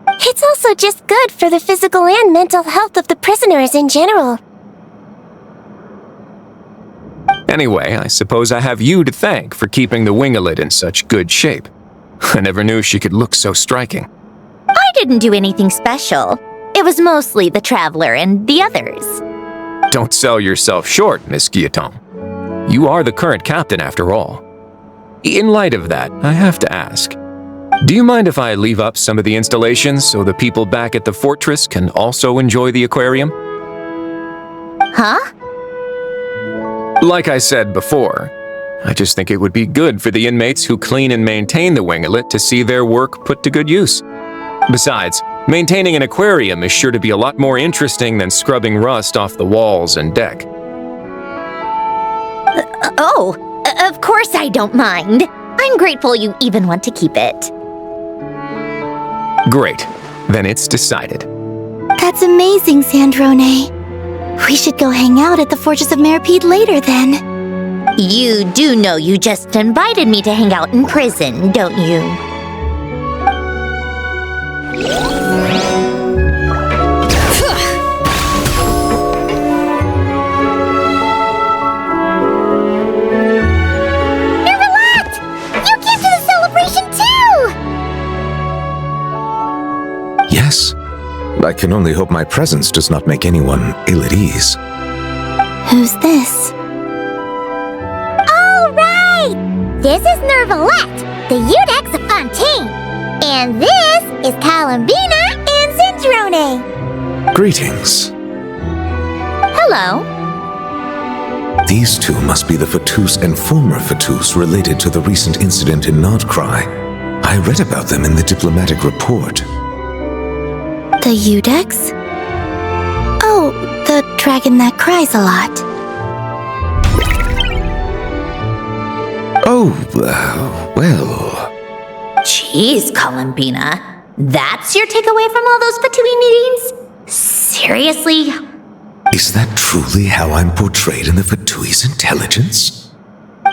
M: It's also just good for the physical and mental health of the prisoners in general.
F: Anyway, I suppose I have you to thank for keeping the winglet in such good shape. I never knew she could look so striking.
G: I didn't do anything special. It was mostly the Traveler and the others.
F: Don't sell yourself short, Miss Guillotin. You are the current captain, after all. In light of that, I have to ask, do you mind if I leave up some of the installations so the people back at the fortress can also enjoy the aquarium?
G: Huh?
F: Like I said before, I just think it would be good for the inmates who clean and maintain the winglet to see their work put to good use. Besides, maintaining an aquarium is sure to be a lot more interesting than scrubbing rust off the walls and deck.
G: Of course I don't mind. I'm grateful you even want to keep it.
F: Great. Then it's decided.
I: That's amazing, Sandrone. We should go hang out at the Fortress of Meripede later, then.
G: You do know you just invited me to hang out in prison, don't you?
U: Yes. I can only hope my presence does not make anyone ill at ease.
I: Who's this?
B: All right! This is Nervalette, the Udex of Fontaine. And this is Columbina and Zindrone.
U: Greetings.
G: Hello.
U: These two must be the Fatus and former Fatus related to the recent incident in Nodcry. I read about them in the diplomatic report.
I: The Udex? Oh, the dragon that cries a lot.
U: Oh, well...
G: Jeez, Columbina. That's your takeaway from all those Fatui meetings? Seriously?
U: Is that truly how I'm portrayed in the Fatui's intelligence?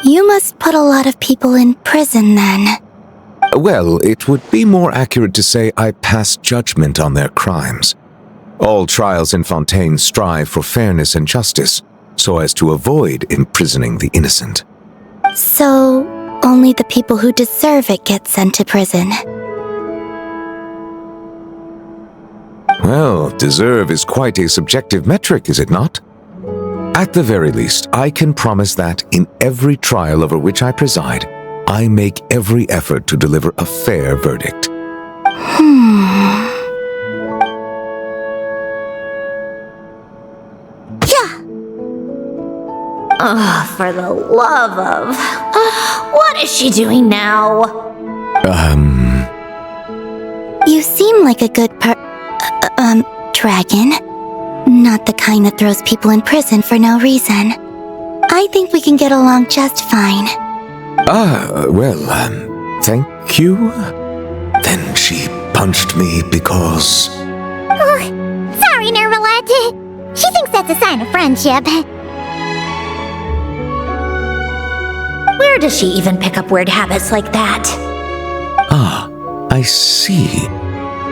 I: You must put a lot of people in prison, then.
U: Well, it would be more accurate to say I pass judgment on their crimes. All trials in Fontaine strive for fairness and justice, so as to avoid imprisoning the innocent.
I: So, only the people who deserve it get sent to prison.
U: Well, deserve is quite a subjective metric, is it not? At the very least, I can promise that in every trial over which I preside, I make every effort to deliver a fair verdict.
G: Oh, for the love of... what is she doing now?
I: You seem like a good dragon. Not the kind that throws people in prison for no reason. I think we can get along just fine.
U: Thank you? Then she punched me because...
B: Oh, sorry, Nervalette. She thinks that's a sign of friendship.
G: Where does she even pick up weird habits like that?
U: I see.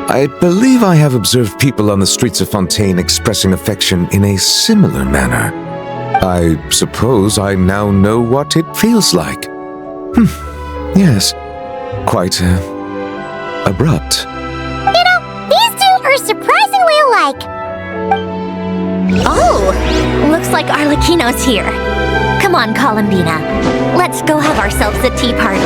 U: I believe I have observed people on the streets of Fontaine expressing affection in a similar manner. I suppose I now know what it feels like. Yes, quite abrupt.
M: You know, these two are surprisingly alike.
G: Oh, looks like Arlecchino's here. Come on, Columbina. Let's go have ourselves a tea party.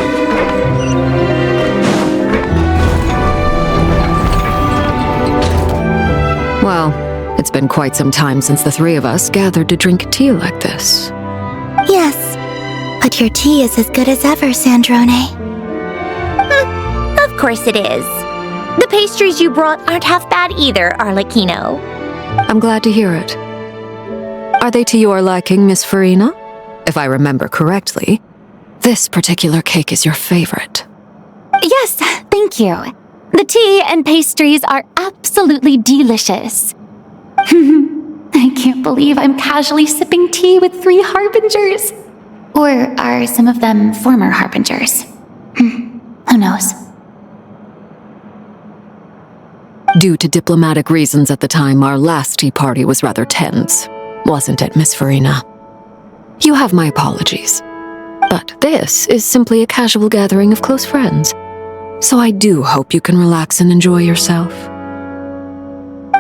L: Well, it's been quite some time since the three of us gathered to drink tea like this.
B: Yes, but your tea is as good as ever, Sandrone.
G: Of course it is. The pastries you brought aren't half bad either, Arlecchino.
L: I'm glad to hear it. Are they to your liking, Miss Farina? If I remember correctly, this particular cake is your favorite.
D: Yes, thank you. The tea and pastries are absolutely delicious. I can't believe I'm casually sipping tea with 3 harbingers. Or are some of them former harbingers? Who knows?
L: Due to diplomatic reasons at the time, our last tea party was rather tense, wasn't it, Miss Farina? You have my apologies. But this is simply a casual gathering of close friends. So I do hope you can relax and enjoy yourself.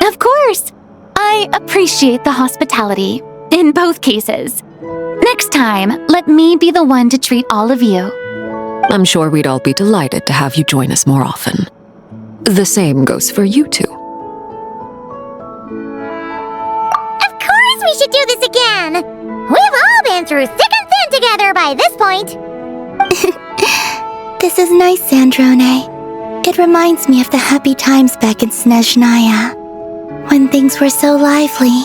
D: Of course! I appreciate the hospitality, in both cases. Next time, let me be the one to treat all of you.
L: I'm sure we'd all be delighted to have you join us more often. The same goes for you two.
M: Of course we should do this again! We've all been through thick and thin together by this point.
B: This is nice, Sandrone. It reminds me of the happy times back in Snezhnaya, when things were so lively.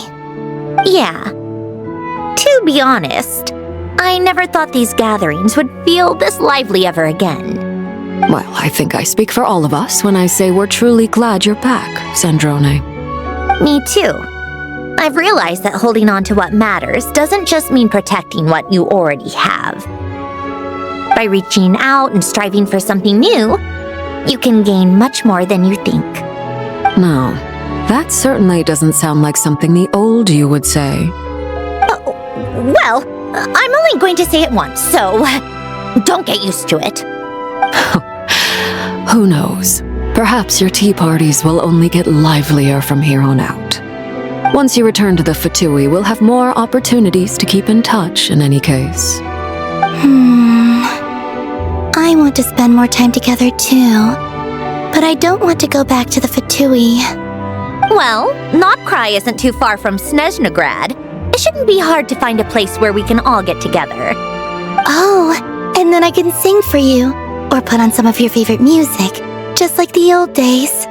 G: Yeah. To be honest, I never thought these gatherings would feel this lively ever again.
L: Well, I think I speak for all of us when I say we're truly glad you're back, Sandrone.
G: Me too. I've realized that holding on to what matters doesn't just mean protecting what you already have. By reaching out and striving for something new, you can gain much more than you think.
L: No, that certainly doesn't sound like something the old you would say.
G: Well, I'm only going to say it once, so don't get used to it.
L: Who knows? Perhaps your tea parties will only get livelier from here on out. Once you return to the Fatui, we'll have more opportunities to keep in touch in any case.
B: I want to spend more time together too, but I don't want to go back to the Fatui.
G: Well, Notcry isn't too far from Snezhnograd. It shouldn't be hard to find a place where we can all get together.
B: Oh, and then I can sing for you, or put on some of your favorite music, just like the old days.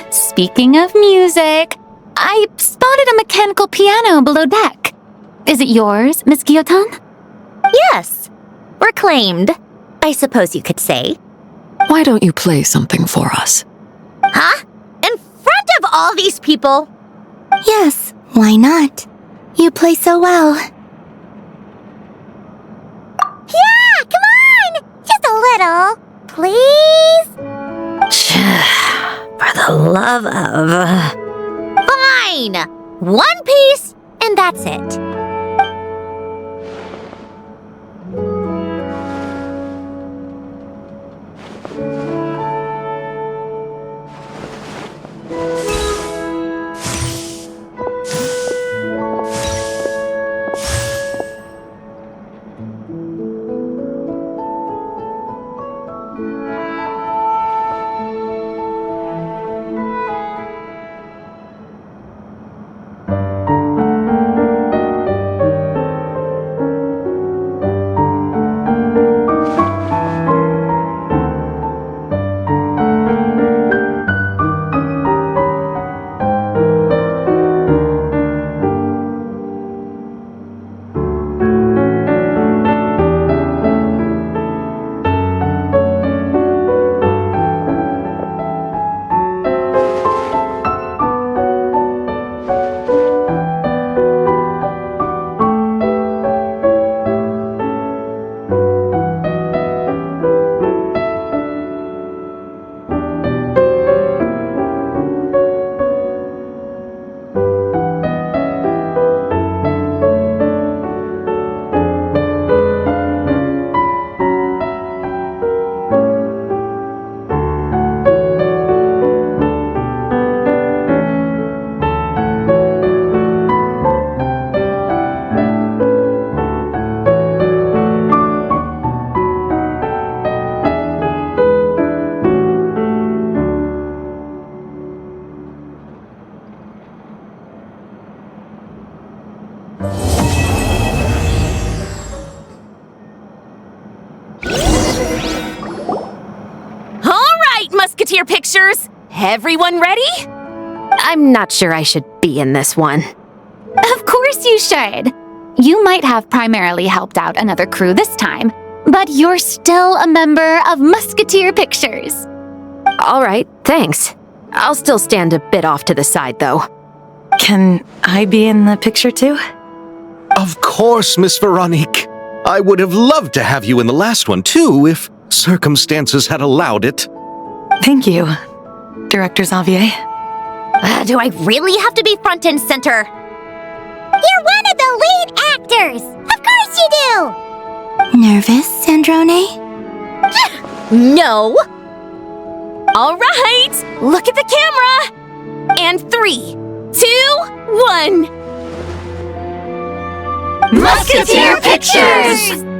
D: Speaking of music, I spotted a mechanical piano below deck. Is it yours, Miss Guillotin?
G: Yes. Reclaimed, I suppose you could say.
L: Why don't you play something for us?
G: Huh? In front of all these people?
B: Yes, why not? You play so well.
M: Yeah, come on! Just a little, please?
G: For the love of... Fine! One piece, and that's it. Musketeer pictures! Everyone ready?
E: I'm not sure I should be in this one.
D: Of course you should. You might have primarily helped out another crew this time, but you're still a member of Musketeer Pictures.
E: All right, thanks. I'll still stand a bit off to the side, though.
S: Can I be in the picture too?
C: Of course, Miss Veronique. I would have loved to have you in the last one, too, if circumstances had allowed it.
S: Thank you, Director Xavier.
G: Do I really have to be front and center?
M: You're one of the lead actors! Of course you do!
I: Nervous, Sandrone?
G: No! All right, look at the camera! And 3, 2, 1...
B: Musketeer Pictures!